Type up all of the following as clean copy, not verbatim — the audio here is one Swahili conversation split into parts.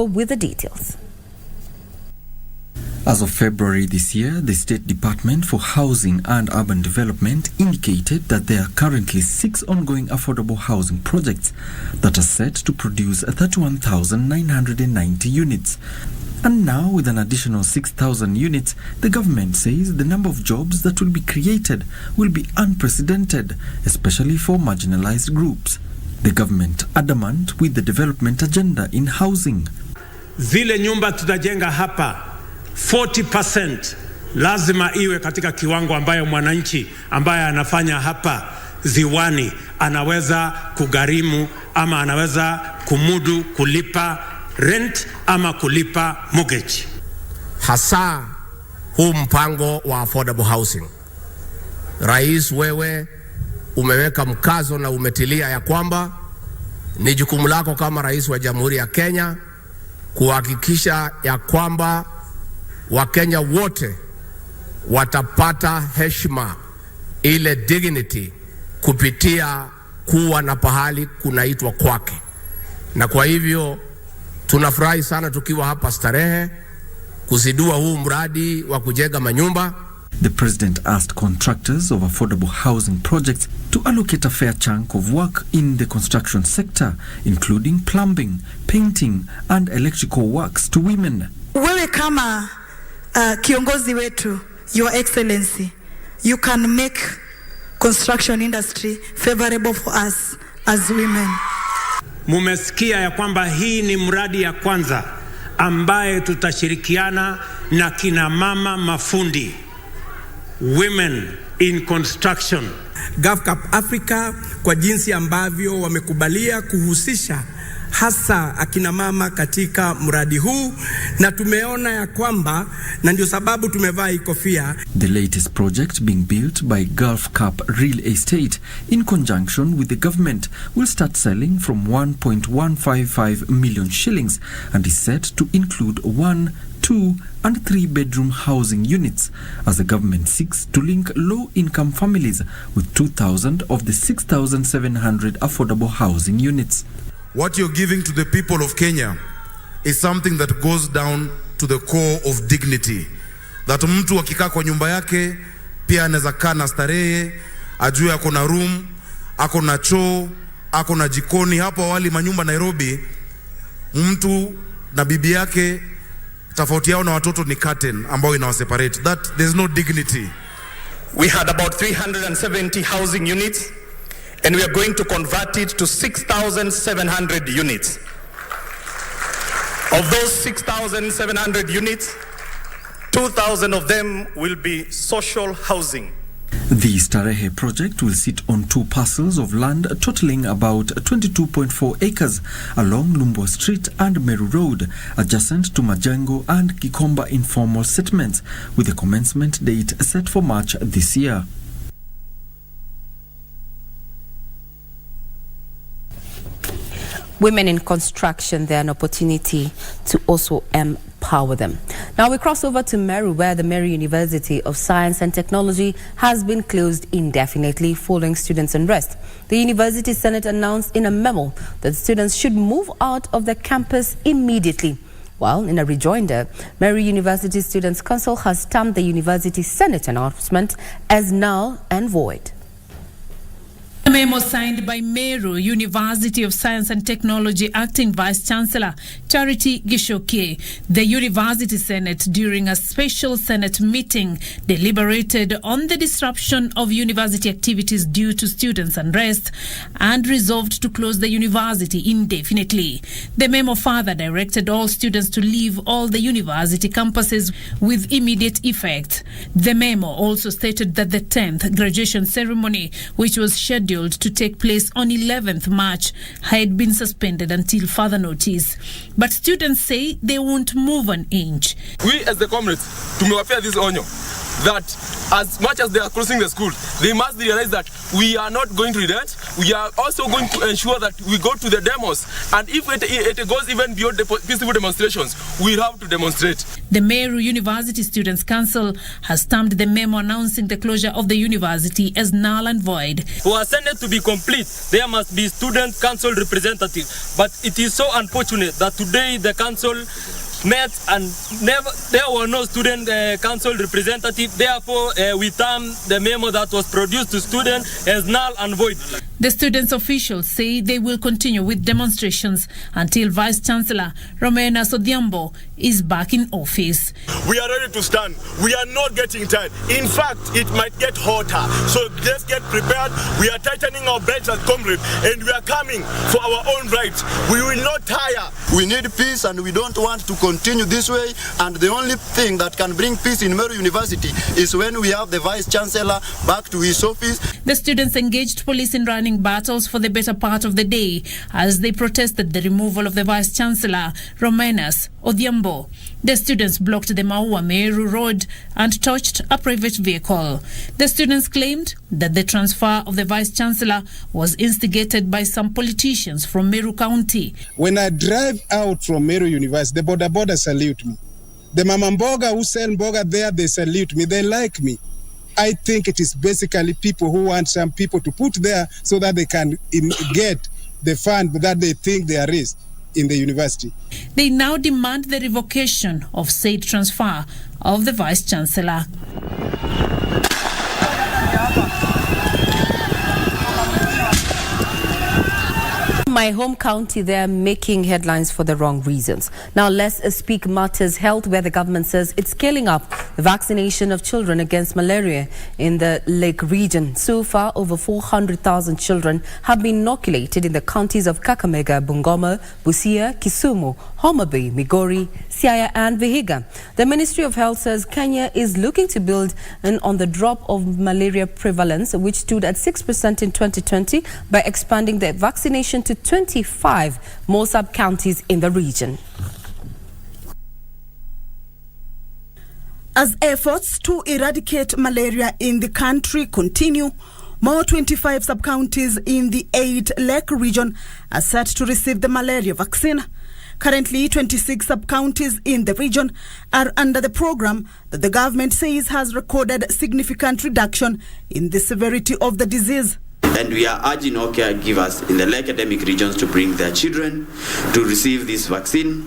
with the details. As of February this year, the State Department for Housing and Urban Development indicated that there are currently 6 ongoing affordable housing projects that are set to produce 31,990 units. And now, with an additional 6,000 units, the government says the number of jobs that will be created will be unprecedented, especially for marginalized groups. The government adamant with the development agenda in housing. Zile nyumba tutajenga hapa 40% lazima iwe katika kiwango ambayo mwananchi ambaye anafanya hapa ziwani anaweza kugharimu ama anaweza kumudu kulipa rent ama kulipa mortgage. Hasa huu mpango wa affordable housing, Rais, wewe umeweka mkazo na umetilia ya kwamba ni jukumu lako kama rais wa Jamhuri ya Kenya kuhakikisha ya kwamba Wakenya wote watapata heshima, ile dignity, kupitia kuwa na pahali kunaitwa kwake. Na kwa hivyo tunafurahi sana tukiwa hapa Starehe kuzindua huu mradi wa kujenga manyumba. The president asked contractors of affordable housing projects to allocate a fair chunk of work in the construction sector, including plumbing, painting and electrical works to women. Wewe kama kiongozi wetu, Your Excellency, you can make construction industry favorable for us as women. Mumesikia ya kwamba hii ni mradi ya kwanza ambaye tutashirikiana na kina mama mafundi, women in construction. GovCap Africa kwa jinsi ambavyo wamekubalia kuhusisha hasa akina mama katika mradi huu, na tumeona ya kwamba, na ndio sababu tumevaa ikofia. The latest project being built by GovCap Real Estate in conjunction with the government will start selling from 1.155 million shillings and is set to include 1, 2 and 3 bedroom housing units as the government seeks to link low-income families with 2,000 of the 6,700 affordable housing units. What you're giving to the people of Kenya is something that goes down to the core of dignity. That mtu akikaa kwa nyumba yake pia anaweza kaa na starehe, ajue ako na room, ako na choo, ako na jikoni. Hapo awali manyumba Nairobi, mtu na bibi yake tofauti yao na watoto ni curtain ambao inawaseparate. That there's no dignity. We had about 370 housing units, and we are going to convert it to 6,700 units. Of those 6,700 units, 2,000 of them will be social housing. The Starehe project will sit on 2 parcels of land totaling about 22.4 acres along Lumbwa Street and Meru Road, adjacent to Majengo and Kikomba informal settlements, with a commencement date set for March this year. Women in construction, they're an opportunity to also empower them. Now we cross over to Meru, where the Meru University of Science and Technology has been closed indefinitely following students' unrest. The University Senate announced in a memo that students should move out of the campus immediately. While in a rejoinder, Meru University Students' Council has stamped the University Senate announcement as null and void. A memo signed by Meru University of Science and Technology Acting Vice Chancellor Charity Gishokie. The University Senate, during a special Senate meeting, deliberated on the disruption of university activities due to students' unrest and resolved to close the university indefinitely. The memo further directed all students to leave all the university campuses with immediate effect. The memo also stated that the 10th graduation ceremony, which was scheduled to take place on 11th March, had been suspended until further notice. But students say they won't move an inch. We as the comrades, tumewapea this onyo that as much as they are closing the school, they must realize that we are not going to relent. We are also going to ensure that we go to the demos. And if it goes even beyond the peaceful demonstrations, we have to demonstrate. The Meru University Students' Council has stamped the memo announcing the closure of the university as null and void. For a Senate to be complete, there must be student council representative. But it is so unfortunate that today the council met and there were no student council representative. Therefore, we term the memo that was produced to students as null and void. The students' officials say they will continue with demonstrations until Vice Chancellor Romena Sodhiambo is back in office. We are ready to stand. We are not getting tired. In fact, it might get hotter. So let's get prepared. We are tightening our belts as comrades, and we are coming for our own rights. We will not tire. We need peace, and we don't want to continue this way. And the only thing that can bring peace in Meru University is when we have the Vice Chancellor back to his office. The students engaged police in running battles for the better part of the day as they protested the removal of the Vice Chancellor, Romenas Odhiambo. The students blocked the Maua Meru Road and torched a private vehicle. The students claimed that the transfer of the Vice Chancellor was instigated by some politicians from Meru County. When I drive out from Meru University, the border salute me. The Mama Mboga who sell Mboga there, they salute me. They like me. I think it is basically people who want some people to put there so that they can get the fund that they think there is in the university. They now demand the revocation of said transfer of the Vice Chancellor. My home county, they're making headlines for the wrong reasons. Now let's speak matters health, where the government says it's scaling up the vaccination of children against malaria in the Lake region. So far, over 400,000 children have been inoculated in the counties of Kakamega, Bungoma, Busia, Kisumu, Homa Bay, Migori, Siaya and Vihiga. The Ministry of Health says Kenya is looking to build on the drop of malaria prevalence, which stood at 6% in 2020, by expanding the vaccination to 25 more sub-counties in the region. As efforts to eradicate malaria in the country continue, more 25 sub-counties in the 8 Lake region are set to receive the malaria vaccine. Currently, 26 sub-counties in the region are under the program that the government says has recorded significant reduction in the severity of the disease. And we are urging all caregivers in the academic regions to bring their children to receive this vaccine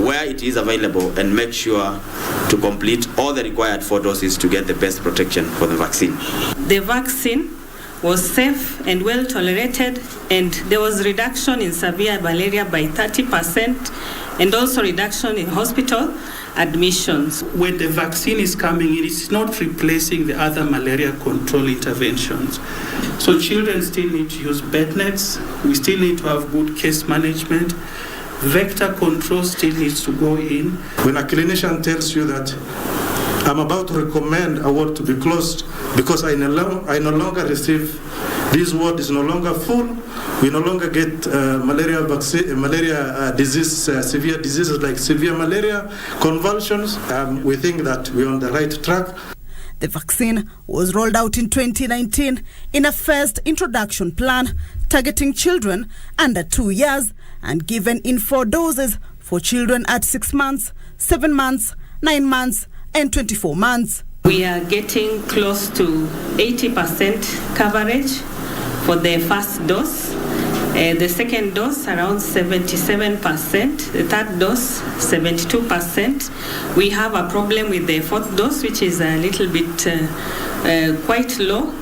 where it is available and make sure to complete all the required 4 doses to get the best protection for the vaccine. The vaccine was safe and well tolerated, and there was reduction in severe malaria by 30% and also reduction in hospital admissions. When the vaccine is coming in, it's not replacing the other malaria control interventions. So children still need to use bed nets. We still need to have good case management. Vector control still needs to go in. When a clinician tells you that I'm about to recommend a ward to be closed because I no longer receive, this ward is no longer full, we no longer get malaria disease, severe diseases like severe malaria, convulsions, we think that we're on the right track. The vaccine was rolled out in 2019 in a first introduction plan targeting children under 2 years and given in 4 doses for children at 6 months, 7 months, 9 months, and 24 months. We are getting close to 80% coverage for the first dose. The second dose around 77%, the third dose 72%. We have a problem with the fourth dose, which is a little bit quite low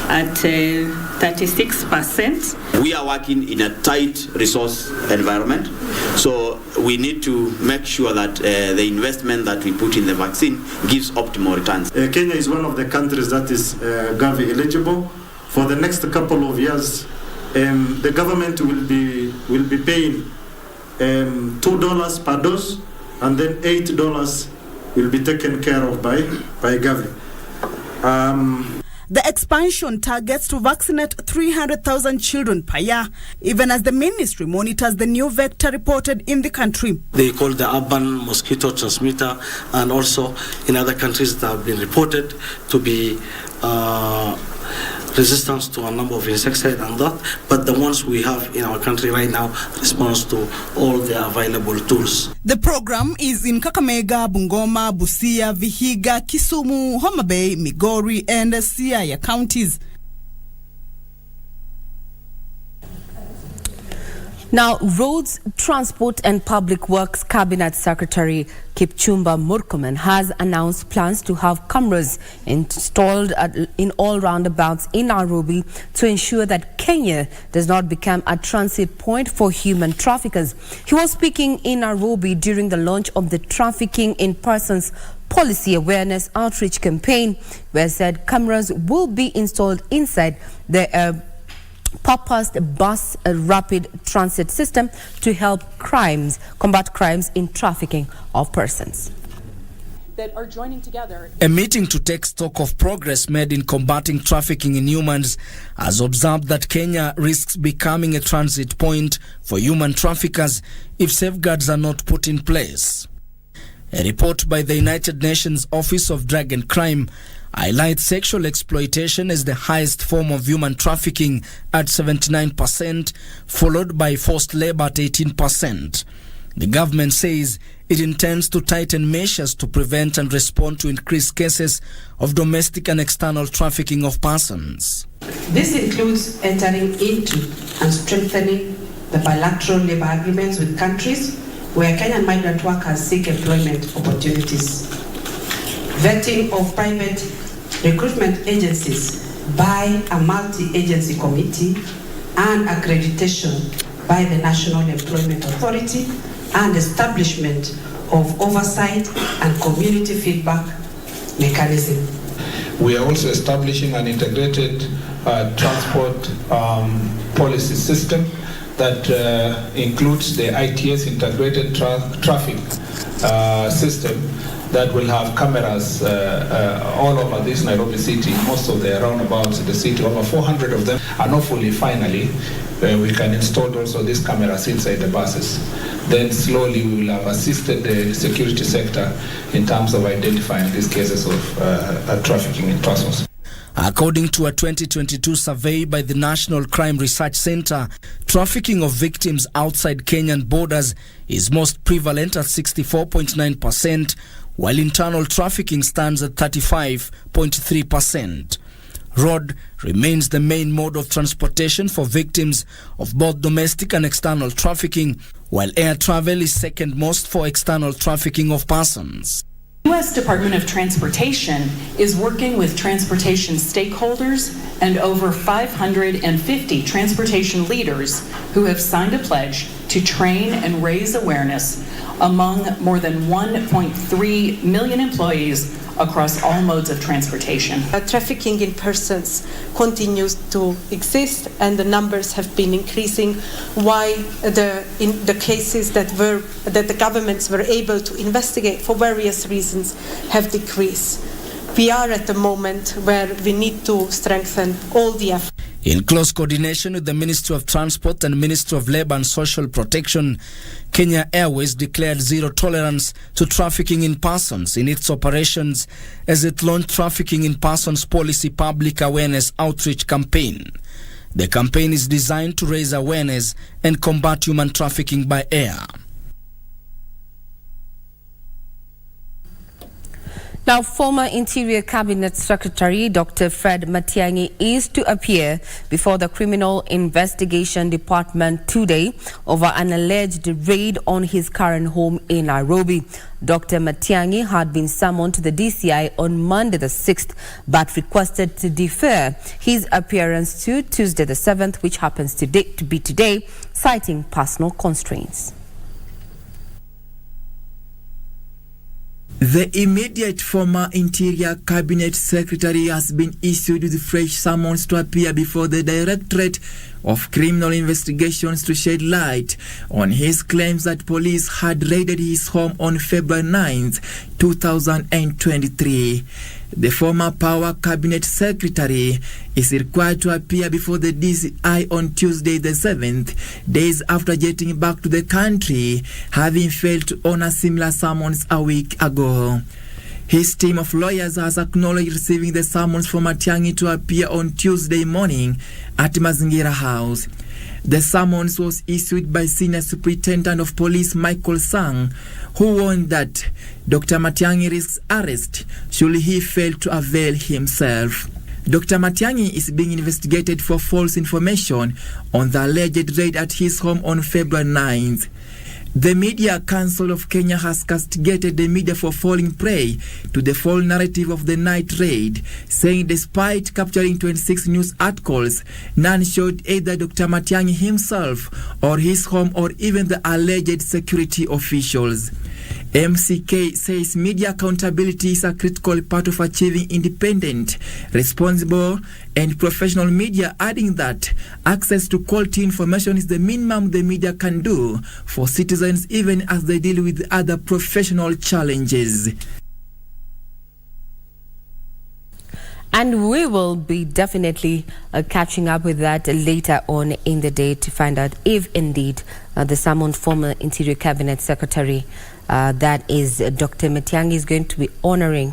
at 36%. We are working in a tight resource environment, so we need to make sure that the investment that we put in the vaccine gives optimal returns. Kenya is one of the countries that is Gavi eligible. For the next couple of years, the government will be paying $2 per dose, and then $8 will be taken care of by Gavi. The expansion targets to vaccinate 300,000 children per year, even as the ministry monitors the new vector reported in the country. They call the urban mosquito transmitter, and also in other countries that have been reported to be resistance to a number of insecticides and that, but the ones we have in our country right now responds to all the available tools. The program is in Kakamega, Bungoma, Busia, Vihiga, Kisumu, Homa Bay, Migori, and Siaya counties. Now, Roads, Transport and Public Works Cabinet Secretary Kipchumba Murkomen has announced plans to have cameras installed in all roundabouts in Nairobi to ensure that Kenya does not become a transit point for human traffickers. He was speaking in Nairobi during the launch of the Trafficking in Persons Policy Awareness Outreach Campaign, where said cameras will be installed inside the purposed bus rapid transit system to help combat crimes in trafficking of persons. That are joining together. A meeting to take stock of progress made in combating trafficking in humans has observed that Kenya risks becoming a transit point for human traffickers if safeguards are not put in place. A report by the United Nations Office of Drug and Crime highlights sexual exploitation as the highest form of human trafficking at 79%, followed by forced labor at 18%. The government says it intends to tighten measures to prevent and respond to increased cases of domestic and external trafficking of persons. This includes entering into and strengthening the bilateral labor agreements with countries where Kenyan migrant workers seek employment opportunities. Vetting of private recruitment agencies by a multi-agency committee and accreditation by the National Employment Authority and establishment of oversight and community feedback mechanism. We are also establishing an integrated transport policy system that includes the ITS integrated traffic system that will have cameras all over this Nairobi city, most of the roundabouts in the city, over 400 of them, and hopefully finally we can install also these cameras inside the buses. Then slowly we will have assisted the security sector in terms of identifying these cases of trafficking in persons. According to a 2022 survey by the National Crime Research Center, trafficking of victims outside Kenyan borders is most prevalent at 64.9%, while internal trafficking stands at 35.3%. Road remains the main mode of transportation for victims of both domestic and external trafficking, while air travel is second most for external trafficking of persons. The U.S. Department of Transportation is working with transportation stakeholders and over 550 transportation leaders who have signed a pledge to train and raise awareness among more than 1.3 million employees across all modes of transportation. Trafficking in persons continues to exist, and the numbers have been increasing. Why in the cases that the governments were able to investigate for various reasons have decreased. We are at the moment where we need to strengthen all the efforts. In close coordination with the Ministry of Transport and Ministry of Labour and Social Protection, Kenya Airways declared zero tolerance to trafficking in persons in its operations as it launched Trafficking in Persons Policy Public Awareness Outreach Campaign. The campaign is designed to raise awareness and combat human trafficking by air. Now, former Interior Cabinet Secretary Dr. Fred Matiang'i is to appear before the Criminal Investigation Department today over an alleged raid on his current home in Nairobi. Dr. Matiang'i had been summoned to the DCI on Monday the 6th, but requested to defer his appearance to Tuesday the 7th, which happens to be today, citing personal constraints. The immediate former Interior Cabinet Secretary has been issued with fresh summons to appear before the Directorate of Criminal Investigations to shed light on his claims that police had raided his home on February 9th, 2023. The former Power Cabinet Secretary is required to appear before the DCI on Tuesday the 7th, days after jetting back to the country, having failed to honor similar summons a week ago. His team of lawyers has acknowledged receiving the summons from Matiang'i to appear on Tuesday morning at Mazingira House. The summons was issued by Senior Superintendent of Police Michael Sang, who warned that Dr. Matiang'i risks arrest should he fail to avail himself. Dr. Matiang'i is being investigated for false information on the alleged raid at his home on February 9th. The Media Council of Kenya has castigated the media for falling prey to the false narrative of the night raid, saying despite capturing 26 news articles, none showed either Dr. Matiang'i himself or his home or even the alleged security officials. MCK says media accountability is a critical part of achieving independent, responsible, and professional media, adding that access to quality information is the minimum the media can do for citizens even as they deal with other professional challenges. And we will be definitely catching up with that later on in the day to find out if indeed the summoned former Interior Cabinet Secretary, that is Dr. Matiang'i, is going to be honoring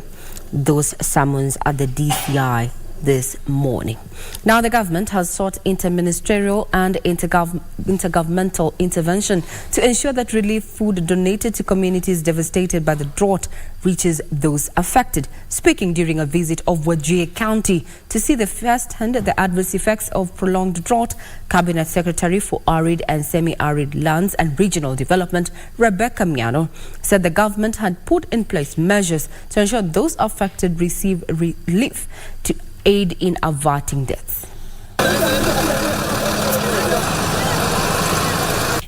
those summons at the DCI this morning. Now, the government has sought interministerial and intergovernmental intervention to ensure that relief food donated to communities devastated by the drought reaches those affected. Speaking during a visit of Wajir County to see the first-hand the adverse effects of prolonged drought, Cabinet Secretary for Arid and Semi-Arid Lands and Regional Development, Rebecca Miano, said the government had put in place measures to ensure those affected receive relief to aid in averting deaths.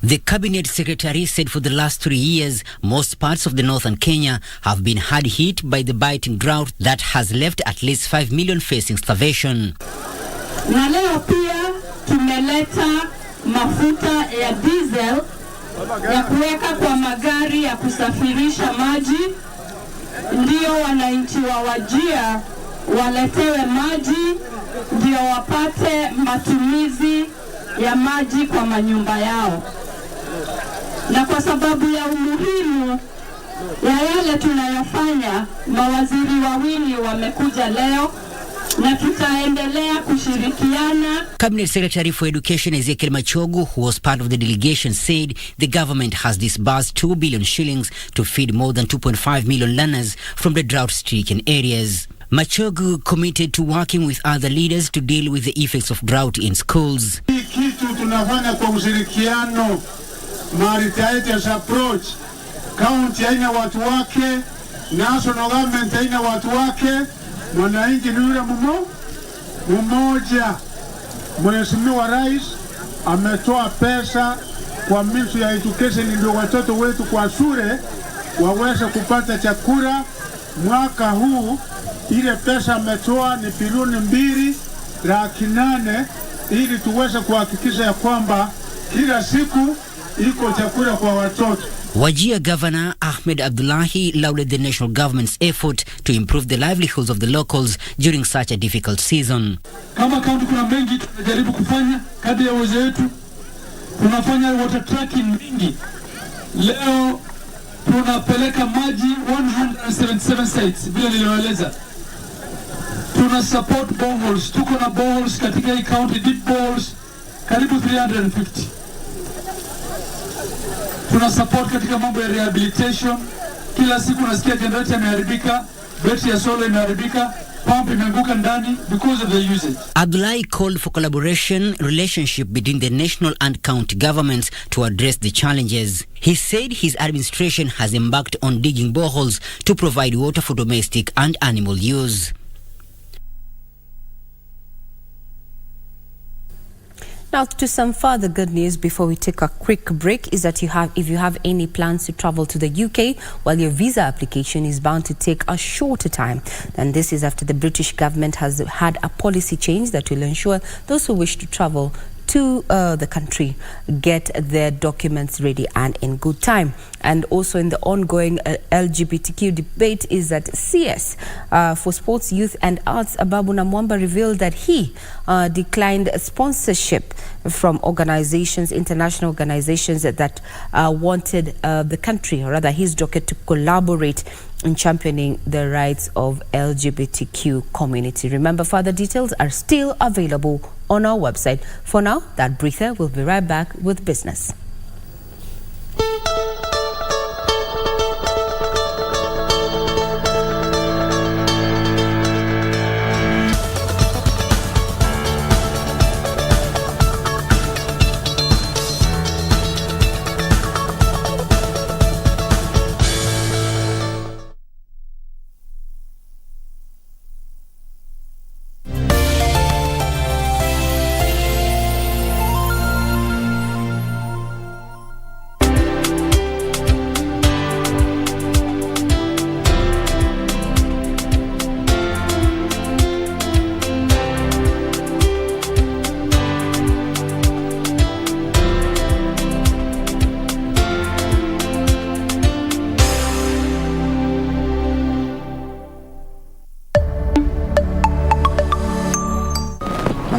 The Cabinet Secretary said for the last 3 years, most parts of the northern Kenya have been hard hit by the biting drought that has left at least 5 million facing starvation. Na leo pia tumeleta mafuta ya diesel ya kuweka kwa magari ya kusafirisha maji, ndio wananchi wa Wajir waletewe maji, ndio wapate matumizi ya maji kwa manyumba yao. Na kwa sababu ya umuhimu ya yale tunayofanya, mawaziri wawili wamekuja leo na tutaendelea kushirikiana. Cabinet Secretary for Education Ezekiel Machogu, who was part of the delegation, said the government has disbursed 2 billion shillings to feed more than 2.5 million learners from the drought-stricken areas. Machogu committed to working with other leaders to deal with the effects of drought in schools. Hii kitu tunafanya kwa ushirikiano, multi-agency approach. County haina watu wake, national government haina watu wake, mwananchi ni yule mmoja. Mheshimiwa Rais ametoa pesa kwa Ministry ya Education ndio watoto wetu kwa shule waweze kupata chakula. Mwaka huu ile pesa ametoa ni bilioni 2.8 ili tuweze kuhakikisha ya kwamba kila siku iko chakula kwa watoto. Wajir Governor Ahmed Abdullahi lauded the national government's effort to improve the livelihoods of the locals during such a difficult season. Kama kaunti kuna mengi tunajaribu kufanya kadri ya uwezo wetu. Tunafanya water tracking mingi. Leo tunapeleka maji 177 sites vile niliwaeleza. Tuna support boreholes. Tuko na boreholes katika hii county, deep boreholes karibu 350. Tuna support katika mambo ya rehabilitation. Kila siku nasikia generator imeharibika, battery ya solar imeharibika, pump imeanguka ndani because of the usage. Abdullahi called for collaboration relationship between the national and county governments to address the challenges. He said his administration has embarked on digging boreholes to provide water for domestic and animal use. Now, to some further good news before we take a quick break is that if you have any plans to travel to the UK, well, your visa application is bound to take a shorter time. And this is after the British government has had a policy change that will ensure those who wish to travel to the country get their documents ready and in good time. And also in the ongoing LGBTQ debate is that CS for Sports, Youth and Arts, Ababu Namwamba revealed that he declined sponsorship from organizations, international organizations that wanted the country, or rather his docket, to collaborate in championing the rights of LGBTQ community. Remember, further details are still available on our website. For now, that breather. We'll be right back with business.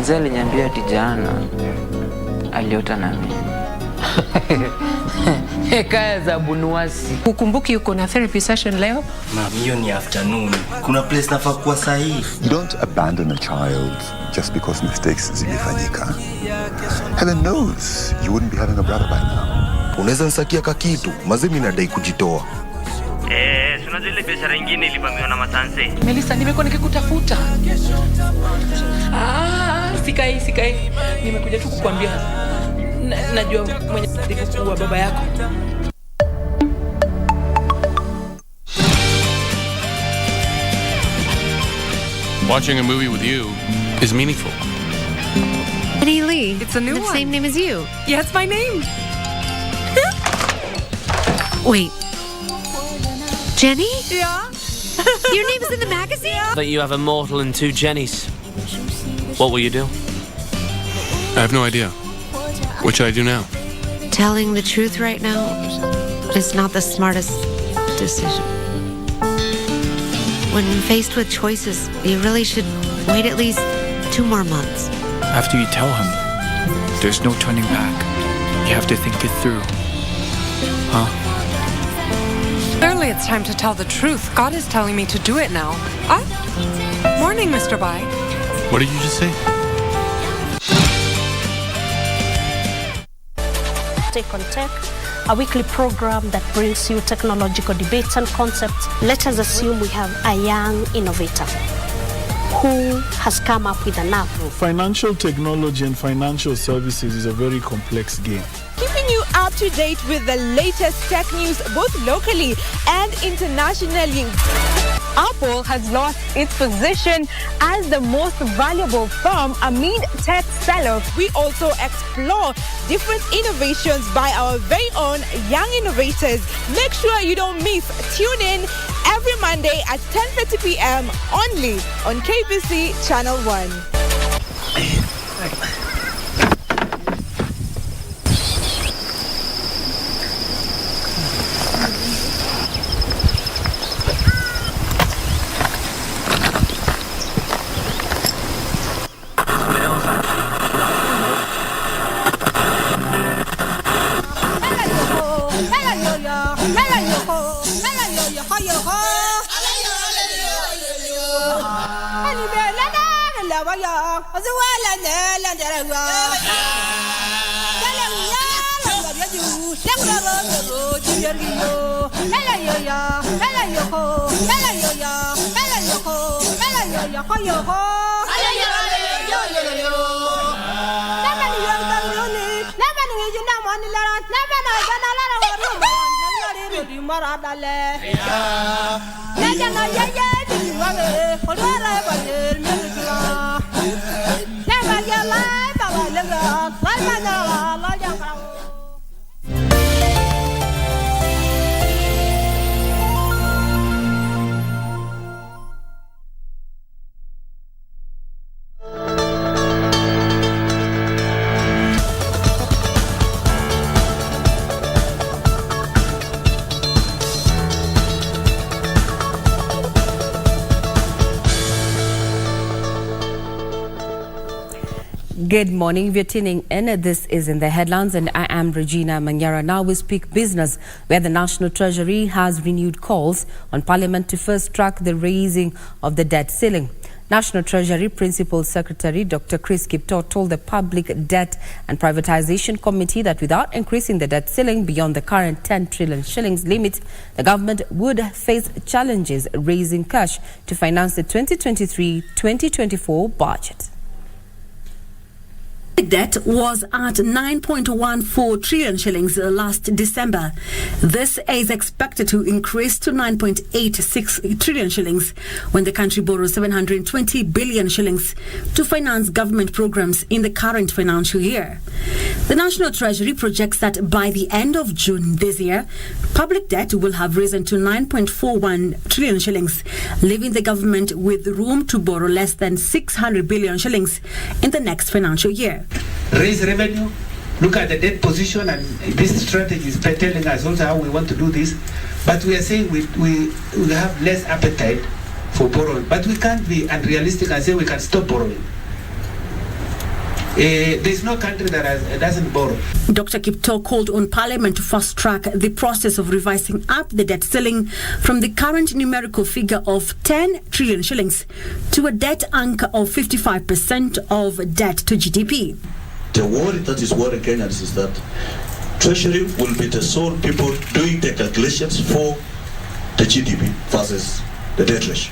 Mzee aliniambia ati jana aliota na mimi. Hekaya za bunuasi. Ukumbuki uko na therapy session leo? Ma'am, hiyo ni afternoon. Kuna place nafaa kuwa sahihi. You don't abandon a child just because mistakes zimefanyika. Heaven knows you wouldn't be having a brother by now. Unaweza nsakia kakitu, mazimi nadai kujitoa. Suna zile biashara nyingine ilivamiwa na masanse. Melissa, nimekuwa nikikutafuta. Sikai. Nimekuja tu kukuambia. Najua mwenye kuwa baba yako. Watching a movie with you is meaningful. Jenny Lee. It's a new one. The same name as you. Yeah, it's my name. Wait. Jenny? Yeah. Your name is in the magazine? Yeah. That you have a mortal and 2 Jennies. What will you do? I have no idea. What should I do now? Telling the truth right now is not the smartest decision. When faced with choices, you really should wait at least 2 more months. After you tell him, there's no turning back. You have to think it through. Huh? Clearly it's time to tell the truth. God is telling me to do it now. Morning, Mr. Bai. What did you just say? Take on Tech, a weekly program that brings you technological debates and concepts. Let us assume we have a young innovator who has come up with an app. Financial technology and financial services is a very complex game. Keeping you up to date with the latest tech news both locally and internationally. Apple has lost its position as the most valuable firm amid tech sell-off. We also explore different innovations by our very own young innovators. Make sure you don't miss. Tune in every Monday at 10:30 p.m. only on KBC Channel 1. Good morning. If you're tuning in, this is In the Headlines, and I am Regina Manyara. Now we speak business, where the National Treasury has renewed calls on Parliament to first track the raising of the debt ceiling. National Treasury Principal Secretary Dr. Chris Kipto told the Public Debt and Privatization Committee that without increasing the debt ceiling beyond the current 10 trillion shillings limit, the government would face challenges raising cash to finance the 2023-2024 budget. The debt was at 9.14 trillion shillings last December. This is expected to increase to 9.86 trillion shillings when the country borrows 720 billion shillings to finance government programs in the current financial year. The National Treasury projects that by the end of June this year, public debt will have risen to 9.41 trillion shillings, leaving the government with room to borrow less than 600 billion shillings in the next financial year. Raise revenue, look at the debt position, and this strategy is telling us also how we want to do this. But we are saying we have less appetite for borrowing. But we can't be unrealistic and say we can stop borrowing. There's no country that doesn't borrow. Dr. Kipto called on Parliament to fast-track the process of revising up the debt ceiling from the current numerical figure of 10 trillion shillings to a debt anchor of 55% of debt to GDP. The worry that is worrying Kenyans is that Treasury will be the sole people doing the calculations for the GDP versus the debt ratio.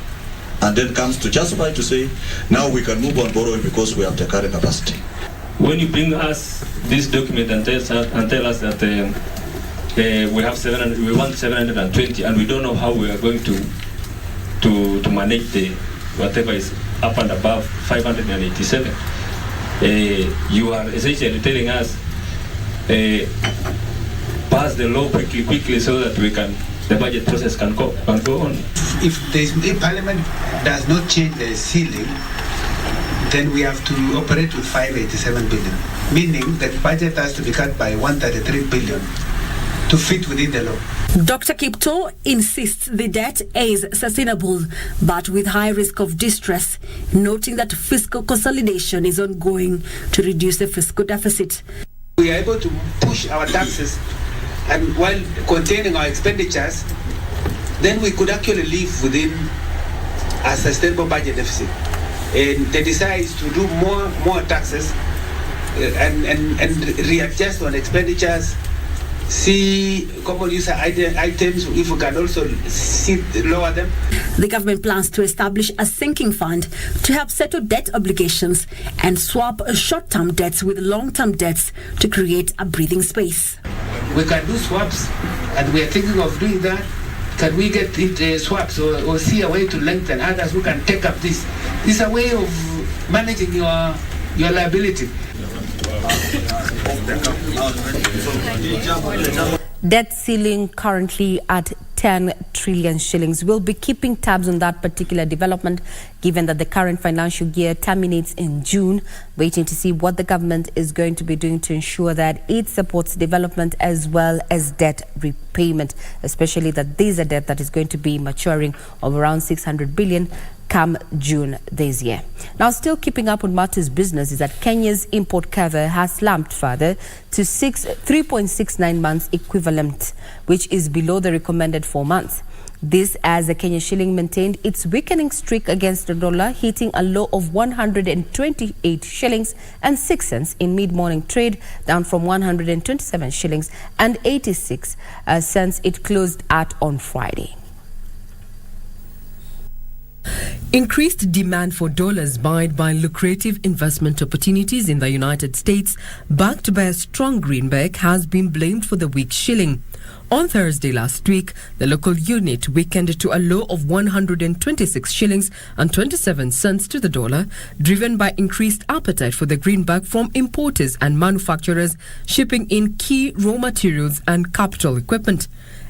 And then comes to justify to say, now we can move on borrowing because we have the current capacity. When you bring us this document and tell us that we want 720, and we don't know how we are going to manage the whatever is up and above 587, you are essentially telling us pass the law quickly so that the budget process can go on. If Parliament does not change the ceiling, then we have to operate with 587 billion, meaning that budget has to be cut by 133 billion to fit within the law. Dr. Kipto insists the debt is sustainable, but with high risk of distress, noting that fiscal consolidation is ongoing to reduce the fiscal deficit. We are able to push our taxes and while containing our expenditures, then we could actually live within a sustainable budget deficit. And the desire is to do more taxes and readjust on expenditures, see common user items, if we can also lower them. The government plans to establish a sinking fund to help settle debt obligations and swap short-term debts with long-term debts to create a breathing space. We can do swaps, and we are thinking of doing that. Can we get it swaps or see a way to lengthen others who can take up this? It's a way of managing your liability. Debt ceiling currently at 10 trillion shillings. We'll be keeping tabs on that particular development, given that the current financial year terminates in June, waiting to see what the government is going to be doing to ensure that it supports development as well as debt repayment, especially that there's a debt that is going to be maturing of around 600 billion come June this year. Now, still keeping up on matters business is that Kenya's import cover has slumped further to 3.69 months equivalent, which is below the recommended 4 months. This as the Kenya shilling maintained its weakening streak against the dollar, hitting a low of 128 shillings and 6 cents in mid-morning trade, down from 127 shillings and 86 cents it closed at on Friday. Increased demand for dollars buoyed by lucrative investment opportunities in the United States, backed by a strong greenback, has been blamed for the weak shilling. On Thursday last week, the local unit weakened to a low of 126 shillings and 27 cents to the dollar, driven by increased appetite for the greenback from importers and manufacturers shipping in key raw materials and capital equipment.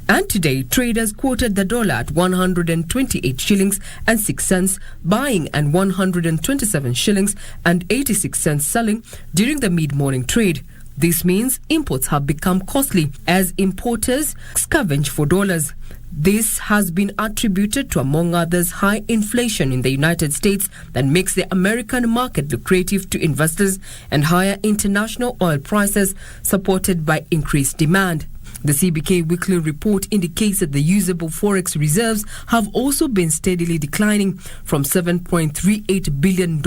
And today, traders quoted the dollar at 128 shillings and 6 cents buying and 127 shillings and 86 cents selling during the mid-morning trade. This means imports have become costly as importers scavenge for dollars. This has been attributed to, among others, high inflation in the United States that makes the American market lucrative to investors and higher international oil prices supported by increased demand. The CBK weekly report indicates that the usable forex reserves have also been steadily declining from $7.38 billion,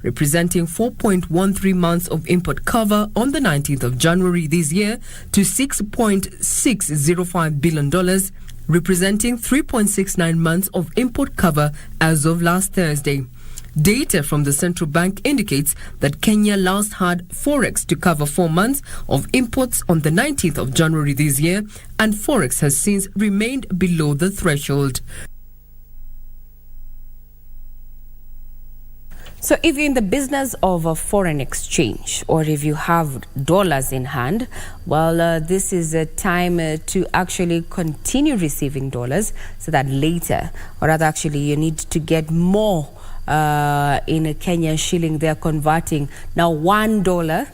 representing 4.13 months of import cover on the 19th of January this year, to $6.605 billion, representing 3.69 months of import cover as of last Thursday. Data from the central bank indicates that Kenya last had forex to cover 4 months of imports on the 19th of January this year, and forex has since remained below the threshold. So if you're in the business of a foreign exchange, or if you have dollars in hand, well, this is a time to actually continue receiving dollars, so that later, or rather actually you need to get more in a Kenyan shilling. They are converting now. $1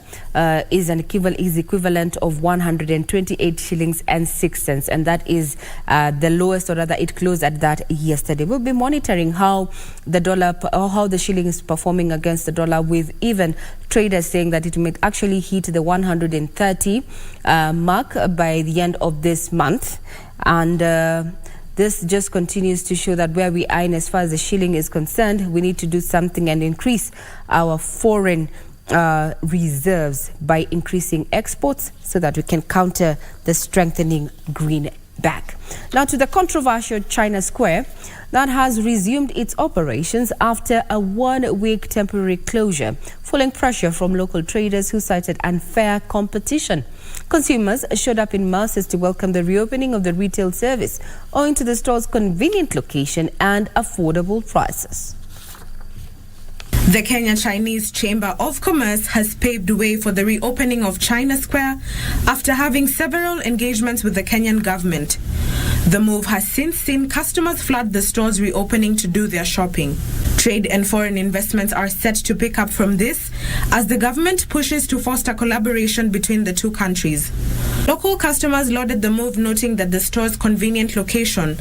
is equivalent of 128 shillings and 6 cents, and that is the lowest, or rather it closed at that yesterday. We'll be monitoring how the dollar or how the shilling is performing against the dollar, with even traders saying that it may actually hit the 130 mark by the end of this month. And this just continues to show that where we are in as far as the shilling is concerned, we need to do something and increase our foreign reserves by increasing exports, so that we can counter the strengthening greenback. Now to the controversial China Square that has resumed its operations after a 1-week temporary closure, following pressure from local traders who cited unfair competition. Consumers showed up in masses to welcome the reopening of the retail service, owing to the store's convenient location and affordable prices. The Kenya Chinese Chamber of Commerce has paved the way for the reopening of China Square after having several engagements with the Kenyan government. The move has since seen customers flood the store's reopening to do their shopping. Trade and foreign investments are set to pick up from this as the government pushes to foster collaboration between the two countries. Local customers lauded the move, noting that the store's convenient location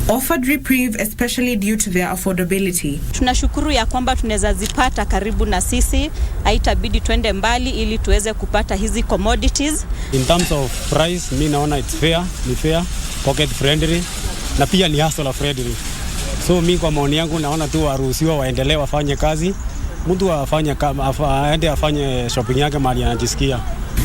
offered reprieve, especially due to their affordability. Tunashukuru ya kwamba tunaweza zipata karibu na sisi, haitabidi twende mbali ili tuweze kupata hizi commodities. In terms of price, mimi naona it's fair, ni fair, pocket friendly, na pia ni hustler friendly. So mimi kwa maoni yangu naona tu waruhusiwa waendelee wafanye kazi, mtu aende afanye shopping yake mahali anajisikia.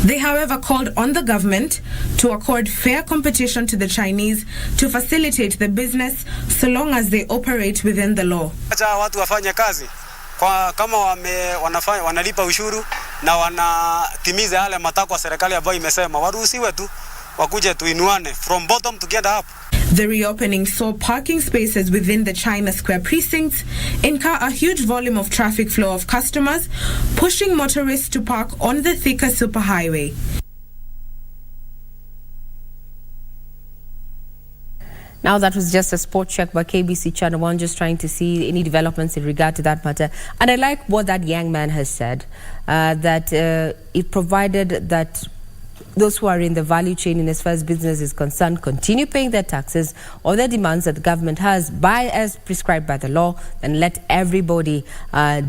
They, however, called on the government to accord fair competition to the Chinese to facilitate the business so long as they operate within the law. Acha watu wafanye kazi kwa kama wanalipa ushuru na wanatimiza yale matakwa serikali ambayo imesema, waruhusiwe tu wakuje tuinuane from bottom to get up. The reopening saw parking spaces within the China Square precincts incur a huge volume of traffic flow of customers, pushing motorists to park on the thicker superhighway. Now that was just a sport check by KBC Channel 1, just trying to see any developments in regard to that matter. And I like what that young man has said, that it provided that those who are in the value chain in as far as business is concerned continue paying their taxes or their demands that the government has as prescribed by the law, and let everybody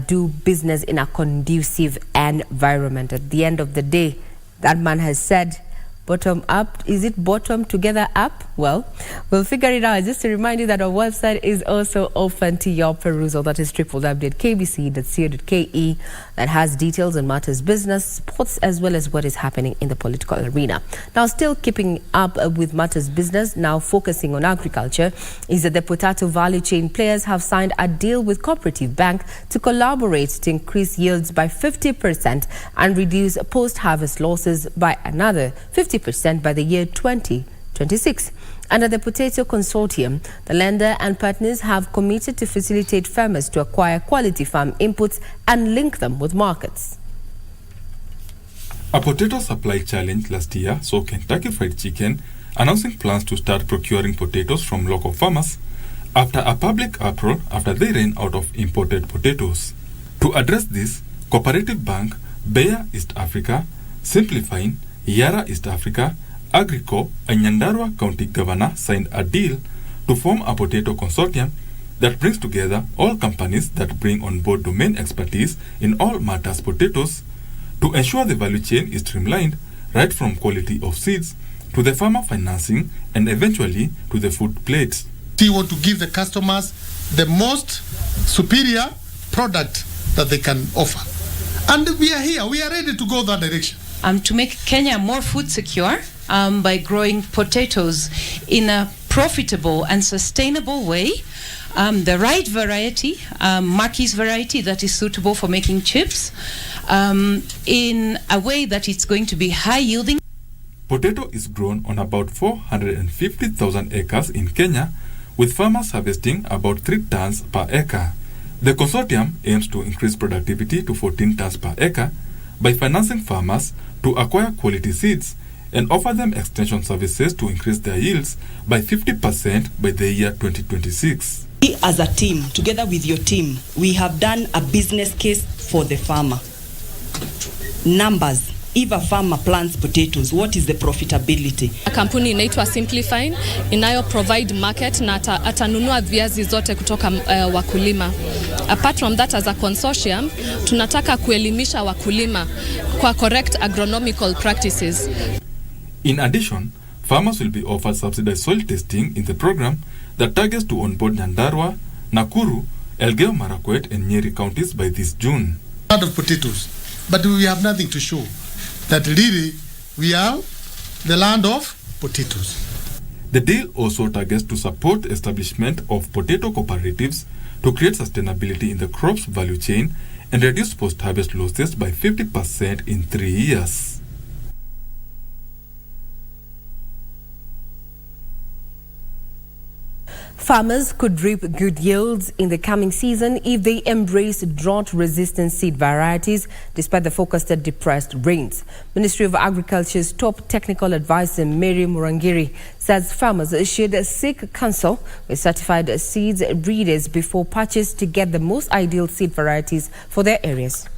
do business in a conducive environment. At the end of the day, that man has said, bottom up. Is it bottom together up? Well, we'll figure it out. Just to remind you that our website is also open to your perusal. That is www.kbc.co.ke. That has details on matters business, sports, as well as what is happening in the political arena. Now, still keeping up with matters business, now focusing on agriculture, is that the potato value chain players have signed a deal with Cooperative Bank to collaborate to increase yields by 50% and reduce post-harvest losses by another 50% by the year 2026. Under the Potato Consortium, the lender and partners have committed to facilitate farmers to acquire quality farm inputs and link them with markets. A potato supply challenge last year saw Kentucky Fried Chicken announcing plans to start procuring potatoes from local farmers after a public uproar after they ran out of imported potatoes. To address this, Cooperative Bank, Bayer East Africa, Simplifying, Yara East Africa, Agrico, a Nyandarua County governor, signed a deal to form a potato consortium that brings together all companies that bring on board domain expertise in all matters potatoes to ensure the value chain is streamlined right from quality of seeds to the farmer financing and eventually to the food plate. We want to give the customers the most superior product that they can offer. And we are here, we are ready to go that direction. To make Kenya more food secure by growing potatoes in a profitable and sustainable way. The right variety, Maki's variety that is suitable for making chips, in a way that it's going to be high yielding. Potato is grown on about 450,000 acres in Kenya, with farmers harvesting about 3 tons per acre. The consortium aims to increase productivity to 14 tons per acre by financing farmers to acquire quality seeds and offer them extension services to increase their yields by 50% by the year 2026. We as a team, together with your team, we have done a business case for the farmer. Numbers. If a farmer plants potatoes, what is the profitability? Kampuni inaitwa Simplify inayo provide market na atanunua viazi zote kutoka wakulima. Apart from that, as a consortium, tunataka kuelimisha wakulima kwa correct agronomical practices. In addition, farmers will be offered subsidized soil testing in the program that targets to onboard Nyandarua, Nakuru, Elgeyo Marakwet and Nyeri counties by this June. A lot of potatoes, but we have nothing to show that really we are the land of potatoes. The deal also targets to support the establishment of potato cooperatives to create sustainability in the crop's value chain and reduce post-harvest losses by 50% in 3 years. Farmers could reap good yields in the coming season if they embrace drought-resistant seed varieties despite the forecasted depressed rains. Ministry of Agriculture's top technical advisor, Meru University, says farmers should seek counsel with certified seeds breeders before purchase to get the most ideal seed varieties for their areas.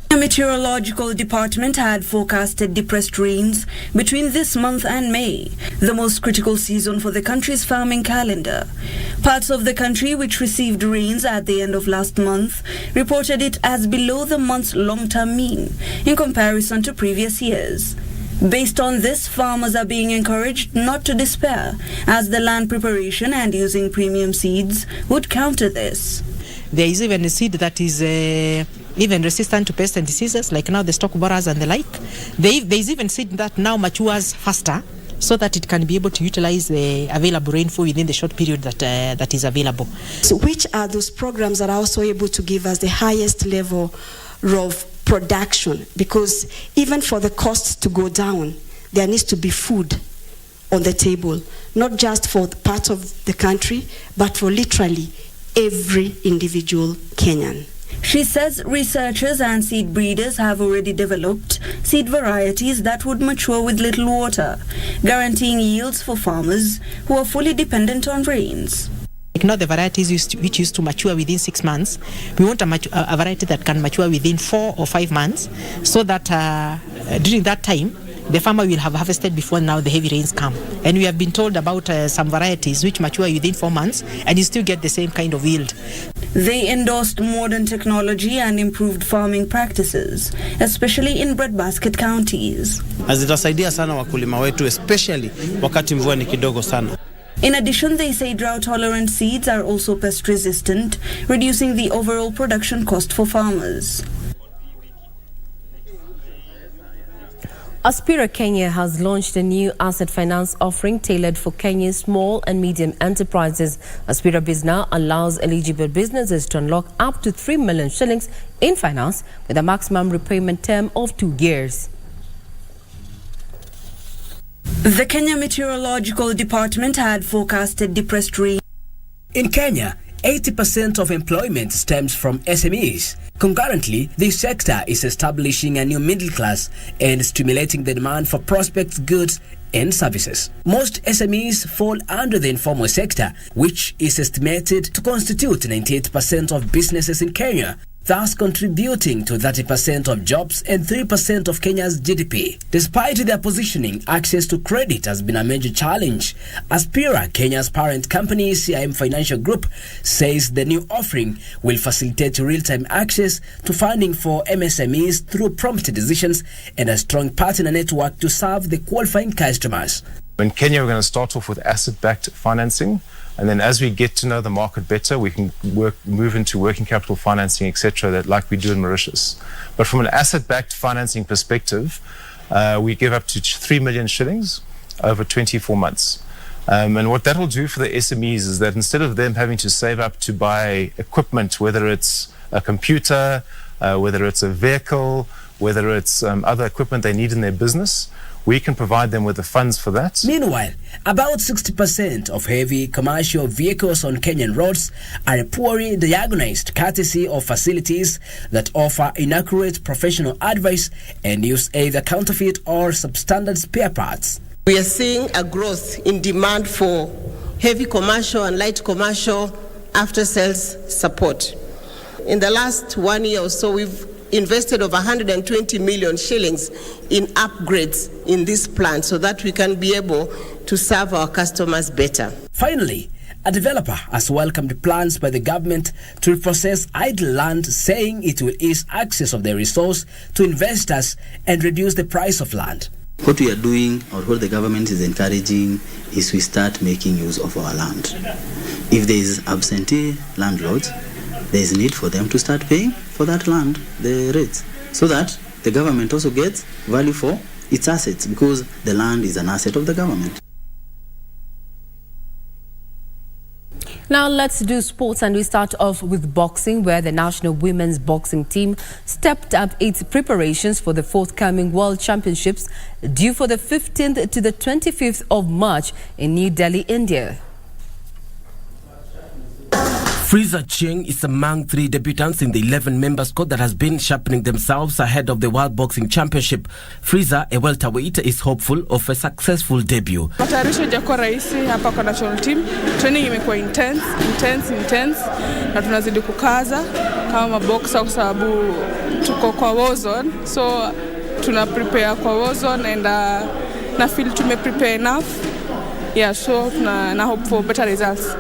The Meteorological Department had forecasted depressed rains between this month and May, the most critical season for the country's farming calendar. Parts of the country which received rains at the end of last month reported it as below the month's long-term mean in comparison to previous years. Based on this, farmers are being encouraged not to despair, as the land preparation and using premium seeds would counter this. There is even a seed that is even resistant to pests and diseases, like now the stalk borers and the like. There is even seed that now matures faster, so that it can be able to utilize the available rainfall within the short period that is available. So which are those programs that are also able to give us the highest level of production? Because even for the costs to go down, there needs to be food on the table, not just for the parts of the country, but for literally every individual Kenyan. She says researchers and seed breeders have already developed seed varieties that would mature with little water, guaranteeing yields for farmers who are fully dependent on rains. Like now the varieties which used to mature within 6 months, we want a variety that can mature within 4 or 5 months, so that during that time, the farmer will have harvested before now the heavy rains come. And we have been told about some varieties which mature within 4 months and you still get the same kind of yield. They endorsed modern technology and improved farming practices, especially in breadbasket counties. Zitasaidia sana wakulima wetu, especially wakati mvua ni kidogo sana. In addition, they say drought-tolerant seeds are also pest-resistant, reducing the overall production cost for farmers. Aspira Kenya has launched a new asset finance offering tailored for Kenya's small and medium enterprises. Aspira Biz now allows eligible businesses to unlock up to 3 million shillings in finance with a maximum repayment term of 2 years. The Kenya Meteorological Department had forecasted depressed rain. In Kenya, 80% of employment stems from SMEs. Concurrently, this sector is establishing a new middle class and stimulating the demand for prospects, goods and services. Most SMEs fall under the informal sector, which is estimated to constitute 98% of businesses in Kenya. thus contributing to 30% of jobs and 3% of Kenya's GDP. Despite their positioning, access to credit has been a major challenge. Aspira, Kenya's parent company, CIM Financial Group, says the new offering will facilitate real-time access to funding for MSMEs through prompt decisions and a strong partner network to serve the qualifying customers. In Kenya, we're going to start off with asset-backed financing, and then as we get to know the market better, we can move into working capital financing, etc., that like we do in Mauritius. But from an asset-backed financing perspective, we give up to 3 million shillings over 24 months. And what that will do for the SMEs is that instead of them having to save up to buy equipment, whether it's a computer, whether it's a vehicle, whether it's other equipment they need in their business, we can provide them with the funds for that. Meanwhile, about 60% of heavy commercial vehicles on Kenyan roads are poorly diagnosed, courtesy of facilities that offer inaccurate professional advice and use either counterfeit or substandard spare parts. We are seeing a growth in demand for heavy commercial and light commercial after-sales support. In the last 1 year or so, we've invested over 120 million shillings in upgrades in this plant so that we can be able to serve our customers better. Finally, a developer has welcomed plans by the government to repossess idle land, saying it will ease access of the resource to investors and reduce the price of land. What we are doing, or what the government is encouraging, is we start making use of our land. If there is absentee landlords, there is need for them to start paying for that land, the rates, so that the government also gets value for its assets, because the land is an asset of the government. Now let's do sports, and we start off with boxing, where the national women's boxing team stepped up its preparations for the forthcoming World Championships due for the 15th to the 25th of March in New Delhi, India. Frieza Cheng is among 3 debutants in the 11-member squad that has been sharpening themselves ahead of the World Boxing Championship. Frieza, a welterweight, is hopeful of a successful debut. Matayarisho hajakuwa rahisi hapa kwa national team. Training imekuwa intense na tunazidi kukaza kama boxer kwa sababu tuko kwa war zone. So tuna prepare kwa war zone and na feel tume prepare enough. Yeah, so na hope for better results.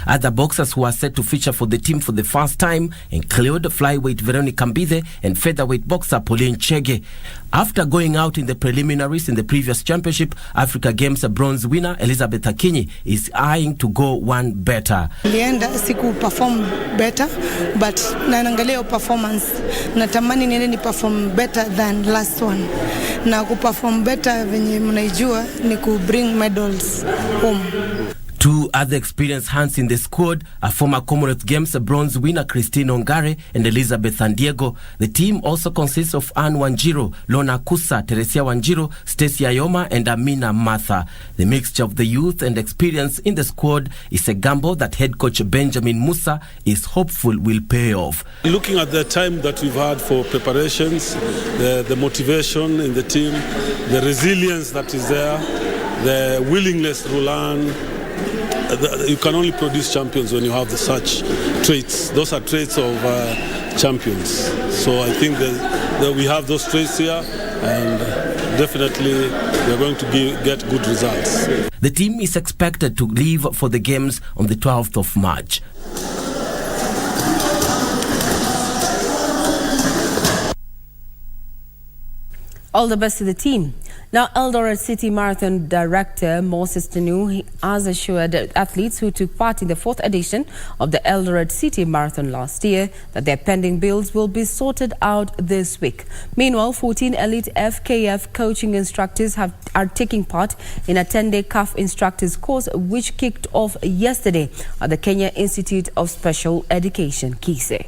Other boxers who are set to feature for the team for the first time include flyweight Veronica Mbithe and featherweight boxer Pauline Chege. After going out in the preliminaries in the previous championship, Africa Games bronze winner Elizabeth Akinyi is eyeing to go one better. Nilienda siku perform better, but naangalia performance natamani niende ni perform better than last one. Na ku perform better venye mnaijua ni ku bring medals home. 2 other experienced hands in the squad are former Commonwealth Games bronze winner Christine Ongare and Elizabeth Sandiego. The team also consists of Anne Wanjiro, Lona Kusa, Teresia Wanjiro, Stacey Ayoma and Amina Martha. The mixture of the youth and experience in the squad is a gamble that head coach Benjamin Musa is hopeful will pay off. Looking at the time that we've had for preparations, the motivation in the team, the resilience that is there, the willingness to learn, you can only produce champions when you have such traits. Those are traits of champions. So I think that we have those traits here, and definitely we are going to get good results. The team is expected to leave for the games on the 12th of March. All the best to the team. Now, Eldoret City Marathon Director Moses Tenu has assured athletes who took part in the 4th edition of the Eldoret City Marathon last year that their pending bills will be sorted out this week. Meanwhile, 14 elite FKF coaching instructors are taking part in a 10-day CAF instructors course, which kicked off yesterday at the Kenya Institute of Special Education, KISE.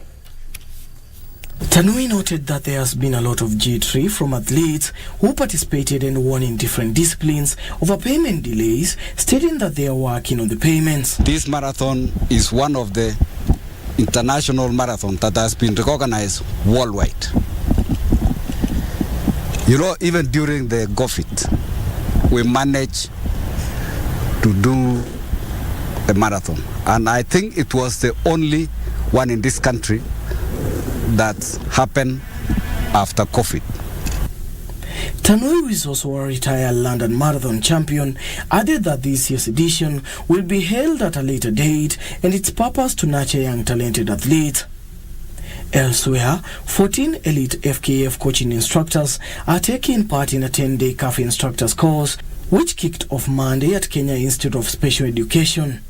Tanui noted that there has been a lot of jittery from athletes who participated and won in different disciplines over payment delays, stating that they are working on the payments. This marathon is one of the international marathons that has been recognized worldwide. You know, even during the COVID, we managed to do a marathon. And I think it was the only one in this country that happen after COVID. Tanui, who is also a retired London Marathon champion, added that this year's edition will be held at a later date and its purpose to nurture young talented athletes. Elsewhere, 14 elite FKF coaching instructors are taking part in a 10-day CAF instructors course, which kicked off Monday at Kenya Institute of Special Education.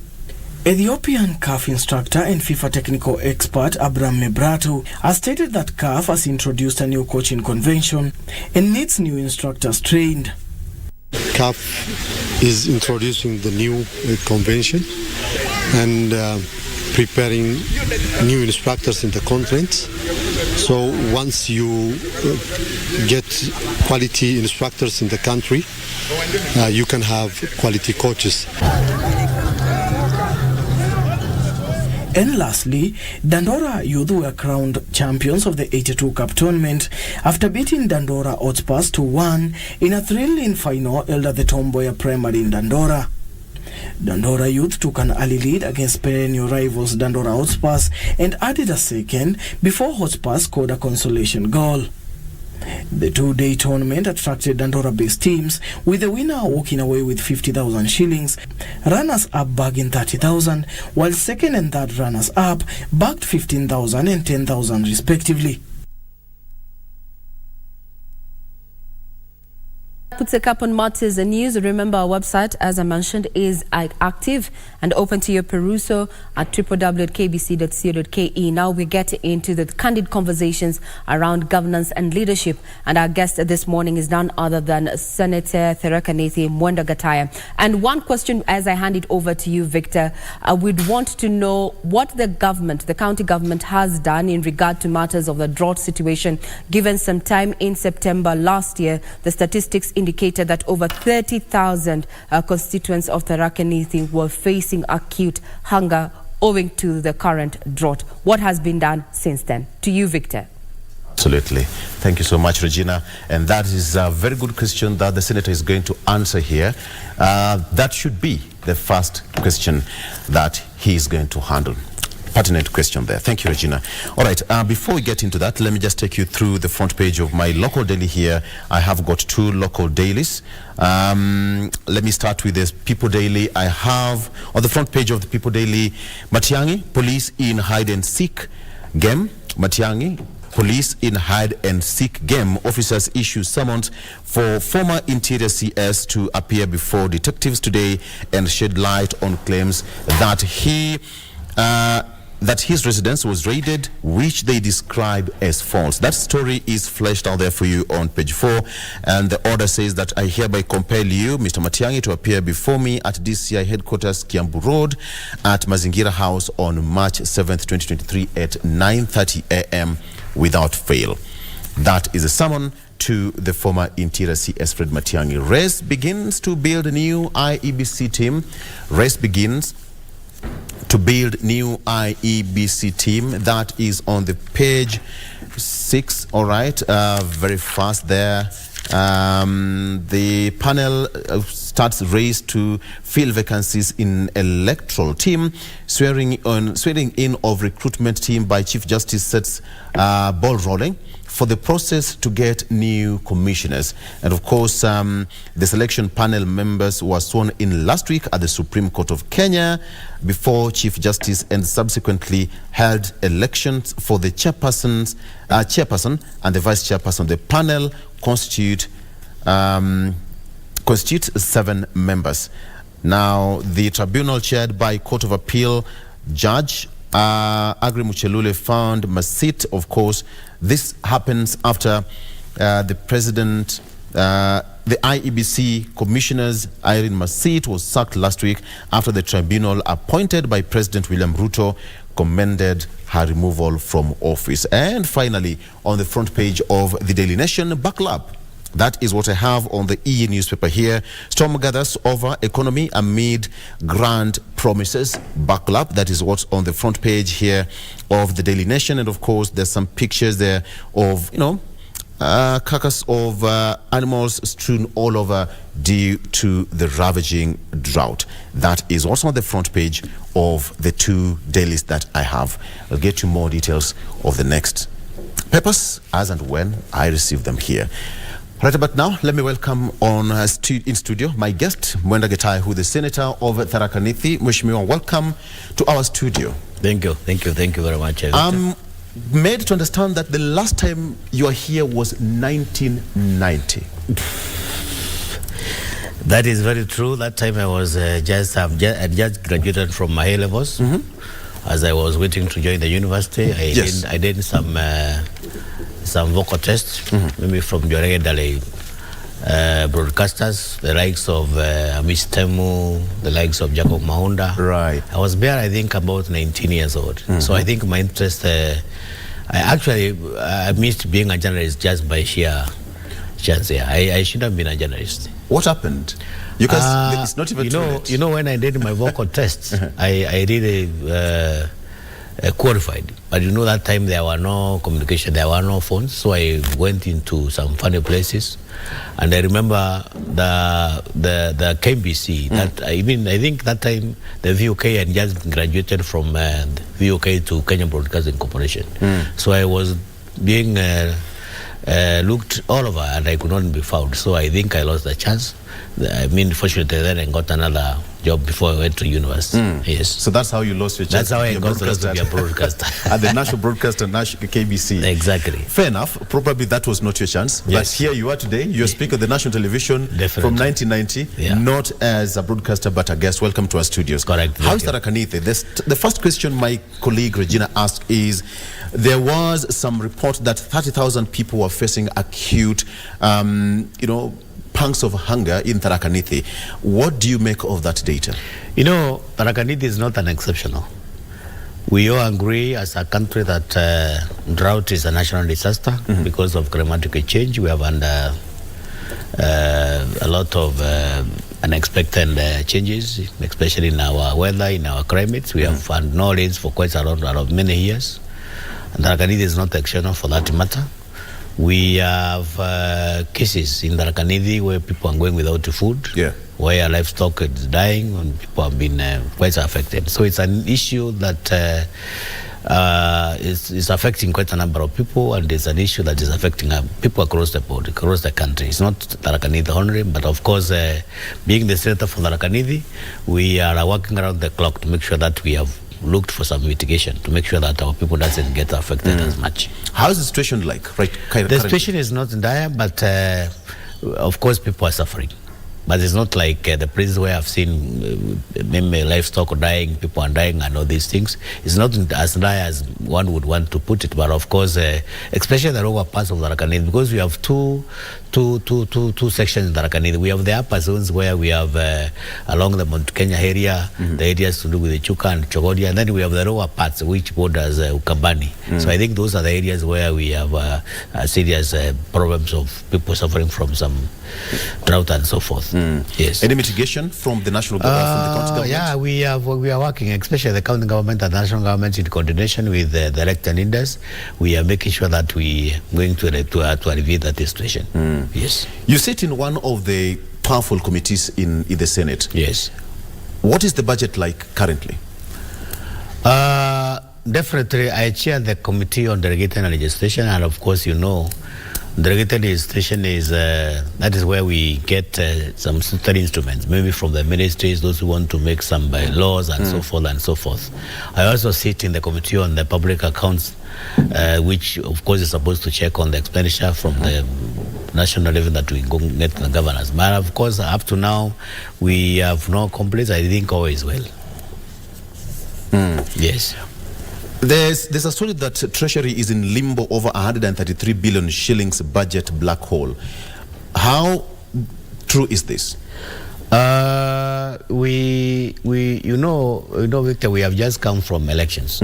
Ethiopian CAF instructor and FIFA technical expert Abraham Mebratu has stated that CAF has introduced a new coaching convention and needs new instructors trained. CAF is introducing the new convention and preparing new instructors in the conference. So once you get quality instructors in the country, you can have quality coaches. And lastly, Dandora Youth were crowned champions of the 82 Cup tournament after beating Dandora Hotspurs 2-1 in a thrilling final held at the Tomboya Primary in Dandora. Dandora Youth took an early lead against perennial rivals Dandora Hotspurs and added a second before Hotspurs scored a consolation goal. The two-day tournament attracted Dandora-based teams, with the winner walking away with 50,000 shillings, runners-up bagging 30,000, while second and third runners-up bagged 15,000 and 10,000 respectively. Puts a cap on matters and news. Remember, our website, as I mentioned, is active and open to your perusal at www.kbc.co.ke. Now we get into the candid conversations around governance and leadership, and our guest this morning is none other than Senator Theresa Nithi Mwenda Gataya. And one question, as I hand it over to you, Victor, we'd want to know what the government, the county government, has done in regard to matters of the drought situation. Given some time in September last year, the statistics indicated that over 30,000 constituents of Theresa Nithi were facing acute hunger owing to the current drought. What has been done since then? To you, Victor. Absolutely. Thank you so much, Regina. And that is a very good question that the Senator is going to answer here. That should be the first question that he is going to handle. Pertinent question there. Thank you, Regina. All right, before we get into that, let me just take you through the front page of my local daily here. I have got two local dailies. Let me start with this People Daily. I have on the front page of the People Daily, Matiang'i, police in hide and seek game. Matiang'i, police in hide and seek game. Officers issue summons for former Interior CS to appear before detectives today and shed light on claims that that his residence was raided, which they describe as false. That story is fleshed out there for you on page 4, and the order says that I hereby compel you, Mr. Matiang'i, to appear before me at DCI headquarters, Kiambu Road, at Mazingira House on March 7th, 2023 at 9:30 a.m. without fail. That is a summon to the former Interior CS Fred Matiang'i. Race begins to build a new IEBC team. Race begins to build new IEBC team. That is on the page 6. All right, very fast there. The panel starts race to fill vacancies in electoral team. Swearing in of recruitment team by Chief Justice sets ball rolling for the process to get new commissioners. And of course, the selection panel members were sworn in last week at the Supreme Court of Kenya before Chief Justice, and subsequently held elections for the chairperson and the vice chairperson. The panel constitute 7 members. Now, the tribunal chaired by Court of Appeal Judge Agri Muchelule found Masit. Of course, this happens after the president, the IEBC commissioners, Irene Masit, was sacked last week after the tribunal appointed by President William Ruto commended her removal from office. And finally, on the front page of the Daily Nation, buckle up. That is what I have on the EE newspaper here. Storm gathers over economy amid grand promises. Buckle up. That is what's on the front page here of the Daily Nation. And of course, there's some pictures there of, carcass of animals strewn all over due to the ravaging drought. That is also on the front page of the two dailies that I have. I'll get you more details of the next papers as and when I receive them here. Right, but now let me welcome on in studio my guest, Mwenda Gitahi, who is the Senator of Tharaka Nithi. Mheshimiwa, welcome to our studio. Thank you very much. I'm made to understand that the last time you were here was 1990. That is very true. That time I was I just graduated from my A levels. As I was waiting to join the university, I did some vocal tests, maybe from your regular broadcasters, the likes of Amish Temu, the likes of Jacob Mahunda. Right. I was there, I think, about 19 years old. So I think my interest, I missed being a journalist just by sheer chance. I should have been a journalist. What happened? Because it's not even you know, when I did my vocal tests, I really qualified. But you know, that time there were no communication, there were no phones, so I went into some funny places. And I remember the KBC, that I think that time the VOK had just graduated from VOK to Kenya Broadcasting Corporation. So I was being looked all over and I could not be found. So I think I lost the chance. Fortunately, then I got another job before I went to university. Yes. So that's how you lost your chance. That's how I got to be a broadcaster. At the national broadcaster, KBC. Exactly. Fair enough. Probably that was not your chance. Yes. But here you are today. You're speaker of the national television from 1990, not as a broadcaster, but a guest. Welcome to our studios. Correct. How is Tharaka Nithi? The first question my colleague Regina asked is, there was some report that 30,000 people were facing acute, pangs of hunger in Tharaka Nithi. What do you make of that data? You know, Tharaka Nithi is not an exceptional. We all agree as a country that drought is a national disaster because of climatic change. We have under a lot of unexpected changes, especially in our weather, in our climates. We have had no rains for quite a lot of many years. And Tharaka Nithi is not exceptional for that matter. We have cases in Tharaka Nithi where people are going without food, where livestock is dying, and people have been quite affected. So it's an issue that is affecting quite a number of people, and it's an issue that is affecting people across the board, across the country. It's not Tharaka Nithi only, but of course, being the senator for Tharaka Nithi, we are working around the clock to make sure that we have looked for some mitigation to make sure that our people doesn't get affected as much. How is the situation like currently? The situation is not dire, but of course people are suffering. But it's not like the places where I've seen livestock dying, people are dying and all these things. It's not as dire as one would want to put it, but of course, especially the lower parts of Tharaka Nithi, because we have two sections in Tharaka Nithi. We have the upper zones where we have along the Mount Kenya area, the areas to do with the Chuka and Chogodia, and then we have the lower parts which borders Ukambani. So I think those are the areas where we have serious problems of people suffering from some drought and so forth. Yes. Any mitigation from the national government, from the county government? Yeah, we are working, especially the county government and national government in coordination with the elected leaders. We are making sure that we are going to alleviate that situation. Yes. You sit in one of the powerful committees in the Senate. Yes. What is the budget like currently? Definitely, I chair the committee on delegated legislation, and of course, delegated legislation is that is where we get some certain instruments, maybe from the ministries, those who want to make some bylaws and so forth and so forth. I also sit in the committee on the public accounts, which of course is supposed to check on the expenditure from the national level that we go get the governors. But of course, up to now, we have no complaints. I think all is well. Yes. There's a story that Treasury is in limbo over 133 billion shillings budget black hole. How true is this? Victor, we have just come from elections.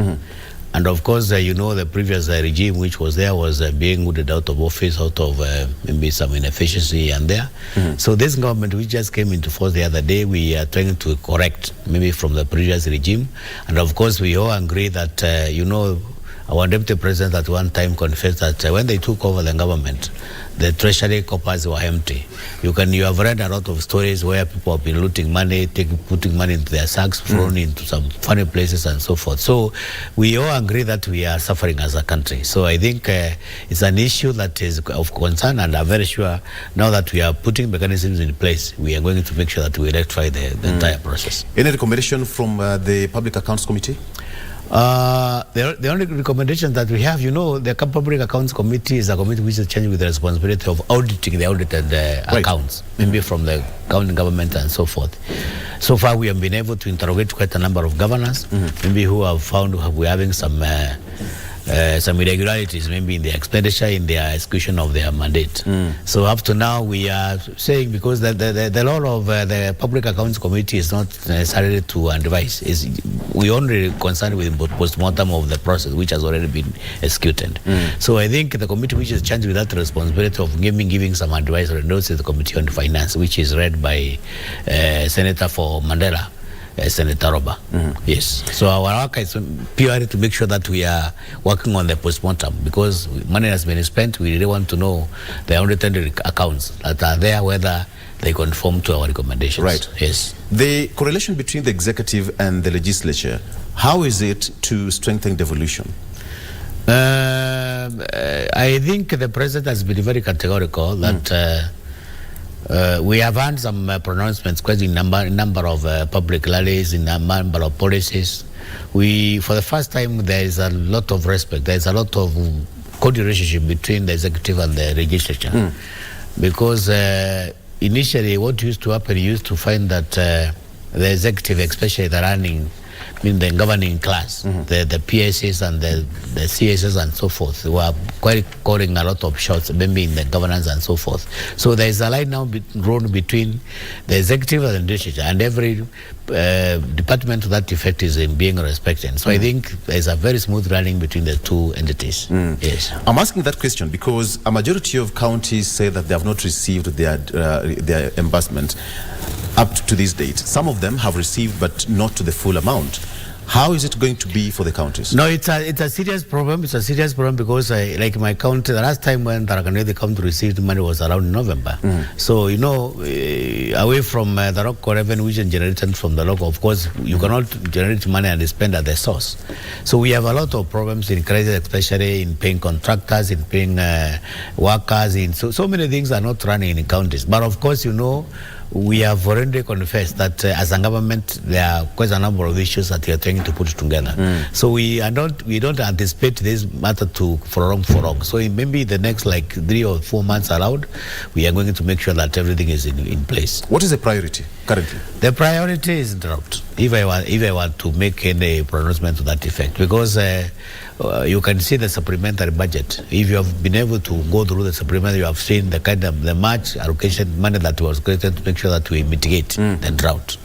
And of course, the previous regime which was there was being rooted out of office, out of maybe some inefficiency and there. So this government which just came into force the other day, we are trying to correct maybe from the previous regime. And of course, we all agree that, Our deputy president at one time confessed that when they took over the government, the treasury coffers were empty. You have read a lot of stories where people have been looting money, putting money into their sacks, thrown into some funny places and so forth. So we all agree that we are suffering as a country. So I think it's an issue that is of concern, and I'm very sure now that we are putting mechanisms in place, we are going to make sure that we rectify the entire process. Any recommendation from the Public Accounts Committee? The only recommendation that we have, the Public Accounts Committee is a committee which is charged with the responsibility of auditing the audited accounts, maybe from the county government and so forth. So far, we have been able to interrogate quite a number of governors, maybe who have found we're having some irregularities, maybe in the expenditure, in the execution of their mandate. So up to now, we are saying, because the law of the Public Accounts Committee is not necessarily to advise. We only concerned with post-mortem of the process, which has already been executed. So I think the committee which is charged with that responsibility of giving some advice is the Committee on Finance, which is led by Senator for Mandela, Senator Roba. Yes. So our work is purely to make sure that we are working on the post-mortem, because money has been spent. We really want to know the audited accounts that are there, whether they conform to our recommendations. Right. Yes. The correlation between the executive and the legislature, how is it to strengthen devolution? I think the president has been very categorical that we have had some pronouncements quite in number of public rallies, in a number of policies. For the first time, there is a lot of respect. There is a lot of good relationship between the executive and the legislature. Because initially, what used to happen, you used to find that the executive, especially the governing class, the PSs and the CSs and so forth, were quite calling a lot of shots, maybe in the governance and so forth. So there is a line now drawn between the executive and the legislature, and every department to that effect is being respected. So I think there is a very smooth running between the two entities. Yes. I'm asking that question because a majority of counties say that they have not received their reimbursement up to this date. Some of them have received, but not to the full amount. How is it going to be for the counties? No, it's a serious problem. It's a serious problem because, like my county, the last time when the county received money was around November. So, away from the local revenue which is generated from the local, of course, you cannot generate money and spend at the source. So we have a lot of problems in credit, especially in paying contractors, in paying workers. So many things are not running in counties. But of course, we have already confessed that as a government, there are quite a number of issues that we are trying to put together. So we don't anticipate this matter to prolong for long. So maybe the next 3 or 4 months allowed, we are going to make sure that everything is in place. What is the priority currently? The priority is drought, if I want to make any pronouncement to that effect, because you can see the supplementary budget. If you have been able to go through the supplementary, you have seen the kind of the much allocation money that was created to make sure that we mitigate the drought.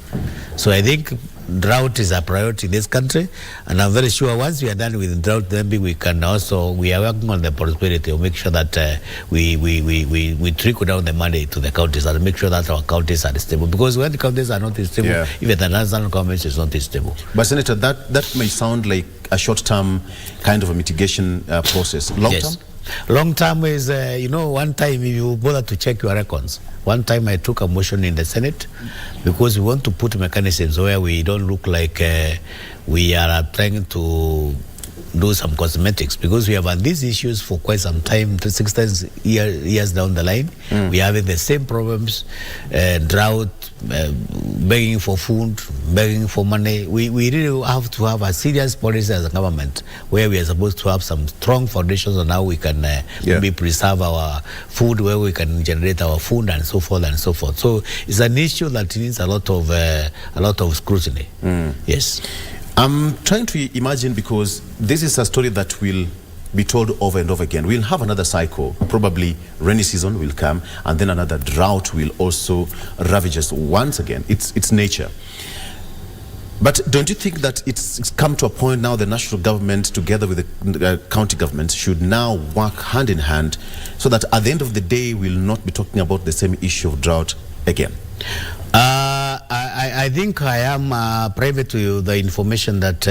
So I think drought is a priority in this country, and I'm very sure once we are done with drought, then we are working on the prosperity to make sure that we trickle down the money to the counties and make sure that our counties are stable. Because when the counties are not stable, even the national government is not stable. But Senator, that may sound like a short-term kind of a mitigation process. Long-term? Yes. Long term is, one time if you bother to check your records, one time I took a motion in the Senate because we want to put mechanisms where we don't look like we are trying to do some cosmetics, because we have had these issues for quite some time, 6 years down the line. We are having the same problems, drought, begging for food, begging for money. We really have to have a serious policy as a government where we are supposed to have some strong foundations on how we can maybe preserve our food, where we can generate our food and so forth and so forth. So it's an issue that needs a lot of scrutiny. Yes. I'm trying to imagine, because this is a story that will be told over and over again. We'll have another cycle. Probably rainy season will come, and then another drought will also ravage us once again. It's nature. But don't you think that it's come to a point now the national government together with the county government should now work hand in hand so that at the end of the day we'll not be talking about the same issue of drought again? I think I am private to you the information that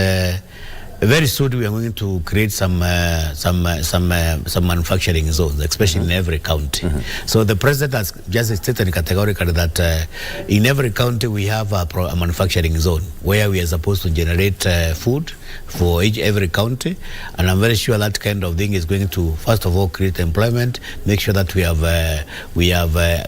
Very soon we are going to create some manufacturing zones, especially in every county. So the president has just stated categorically that in every county we have a manufacturing zone where we are supposed to generate food for every county, and I'm very sure that kind of thing is going to first of all create employment, make sure that we have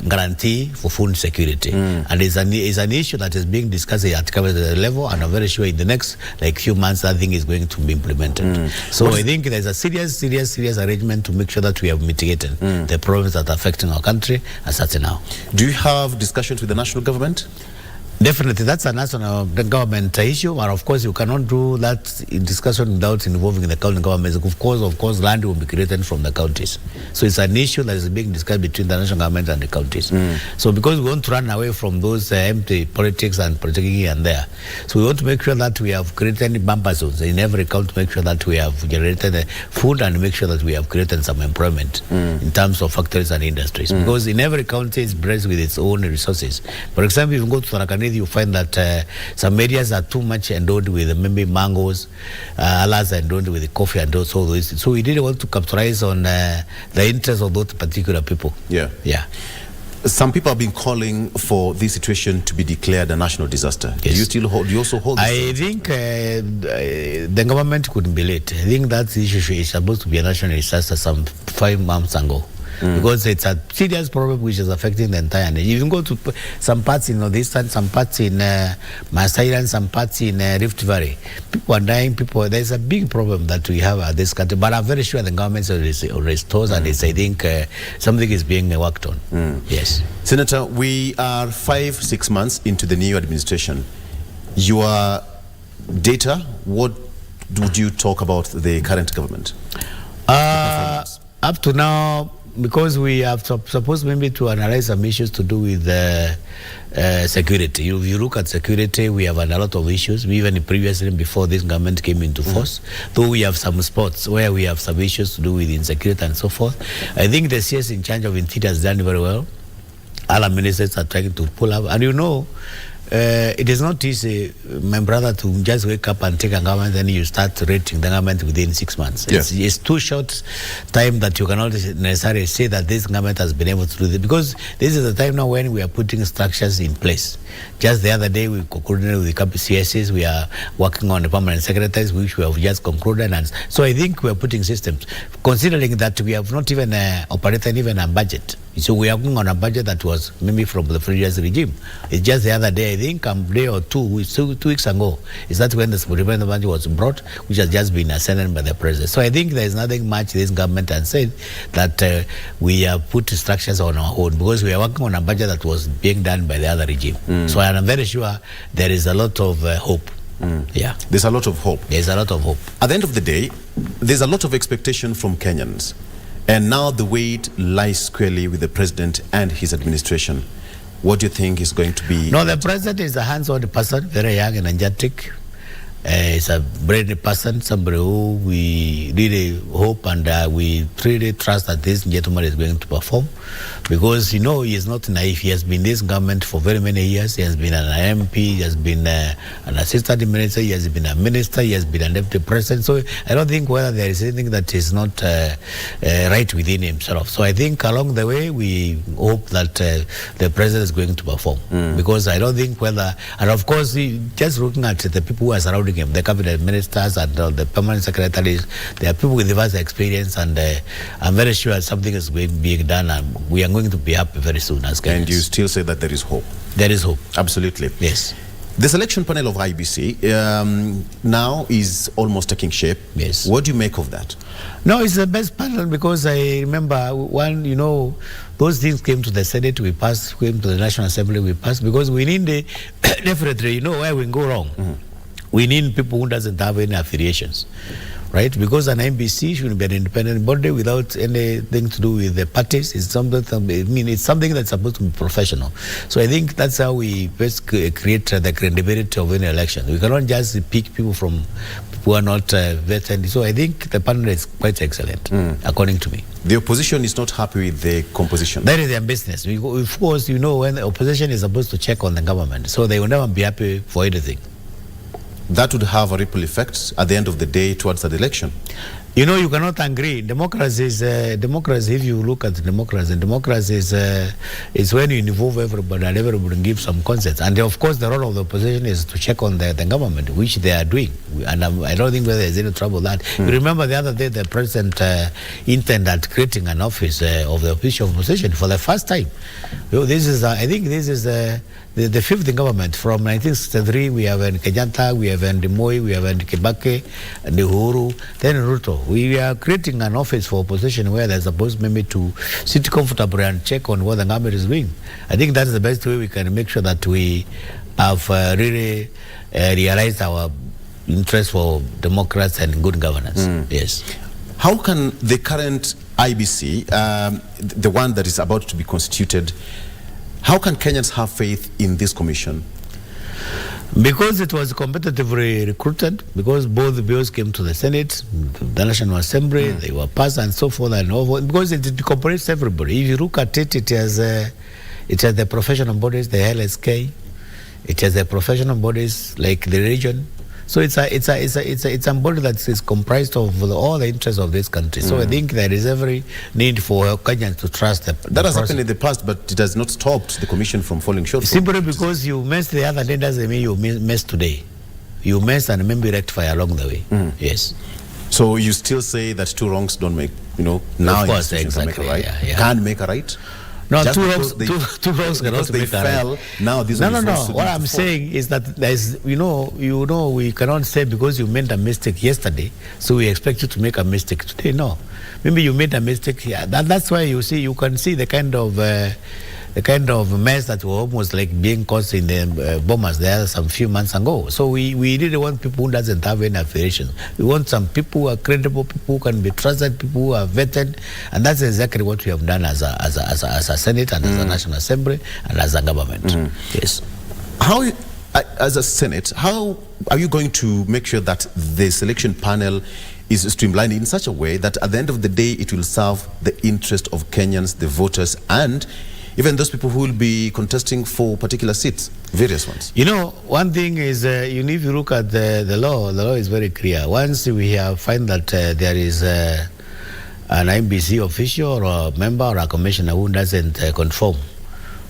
guarantee for food security, and it's an issue that is being discussed at cabinet level, and I'm very sure in the next few months that thing is going to be implemented. So I think there's a serious arrangement to make sure that we have mitigated the problems that are affecting our country as such now. Do you have discussions with the national government? Definitely, that's a national government issue, and of course you cannot do that in discussion without involving the county governments. Of course, land will be created from the counties. So it's an issue that is being discussed between the national government and the counties. So because we want to run away from those empty politics and politicking here and there, so we want to make sure that we have created bumper zones in every county, make sure that we have generated food and make sure that we have created some employment in terms of factories and industries. Because in every county is blessed with its own resources. For example, if you go to Tharakanithi, you find that some areas are too much endowed with maybe mangoes, others are endowed with coffee and all those. So we didn't want to capitalize on the interests of those particular people. Yeah. Some people have been calling for this situation to be declared a national disaster. Yes. Do you also hold this? I think the government couldn't be late. I think that issue is supposed to be a national disaster some 5 months ago. Because it's a serious problem which is affecting the entire nation. You can go to some parts in Northeastern, some parts in Masai Island, some parts in Rift Valley. People are dying. There's a big problem that we have at this country. But I'm very sure the government restores and I think something is being worked on. Yes. Senator, we are 5-6 months into the new administration. Your data, what would you talk about the current government? Up to now, because we have supposed maybe to analyze some issues to do with security. If you look at security, we have a lot of issues. We even previously, before this government came into force, though we have some spots where we have some issues to do with insecurity and so forth. I think the CS in charge of Interior has done very well. Other ministers are trying to pull up. And it is not easy, my brother, to just wake up and take a government and you start rating the government within 6 months. Yes. It's too short time that you cannot necessarily say that this government has been able to do this, because this is the time now when we are putting structures in place. Just the other day we concluded with the KBCSs, we are working on the permanent secretaries, which we have just concluded, and so I think we are putting systems, considering that we have not even operated even a budget. So we are working on a budget that was maybe from the previous regime. It's just the other day, I think a day or two weeks ago, is that when the supplementary budget was brought, which has just been ascended by the president. So I think there is nothing much this government has said that we have put structures on our own, because we are working on a budget that was being done by the other regime. So I am very sure there is a lot of hope. Yeah, there's a lot of hope. There's a lot of hope. At the end of the day, there's a lot of expectation from Kenyans. And now the weight lies squarely with the president and his administration. What do you think is going to be? No, the president is a hands-on person, very young and energetic. He's a brilliant person, somebody who we really hope and we really trust that this gentleman is going to perform, because he is not naive. He has been in this government for very many years. He has been an MP, he has been an assistant minister, he has been a minister, he has been a deputy president. So I don't think whether there is anything that is not right within himself. So I think along the way we hope that the president is going to perform, because I don't think whether, and of course just looking at the people who are surrounding him, the cabinet ministers and the permanent secretaries, they are people with vast experience, and I'm very sure something is being done, and we are going to be happy very soon as Kenyans. And you still say that there is hope? There is hope. Absolutely. Yes. The selection panel of IBC now is almost taking shape. Yes. What do you make of that? No, it's the best panel, because I remember those things came to the Senate, we passed, came to the National Assembly, we passed, because we need definitely, where we go wrong. We need people who doesn't have any affiliations, right? Because an MBC should be an independent body without anything to do with the parties. It's something that's supposed to be professional. So I think that's how we best create the credibility of any election. We cannot just pick people from who are not vetted. So I think the panel is quite excellent, according to me. The opposition is not happy with the composition. That is their business. Of course, when the opposition is supposed to check on the government, so they will never be happy for anything. that would have a ripple effect at the end of the day towards that election. You know, you cannot agree. Democracy is democracy. If you look at democracy is when you involve everybody and everybody gives some consent. And of course, the role of the opposition is to check on the government, which they are doing. And I don't think there is any trouble with that. You remember the other day, the president intended creating an office of the official opposition for the first time. This is, I think, this is the fifth government. From 1963, we have Kenyatta, we have Moi, we have Kibaki, and Uhuru, then Ruto. We are creating an office for opposition where they're supposed maybe to sit comfortably and check on what the government is doing. I think that's the best way we can make sure that we have really realized our interest for democrats and good governance. Yes. How can the current IBC, the one that is about to be constituted, how can Kenyans have faith in this commission? Because it was competitively recruited, because both the bills came to the Senate, the National Assembly, they were passed and so forth and over, because it incorporates everybody. If you look at it, it has the professional bodies, the LSK, it has the professional bodies like the region. So it's a body that is comprised of all the interests of this country. So I think there is every need for Kenyans to trust the That has happened in the past, but it has not stopped the commission from falling short. Simply because you missed the other day doesn't mean you missed today. You missed and maybe rectify along the way. Yes. So you still say that two wrongs don't make, now of course, exactly, make a right? Yeah. Can't make a right? No, Just two wrongs cannot make a right. Now these no. What I'm saying is that there's, we cannot say because you made a mistake yesterday, so we expect you to make a mistake today. No, maybe you made a mistake here. That's why you can see the kind of mess that were almost like being caused in the bombers there some few months ago. So we really want people who doesn't have any affiliation. We want some people who are credible, people who can be trusted, people who are vetted, and that's exactly what we have done as a Senate and as a National Assembly and as a government. Yes. How, as a Senate, how are you going to make sure that the selection panel is streamlined in such a way that at the end of the day it will serve the interest of Kenyans, the voters, and even those people who will be contesting for particular seats, various ones? One thing is, if you look at the law is very clear. Once we have find that there is an IBC official or a member or a commissioner who doesn't conform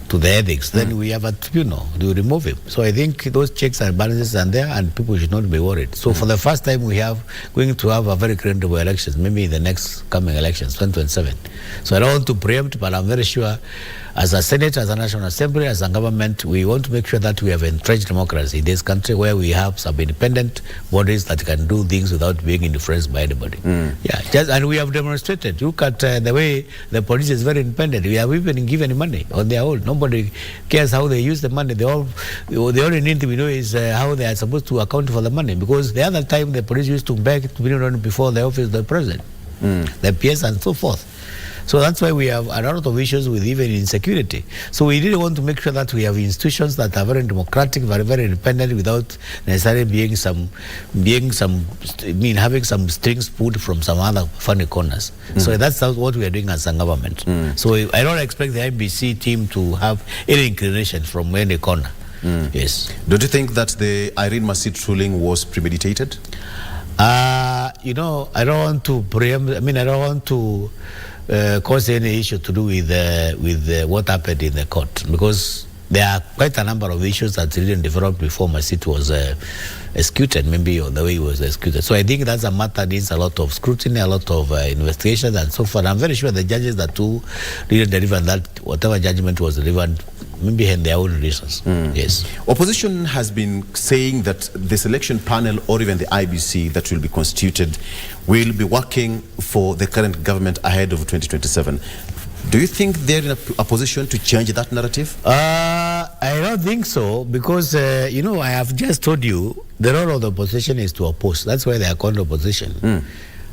to the ethics, then we have a tribunal to remove him. So I think those checks and balances are there and people should not be worried. So for the first time we are going to have a very credible elections, maybe in the next coming elections, 2027. So I don't want to preempt, but I'm very sure as a Senate, as a National Assembly, as a government, we want to make sure that we have entrenched democracy in this country where we have some independent bodies that can do things without being influenced by anybody. And we have demonstrated. Look at the way the police is very independent. We have even given money on their own. Nobody cares how they use the money. The only need to know is how they are supposed to account for the money. Because the other time the police used to beg to be run before the office of the president, the PS and so forth. So that's why we have a lot of issues with even insecurity. So we really want to make sure that we have institutions that are very democratic, very, very independent, without necessarily having some strings pulled from some other funny corners. So that's what we are doing as a government. So I don't expect the IBC team to have any inclination from any corner. Yes. Don't you think that the Irene Masit ruling was premeditated? I don't want to preempt. I don't want to cause any issue to do with what happened in the court, because there are quite a number of issues that didn't develop before Masit was executed, maybe or the way he was executed. So I think that's a matter that needs a lot of scrutiny, a lot of investigation and so forth. I'm very sure the judges that too didn't deliver that, whatever judgment was delivered, maybe had their own reasons. Yes. Opposition has been saying that the selection panel or even the IBC that will be constituted will be working for the current government ahead of 2027. Do you think they're in a position to change that narrative? I don't think so, because, I have just told you the role of the opposition is to oppose. That's why they are called opposition.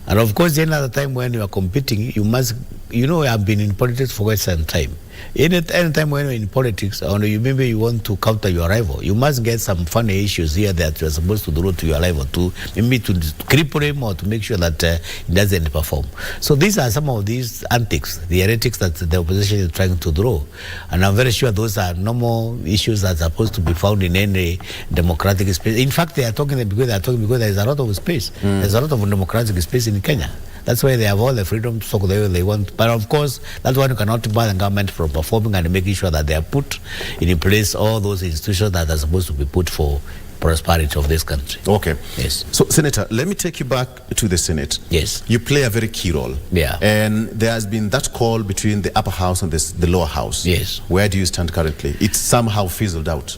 And of course, any other time when you are competing, you must, I've been in politics for quite some time. Anytime when you're in politics, or maybe you want to counter your rival, you must get some funny issues here that you're supposed to do to your rival, to maybe to cripple him or to make sure that he doesn't perform. So these are some of these antics, the heretics that the opposition is trying to draw. And I'm very sure those are normal issues that are supposed to be found in any democratic space. In fact, they are talking because there is a lot of space. There's a lot of democratic space in Kenya. That's why they have all the freedom to talk the way they want. But of course, that's why you cannot bar the government from performing and making sure that they are put in place all those institutions that are supposed to be put for prosperity of this country. Okay. Yes. So, Senator, let me take you back to the Senate. Yes. You play a very key role. Yeah. And there has been that call between the upper house and the lower house. Yes. Where do you stand currently? It's somehow fizzled out.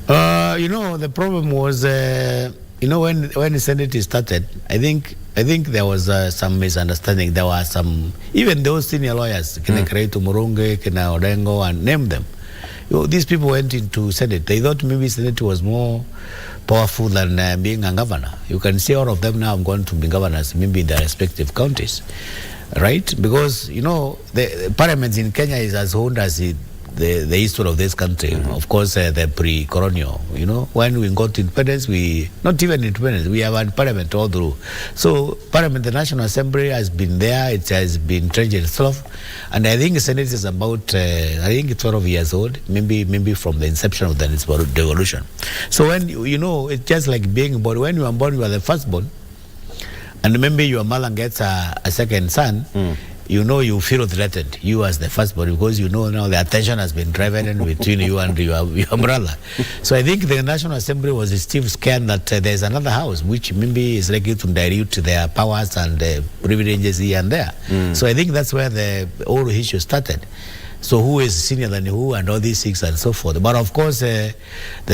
The problem was, when the Senate started, I think there was some misunderstanding. There were some, even those senior lawyers, Kina Kretu Murunge, Kina Orengo, and name them. These people went into Senate. They thought maybe Senate was more powerful than being a governor. You can see all of them now have gone to be governors, maybe in their respective counties, right? Because, the parliament in Kenya is as old as the history of this country. Of course, the pre-colonial, when we got independence, not even independence, we have had parliament all through. So parliament, the National Assembly has been there, it has been entrenched itself, and I think the Senate is about, 12 years old, maybe from the inception of the devolution. So when, it's just like being born. When you are born, you are the firstborn, and maybe your mother gets a second son, you feel threatened, you as the firstborn, because now the attention has been driven between you and your brother. So I think the National Assembly was still scared that there's another house which maybe is likely to dilute their powers and privileges here and there. So I think that's where the whole issue started. So who is senior than who and all these things and so forth. But of course, the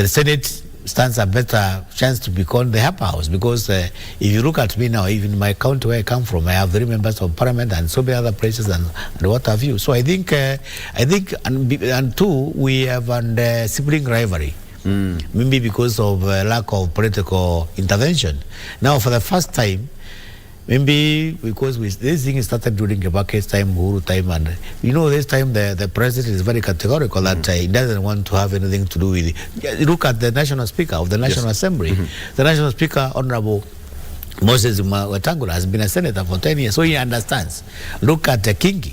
Senate stands a better chance to become the upper house, because if you look at me now, even my county where I come from, I have 3 members of parliament and so many other places and what have you. So I think and two, we have a sibling rivalry. Maybe because of lack of political intervention. Now, for the first time, maybe because this thing started during Kebake's time, Uhuru time, and this time the president is very categorical that he doesn't want to have anything to do with it. Look at the National Speaker of the National Assembly. The National Speaker, Honorable Moses Wetangula, has been a senator for 10 years, so he understands. Look at Kingi,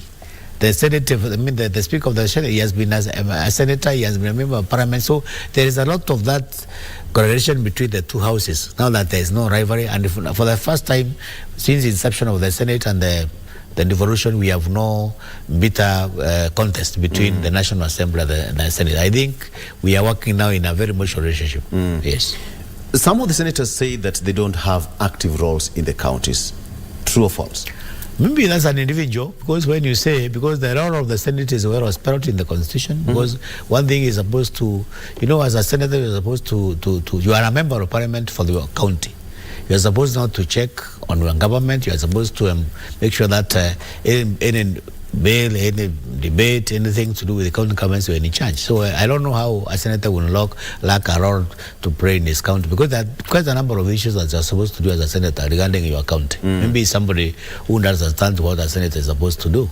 the senator, the Speaker of the Senate. He has been a senator, he has been a member of parliament, so there is a lot of that correlation between the two houses, now that there is no rivalry. And for the first time since the inception of the Senate and the devolution, we have no bitter contest between the National Assembly and the Senate. I think we are working now in a very mutual relationship. Yes. Some of the senators say that they don't have active roles in the counties. True or false? Maybe that's an individual, because when you say, because the role of the Senate is well spelled in the Constitution, because one thing is supposed to, as a senator, you're supposed to you are a member of parliament for your county. You're supposed not to check on your government. You're supposed to make sure that any bill, any debate, anything to do with the county governments, you're in charge. So I don't know how a senator will lack a role to play in his county, because there are quite a number of issues that you're supposed to do as a senator regarding your county. Maybe somebody who understands what a senator is supposed to do.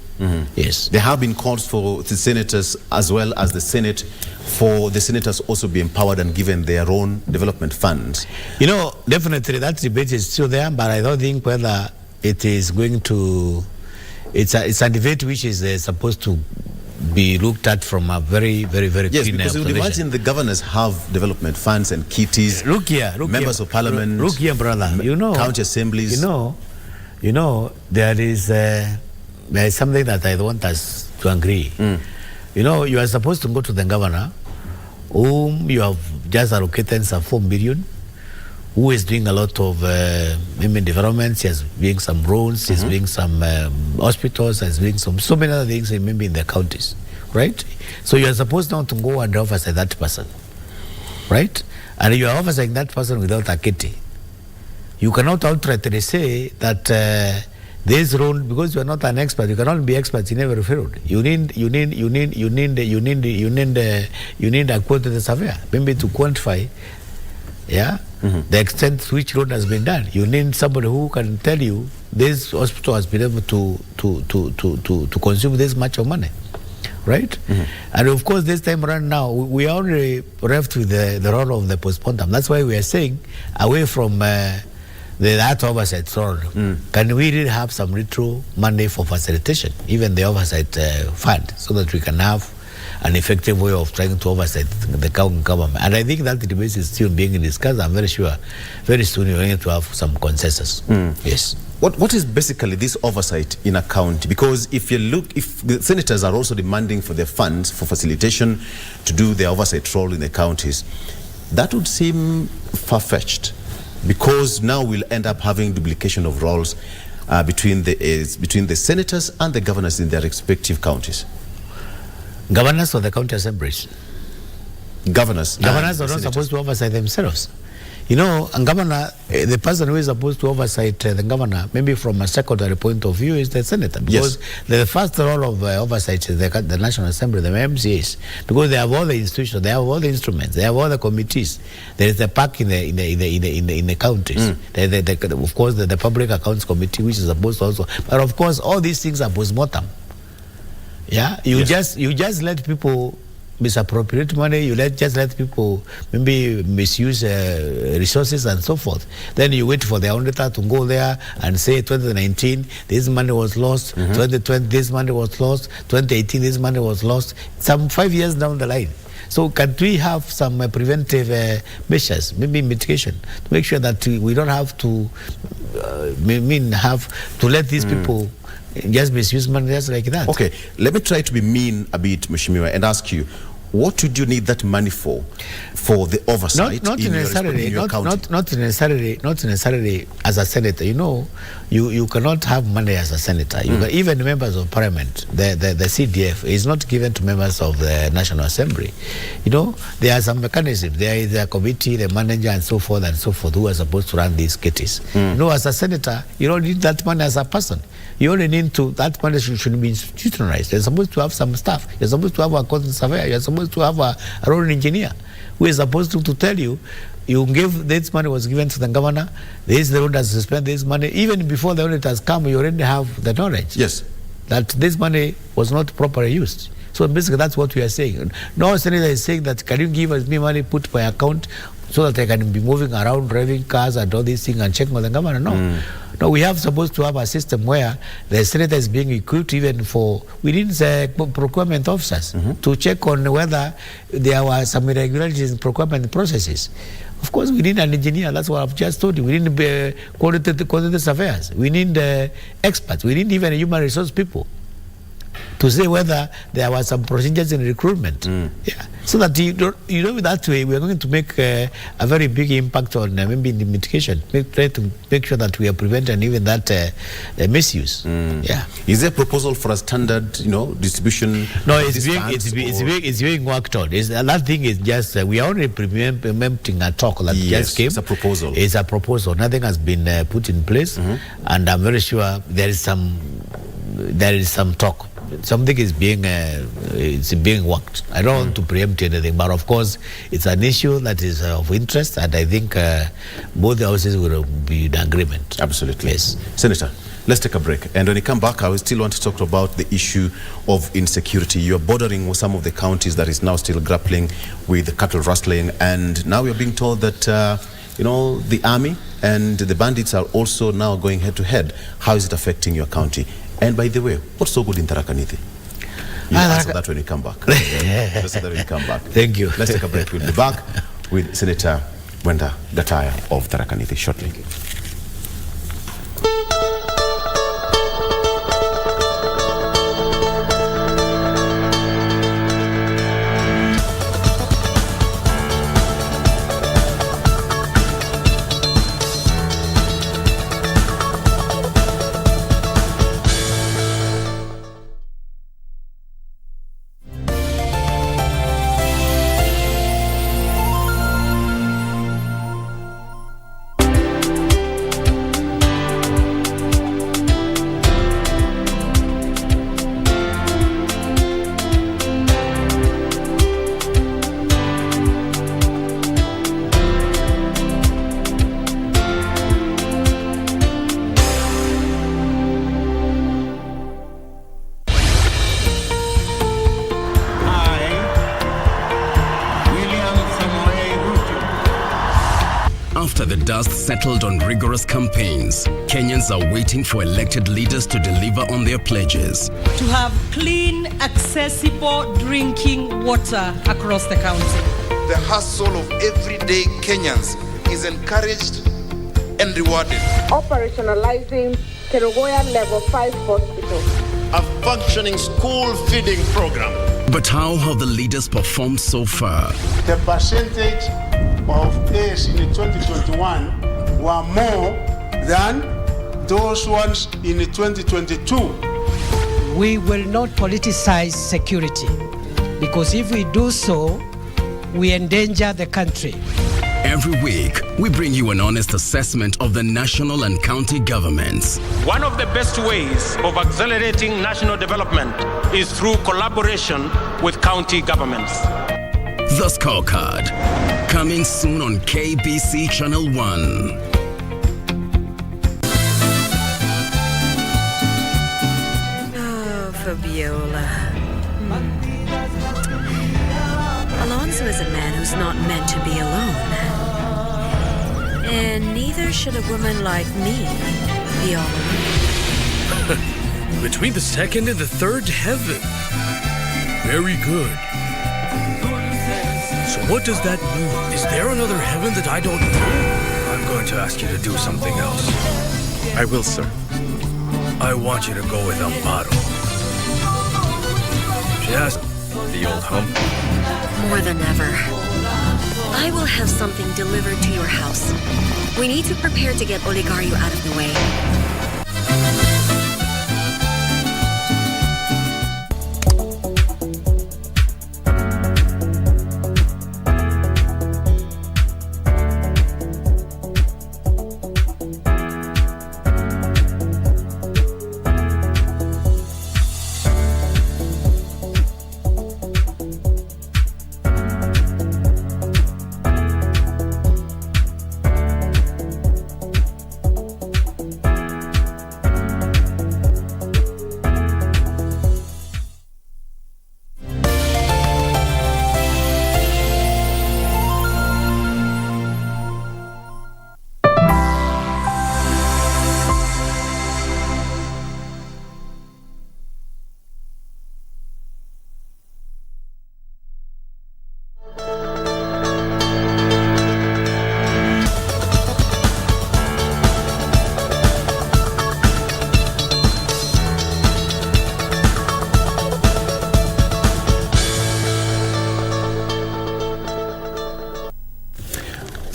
Yes. There have been calls for the senators as well as the Senate for the senators also be empowered and given their own development funds. Definitely that debate is still there, but I don't think whether it is going to... It's a debate which is supposed to be looked at from a very, very, very clean because you imagine the governors have development funds and kitties. Look here, members of parliament. Look here, brother. County assemblies. There is something that I want us to agree. You are supposed to go to the governor, whom you have just allocated some 4 million, who is doing a lot of developments. He is doing some roads, he is doing some hospitals, he is doing so many other things maybe in the counties, right? So you are supposed now to go and oversight that person, right? And you are oversighting that person without a kitty. You cannot outrightly say that this road, because you are not an expert, you cannot be expert in every field. You need a quantity surveyor, maybe to quantify, the extent to which road has been done. You need somebody who can tell you this hospital has been able to consume this much of money. right? And of course, this time around now, we are only left with the role of the postmortem. That's why we are saying, away from that oversight role, can we really have some retro money for facilitation, even the oversight fund, so that we can have an effective way of trying to oversight the government. And I think that debate is still being discussed. I'm very sure very soon we're going to have some consensus. Yes. What is basically this oversight in a county? Because if the senators are also demanding for their funds for facilitation to do their oversight role in the counties, that would seem far-fetched, because now we'll end up having duplication of roles between the senators and the governors in their respective counties. Governors of the county assemblies. Governors are not supposed to oversight themselves. You know, a governor, the person who is supposed to oversight the governor, maybe from a secondary point of view, is the senator. Because the first role of oversight is the National Assembly, the MCAs, because they have all the institutions, they have all the instruments, they have all the committees. There is a PAC in the counties. Of course, the Public Accounts Committee, which is supposed to also. But of course, all these things are post-mortem. Yeah, you just let people misappropriate money. You just let people maybe misuse resources and so forth. Then you wait for the auditor to go there and say 2019 this money was lost, 2020 this money was lost, 2018 this money was lost. Some 5 years down the line. So can we have some preventive measures, maybe mitigation, to make sure that we don't have to have to let these people just misuse money just like that. Okay, let me try to be mean a bit, Mheshimiwa, and ask you, what would you need that money for the oversight not in necessarily, your county? Not necessarily as a senator. You know, you cannot have money as a senator. You can, even members of parliament, the CDF is not given to members of the National Assembly. You know, there are some mechanisms. There is a committee, the manager, and so forth, who are supposed to run these kitties. You know, as a senator, you don't need that money as a person. You only need that money should be institutionalized. You're supposed to have some staff. You're supposed to have a content surveyor. You're supposed to have a road engineer who is supposed to tell you, you give this money was given to the governor, this the road has to spend this money. Even before the audit has come, you already have the knowledge that this money was not properly used. So basically that's what we are saying. No senator is saying that, can you give us me money put my account so that I can be moving around, driving cars and all these things and checking on the governor? No. No, we have supposed to have a system where the senator is being equipped even for, we need procurement officers to check on whether there were some irregularities in procurement processes. Of course, we need an engineer. That's what I've just told you. We need quality surveyors. We need experts. We need even human resource people to say whether there were some procedures in recruitment. So that that way we are going to make a very big impact on maybe the mitigation. Try to make sure that we are preventing even that misuse. Is there a proposal for a standard, distribution? No, it's being worked on. That thing is just we are only implementing a talk that just came. It's a proposal. It's a proposal. Nothing has been put in place, and I'm very sure there is some talk. Something is being worked. I don't want to preempt anything, but of course it's an issue that is of interest, and I think both the houses will be in agreement. Absolutely. Yes. Senator, let's take a break, and when we come back I will still want to talk about the issue of insecurity. You are bordering with some of the counties that is now still grappling with cattle rustling, and now we are being told that the army and the bandits are also now going head to head. How is it affecting your county? And by the way, what's so good in Tharaka Nithi? You answer that when we come back. Thank you. Let's take a break. We'll be back with Senator Wenda Gataya of Tharaka Nithi shortly. trust settled on rigorous campaigns, Kenyans are waiting for elected leaders to deliver on their pledges. To have clean, accessible drinking water across the county. The hustle of everyday Kenyans is encouraged and rewarded. Operationalizing Kerugoya Level 5 Hospital. A functioning school feeding program. But how have the leaders performed so far? The percentage of AIDS in 2021 were more than those ones in 2022. We will not politicize security, because if we do so, we endanger the country. Every week, we bring you an honest assessment of the national and county governments. One of the best ways of accelerating national development is through collaboration with county governments. The Scorecard, coming soon on KBC Channel 1. Fabiola. Alonso is a man who's not meant to be alone. And neither should a woman like me be all alone. Between the second and the third heaven. Very good. So what does that mean? Is there another heaven that I don't know? I'm going to ask you to do something else. I will, sir. I want you to go with Amparo. She asked the old hump. More than ever. I will have something delivered to your house. We need to prepare to get Oligario out of the way.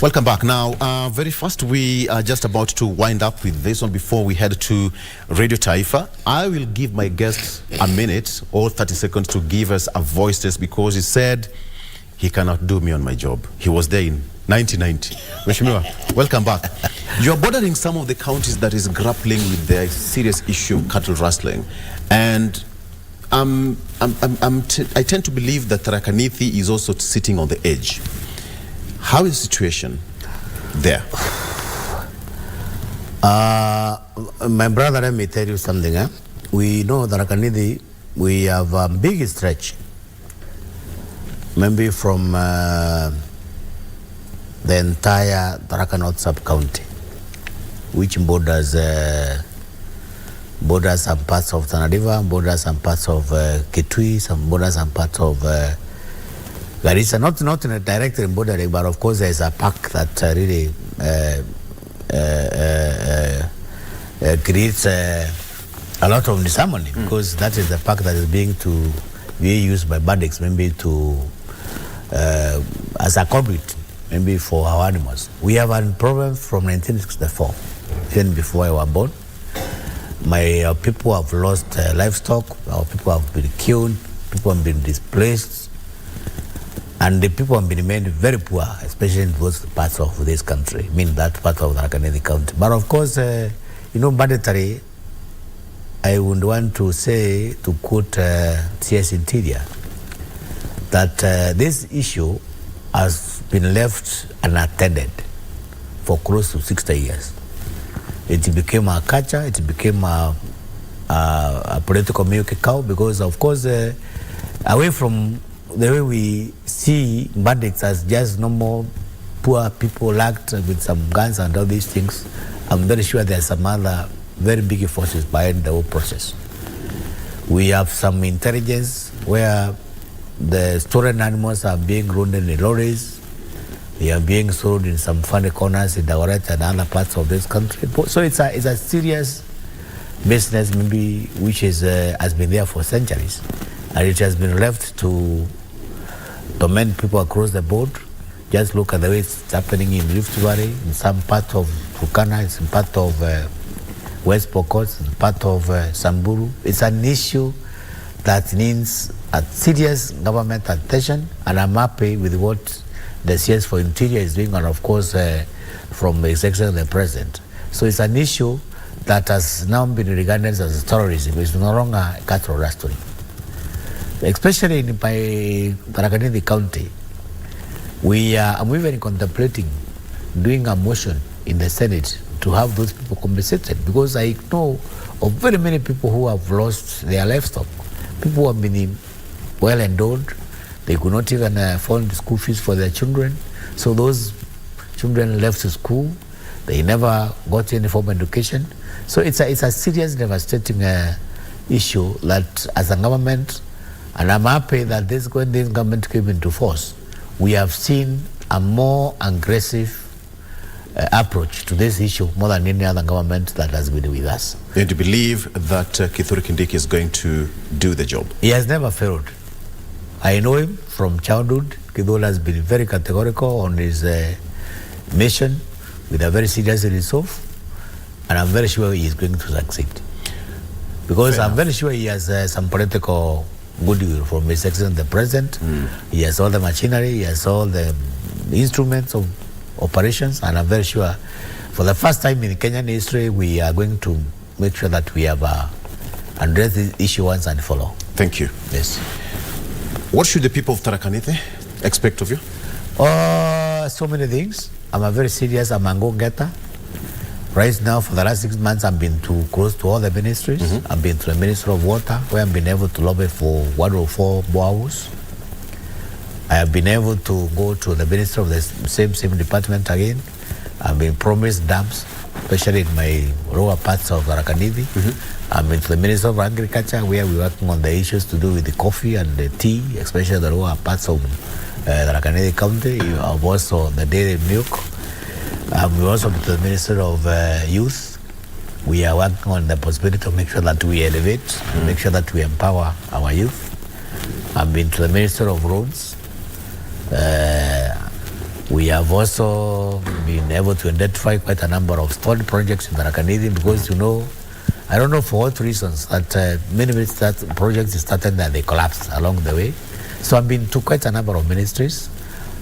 Welcome back. Now, very fast, we are just about to wind up with this one before we head to Radio Taifa. I will give my guest a minute or 30 seconds to give us a voice test because he said he cannot do me on my job. He was there in 1990. Mheshimiwa, welcome back. You are bordering some of the counties that is grappling with the serious issue of cattle rustling. And I tend to believe that Tharaka Nithi is also sitting on the edge. How is the situation there? My brother, let me tell you something. We know that Tharaka Nithi, we have a big stretch. Maybe from the entire Tharaka North sub-county, which borders some parts of Tana River, borders some parts of Kitui, some borders some parts of Garissa, not in a direct bordering, but of course there's a park that really creates a lot of disharmony because that is the park that is being used by bandits, maybe to as a corporate, maybe for our animals. We have a problem from 1964, even before I was born. My people have lost livestock, our people have been killed, people have been displaced. And the people have been made very poor, especially in those parts of this country, I mean that part of Tharaka Nithi County. But of course, mandatory, I would want to say, to quote CS Interior, that this issue has been left unattended for close to 60 years. It became a culture, it became a political milk cow because, of course, away from the way we see bandits as just normal poor people lacked with some guns and all these things. I'm very sure there are some other very big forces behind the whole process. We have some intelligence where the stolen animals are being loaded in lorries. They are being sold in some funny corners in Drought and other parts of this country. So it's a serious business, maybe, which is has been there for centuries, and it has been left to torment people across the board. Just look at the way it's happening in Rift Valley, in some part of Turkana, it's in part of West Pokot, in part of Samburu. It's an issue that needs a serious government attention, and I'm happy with what the CS for Interior is doing, and of course from the Executive and the President. So it's an issue that has now been regarded as terrorism. It's no longer a cattle rustling. Especially in my Tharaka County, I'm even contemplating doing a motion in the Senate to have those people compensated, because I know of very many people who have lost their livestock. People who have been well endowed, they could not even afford school fees for their children. So those children left to school, they never got any formal education. So it's a serious, devastating issue that as a government, and I'm happy that when this government came into force, we have seen a more aggressive approach to this issue more than any other government that has been with us. And you believe that Kithure Kindiki is going to do the job? He has never failed. I know him from childhood. Kithure has been very categorical on his mission with a very serious resolve, and I'm very sure he is going to succeed. Because I'm very sure he has some political goodwill from his Excellency the President. He has all the machinery, he has all the instruments of operations, and I'm very sure for the first time in Kenyan history, we are going to make sure that we have addressed this issue once and for all. Thank you. Yes. What should the people of Tharaka Nithi expect of you? So many things. I'm a very serious, I'm a go-getter. Right now, for the last 6 months, I've been close to all the ministries. I've been to the Ministry of Water, where I've been able to lobby for 104 boreholes. I have been able to go to the Ministry of the same department again. I've been promised dams, especially in my lower parts of Tharaka Nithi. I've been to the Ministry of Agriculture, where we're working on the issues to do with the coffee and the tea, especially the lower parts of Tharaka Nithi County. I've also the dairy milk. We also been to the Ministry of Youth. We are working on the possibility to make sure that we elevate, to make sure that we empower our youth. I've been to the Ministry of Roads. We have also been able to identify quite a number of stalled projects in Tharaka Nithi, because I don't know for what reasons that many projects started and they collapsed along the way. So I've been to quite a number of ministries.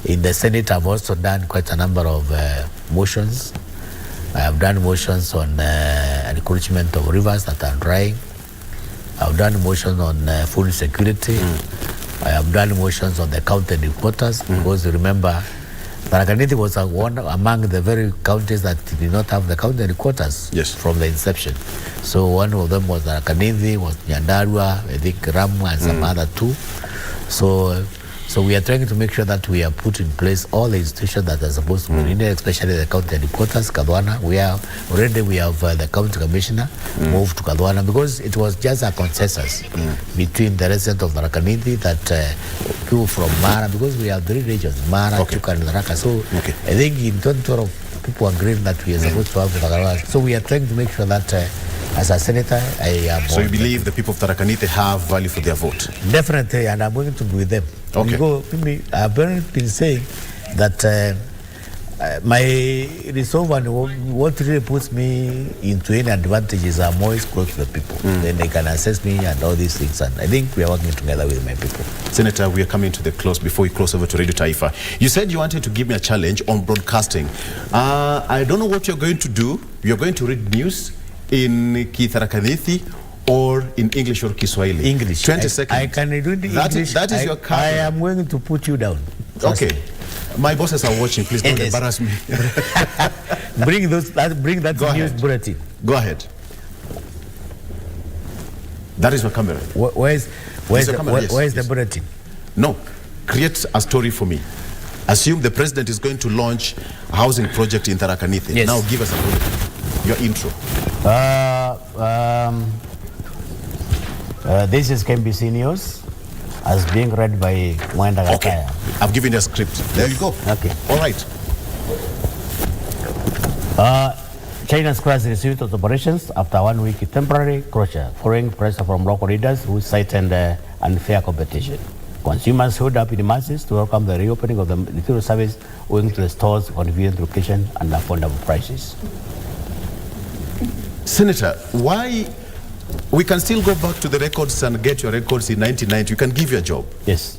In the Senate, I've also done quite a number of motions. I have done motions on encouragement of rivers that are drying. I've done motions on food security. I have done motions on the county headquarters, because remember, Tharaka Nithi was one among the very counties that did not have the county headquarters from the inception. So one of them was Tharaka Nithi, was Nyandarua, I think Ramu, and some other two. So we are trying to make sure that we have put in place all the institutions that are supposed to be needed, especially the county headquarters, Kadwana. We have the county commissioner moved to Kadwana, because it was just a consensus between the residents of Tharaka Nithi that people from Mara, because we have 3 regions, Mara, Chuka, and Tharaka. So I think in 2012, people agreed that we are supposed to have the Tharaka. So we are trying to make sure that as a senator, I am. So you believe the people of Tharaka Nithi have value for their vote? Definitely, and I'm going to be with them. I've been saying that my resolve and what really puts me into any advantages, I'm always close to the people. Then they can assess me and all these things, and I think we are working together with my people. Senator, we are coming to the close. Before we close over to Radio Taifa, you said you wanted to give me a challenge on broadcasting. I don't know what you're going to do. You're going to read news in Tharaka Nithi or in English or Kiswahili? English. 20 seconds. I can do the English. That is your card. I am going to put you down. Okay. My bosses are watching. Please don't embarrass me. Bring that news bulletin. Go ahead. That is your camera. Where's the bulletin? No. Create a story for me. Assume the president is going to launch a housing project in Tharaka Nithi. Yes. Now give us your intro. This is KBC News, as being read by Mwenda Gataya. Okay, I've given you a script. There you go. Okay. All right. China's crisis resumed its operations after 1 week temporary closure, following pressure from local leaders who cited unfair competition. Consumers showed up in masses to welcome the reopening of the retail service, owing to the store's convenient location and affordable prices. Senator, why we can still go back to the records and get your records in 1990? You can give your job. Yes.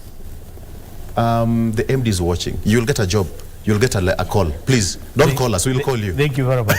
The MD is watching. You'll get a job. You'll get a call. Please, don't call us. We'll call you. Thank you very much.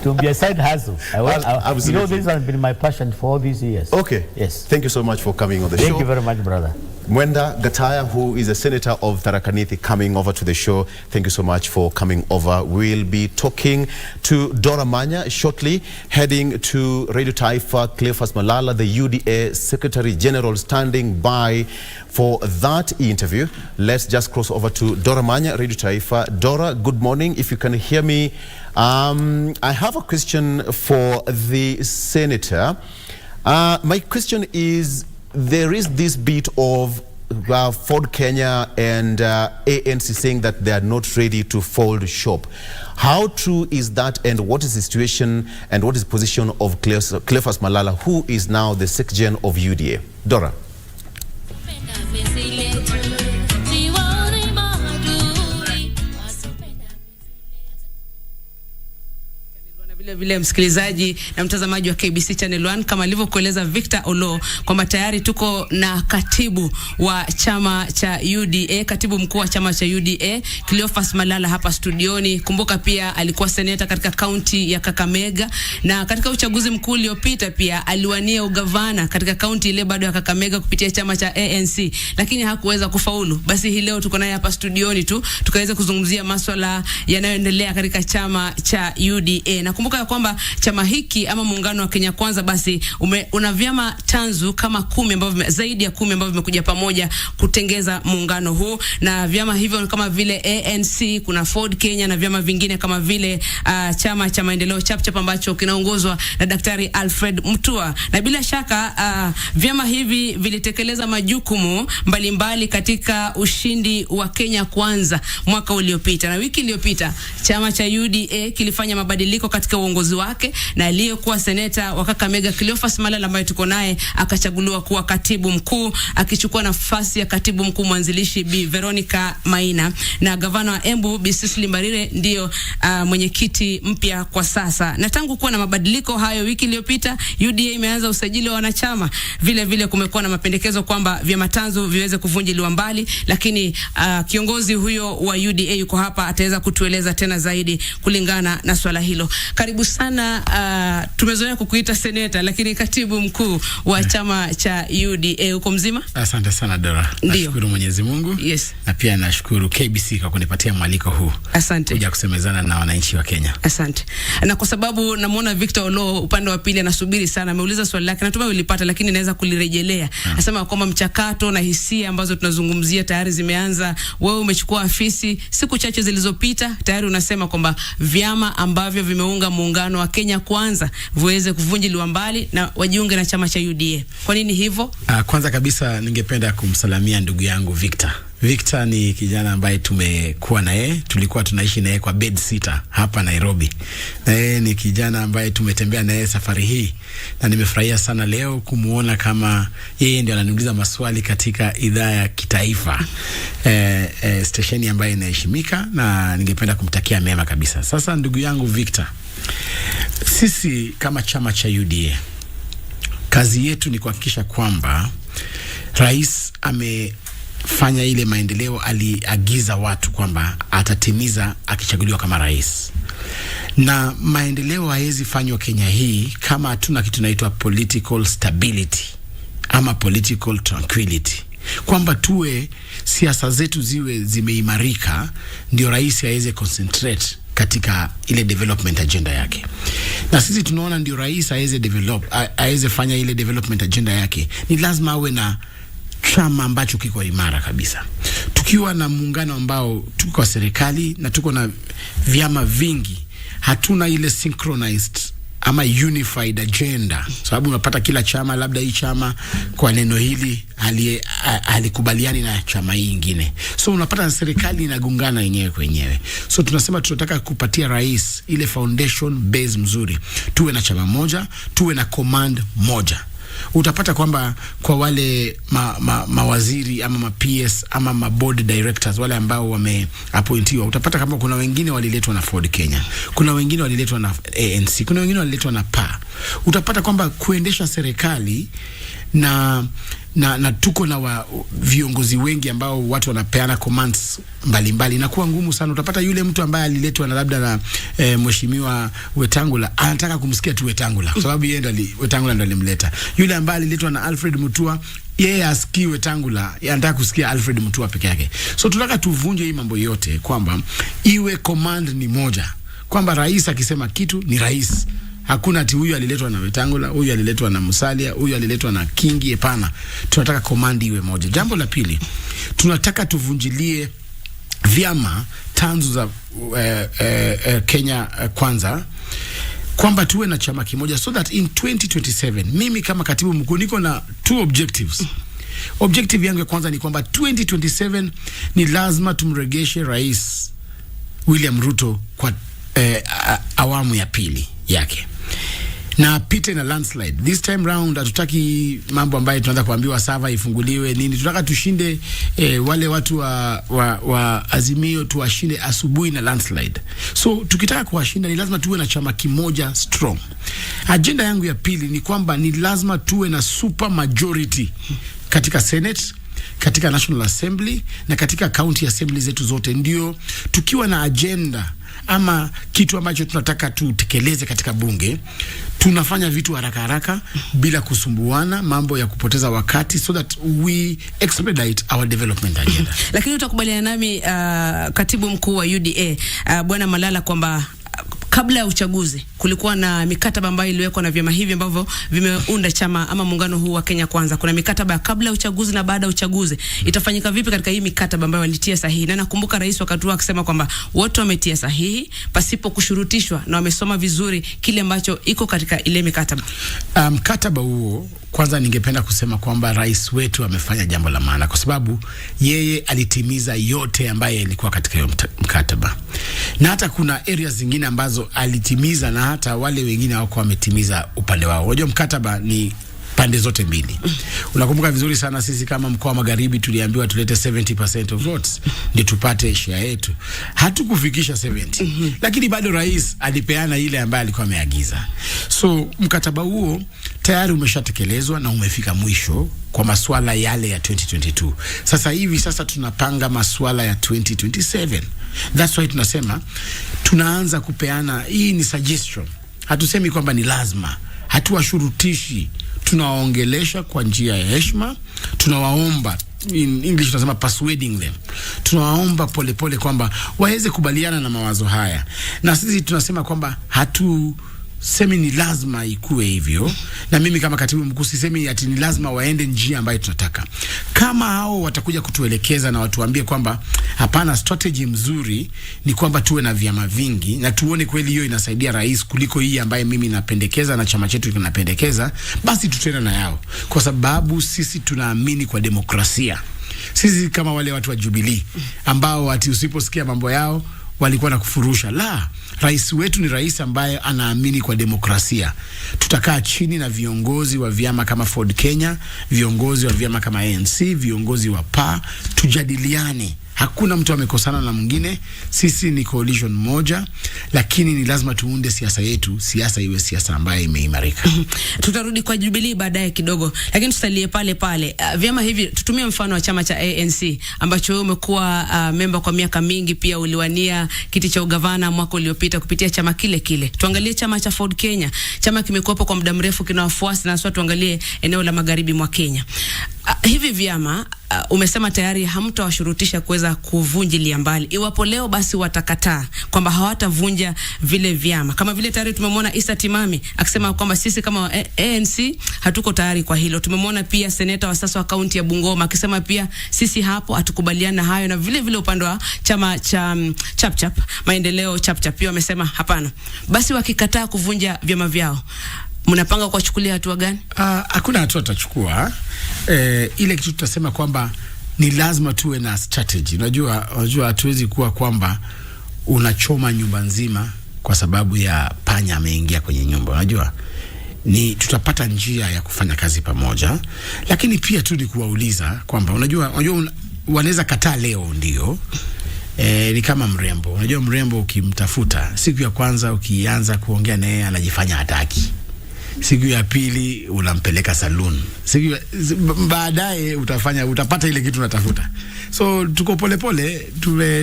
To be a side hustle. Absolutely. You know, this has been my passion for all these years. Okay. Yes. Thank you so much for coming on the show. Thank you very much, brother. Mwenda Gataya, who is a senator of Tharaka Nithi, coming over to the show. Thank you so much for coming over. We'll be talking to Dora Manya shortly, heading to Radio Taifa. Cleophas Malala, the UDA Secretary General, standing by for that interview. Let's just cross over to Dora Manya, Radio Taifa. Dora, good morning. If you can hear me, I have a question for the senator. My question is, there is this bit of Ford Kenya and ANC saying that they are not ready to fold shop. How true is that, and what is the situation and what is the position of Cleophas Malala, who is now the Secretary of UDA? Dora. Vile msikilizaji na mtazamaji wa KBC Channel 1, kama alivyokueleza Victor Olo kwamba tayari tuko na katibu wa chama cha UDA, katibu mkuu wa chama cha UDA Cleophas Malala hapa studioni. Kumbuka pia alikuwa seneta katika kaunti ya Kakamega, na katika uchaguzi mkuu uliopita pia aliwania ugavana katika kaunti ile bado ya Kakamega kupitia chama cha ANC, lakini hakuweza kufaulu. Basi hii leo tuko naye hapa studioni tu tukaweza kuzungumzia masuala yanayoendelea katika chama cha UDA. Na kumbuka ya kwamba chama hiki ama muungano wa Kenya Kwanza basi una vyama tanzu kama 10 ambavyo zaidi ya 10 ambavyo vimekuja pamoja kutengeza muungano huu, na vyama hivyo kama vile ANC, kuna Ford Kenya na vyama vingine kama vile chama cha maendeleo Chapchap ambacho kinaongozwa na Daktari Alfred Mutua. Na bila shaka vyama hivi vilitekeleza majukumu mbalimbali katika ushindi wa Kenya Kwanza mwaka uliopita, na wiki iliyopita chama cha UDA kilifanya mabadiliko katika uongozi wake, na aliyekuwa seneta wa Kakamega Cleophas Malala ambaye tuko naye akachaguliwa kuwa katibu mkuu, akichukua nafasi ya katibu mkuu mwanzilishi Bi Veronica Maina, na gavana wa Embu Bi Cecily Mbarire ndio mwenyekiti mpya kwa sasa. Na tangu kuwa na mabadiliko hayo wiki iliyopita, UDA imeanza usajili wa wanachama. Vile vile kumekuwa na mapendekezo kwamba vyama tanzu viweze kuvunjiliwa mbali, lakini kiongozi huyo wa UDA yuko hapa, ataweza kutueleza tena zaidi kulingana na swala hilo. Karibu sana, tumezoea kukuita seneta lakini katibu mkuu wa chama cha UDA, uko mzima? Asante sana Dora. Nashukuru Mwenyezi Mungu. Yes. Na pia nashukuru KBC kwa kunipatia mwaliko huu. Asante. Kuja kusemezana na wananchi wa Kenya. Asante. Na kwa sababu namuona Victor Olo upande wa pili anasubiri sana, ameuliza swali lake, natumai ulipata lakini naweza kulirejelea. Anasema kwamba mchakato na hisia ambazo tunazungumzia tayari zimeanza. Wewe umechukua afisi siku chache zilizopita, tayari unasema kwamba vyama ambavyo vimeunga muungano wa Kenya Kwanza viweze kuvunjiliwa mbali na wajiunge na chama cha UDA. Kwa nini hivyo? Kwanza kabisa ningependa kumsalamia ndugu yangu Victor. Victor ni kijana ambaye tumekuwa na yeye, tulikuwa tunaishi na yeye kwa bed sitter hapa Nairobi. Na yeye ni kijana ambaye tumetembea na yeye safari hii, na nimefurahia sana leo kumuona kama yeye ndio ananiuliza maswali katika idhaa ya kitaifa, stesheni ambayo inaheshimika, na ningependa kumtakia mema kabisa. Sasa ndugu yangu Victor, sisi kama chama cha UDA kazi yetu ni kuhakikisha kwamba rais amefanya ile maendeleo aliagiza watu kwamba atatimiza akichaguliwa kama rais. Na maendeleo haiwezi fanywa Kenya hii kama hatuna kitu inaitwa political stability ama political tranquility, kwamba tuwe siasa zetu ziwe zimeimarika ndio rais aweze concentrate katika ile development agenda yake. Na sisi tunaona ndio rais aweze fanya ile development agenda yake, ni lazima awe na chama ambacho kiko imara kabisa. tukiwa na muungano ambao tuko kwa serikali na tuko na vyama vingi, hatuna ile synchronized ama unified agenda, sababu unapata kila chama, labda hii chama kwa neno hili alikubaliani na chama hii nyingine, so unapata serikali inagungana yenyewe kwa yenyewe. So tunasema tunataka kupatia rais ile foundation base mzuri, tuwe na chama moja, tuwe na command moja. Utapata kwamba kwa wale mawaziri ama ma-PS ama ma-board directors wale ambao wameappointiwa, utapata kama kuna wengine waliletwa na Ford Kenya, kuna wengine waliletwa na ANC, kuna wengine waliletwa na PA. Utapata kwamba kuendesha serikali na tuko na viongozi wengi ambao watu wanapeana commands mbalimbali na kuwa ngumu sana. Utapata yule mtu ambaye aliletwa na labda na mheshimiwa Wetangula anataka kumsikia tu Wetangula kwa sababu yeye ndo Wetangula ndo alimleta. Yule ambaye aliletwa na Alfred Mutua, yeye asikii Wetangula, anataka kusikia Alfred Mutua peke yake. So tunataka tuvunje hii mambo yote kwamba iwe command ni moja, kwamba rais akisema kitu ni rais. Hakuna ati huyu aliletwa na Wetangula, huyu aliletwa na Musalia, huyu aliletwa na Kingi. Hapana, tunataka command iwe moja. Jambo la pili, tunataka tuvunjilie vyama tanzu za Kenya Kwanza, kwamba tuwe na chama kimoja, so that in 2027 mimi kama katibu mkuu niko na 2 objectives. Objective yangu ya kwanza ni kwamba 2027 ni lazima tumregeshe Rais William Ruto kwa awamu ya pili yake, na pite na landslide. This time round hatutaki mambo ambayo tunaanza kuambiwa sava ifunguliwe nini. Tunataka tushinde wale watu wa Azimio, tuwashinde asubuhi na landslide. So tukitaka kuwashinda ni lazima tuwe na chama kimoja strong. Agenda yangu ya pili ni kwamba ni lazima tuwe na super majority katika Senate, katika National Assembly na katika county assembly zetu zote. Ndio tukiwa na agenda ama kitu ambacho tunataka tutekeleze katika bunge, tunafanya vitu haraka haraka bila kusumbuana, mambo ya kupoteza wakati, so that we expedite our development agenda. Lakini utakubaliana nami katibu mkuu wa UDA Bwana Malala kwamba kabla ya uchaguzi kulikuwa na mikataba ambayo iliwekwa na vyama hivi ambavyo vimeunda chama ama muungano huu wa Kenya Kwanza. Kuna mikataba kabla ya uchaguzi na baada ya uchaguzi. Itafanyika vipi katika hii mikataba ambayo walitia sahihi? Na nakumbuka rais wakati wake akisema kwamba wote wametia sahihi pasipo kushurutishwa na wamesoma vizuri kile ambacho iko katika ile mikataba. Mkataba huo, kwanza ningependa kusema kwamba rais wetu amefanya jambo la maana, kwa sababu yeye alitimiza yote ambayo ilikuwa katika hiyo mkataba. Na hata kuna areas zingine ambazo alitimiza na hata wale wengine hawako wametimiza upande wao. Unajua mkataba ni pande zote mbili. Unakumbuka vizuri sana sisi kama mkoa wa Magharibi tuliambiwa tulete 70% of votes ndio tupate share yetu. Hatukufikisha 70. Lakini bado rais alipeana ile ambayo alikuwa ameagiza. So mkataba huo tayari umeshatekelezwa na umefika mwisho kwa masuala yale ya 2022. Sasa hivi tunapanga masuala ya 2027. That's why tunasema tunaanza kupeana, hii ni suggestion. Hatusemi kwamba ni lazima, hatuwashurutishi, tunawaongelesha kwa njia ya heshima, tunawaomba, in English tunasema persuading them. Tunawaomba polepole kwamba waweze kubaliana na mawazo haya. Na sisi tunasema kwamba semi ni lazima ikuwe hivyo, na mimi kama katibu mkuu sisemi ati ni lazima waende njia ambayo tunataka. Kama hao watakuja kutuelekeza na watuambie kwamba hapana, strategy mzuri ni kwamba tuwe na vyama vingi na tuone kweli hiyo inasaidia rais kuliko hii ambaye mimi napendekeza na chama chetu kinapendekeza, basi tutenda na yao, kwa sababu sisi tunaamini kwa demokrasia. Sisi kama wale watu wa Jubilee ambao ati usiposikia mambo yao walikuwa na kufurusha. La, rais wetu ni rais ambaye anaamini kwa demokrasia. Tutakaa chini na viongozi wa vyama kama Ford Kenya, viongozi wa vyama kama ANC, viongozi wa PA, tujadiliane. Hakuna mtu amekosana na mwingine. Sisi ni coalition moja, lakini ni lazima tuunde siasa yetu, siasa iwe siasa ambayo imeimarika. Tutarudi kwa Jubilee baadaye kidogo, lakini tutalie pale pale. Vyama hivi, tutumie mfano wa chama cha ANC ambacho wewe umekuwa member kwa miaka mingi, pia uliwania kiti cha ugavana mwaka uliopita kupitia chama kile kile. Tuangalie chama cha Ford Kenya. Chama kimekuwepo kwa muda mrefu, kina wafuasi, na sasa tuangalie eneo la magharibi mwa Kenya. Hivi vyama umesema tayari hamtawashurutisha kuweza kuvunjilia mbali. Iwapo leo basi watakataa kwamba hawatavunja vile vyama, kama vile tayari tumemwona Isa Timami akisema kwamba sisi kama ANC hatuko tayari kwa hilo. Tumemwona pia seneta wa sasa wa kaunti ya Bungoma akisema pia sisi hapo hatukubaliana na hayo, na vile vile upande wa chama cha Chapchap maendeleo Chapchap pia wamesema hapana. Basi wakikataa kuvunja vyama vyao, mnapanga kuwachukulia hatua gani? Hakuna hatua tutachukua. Ile kitu tutasema kwamba ni lazima tuwe na strategy. Unajua hatuwezi kuwa kwamba unachoma nyumba nzima kwa sababu ya panya ameingia kwenye nyumba. Unajua ni tutapata njia ya kufanya kazi pamoja, lakini pia tu ni kuwauliza kwamba unajua wanaweza kataa leo ndio. Ni kama mrembo. Unajua mrembo ukimtafuta siku ya kwanza ukianza kuongea naye anajifanya hataki. Siku ya pili unampeleka saloon. Baadaye utapata ile kitu unatafuta. So tuko pole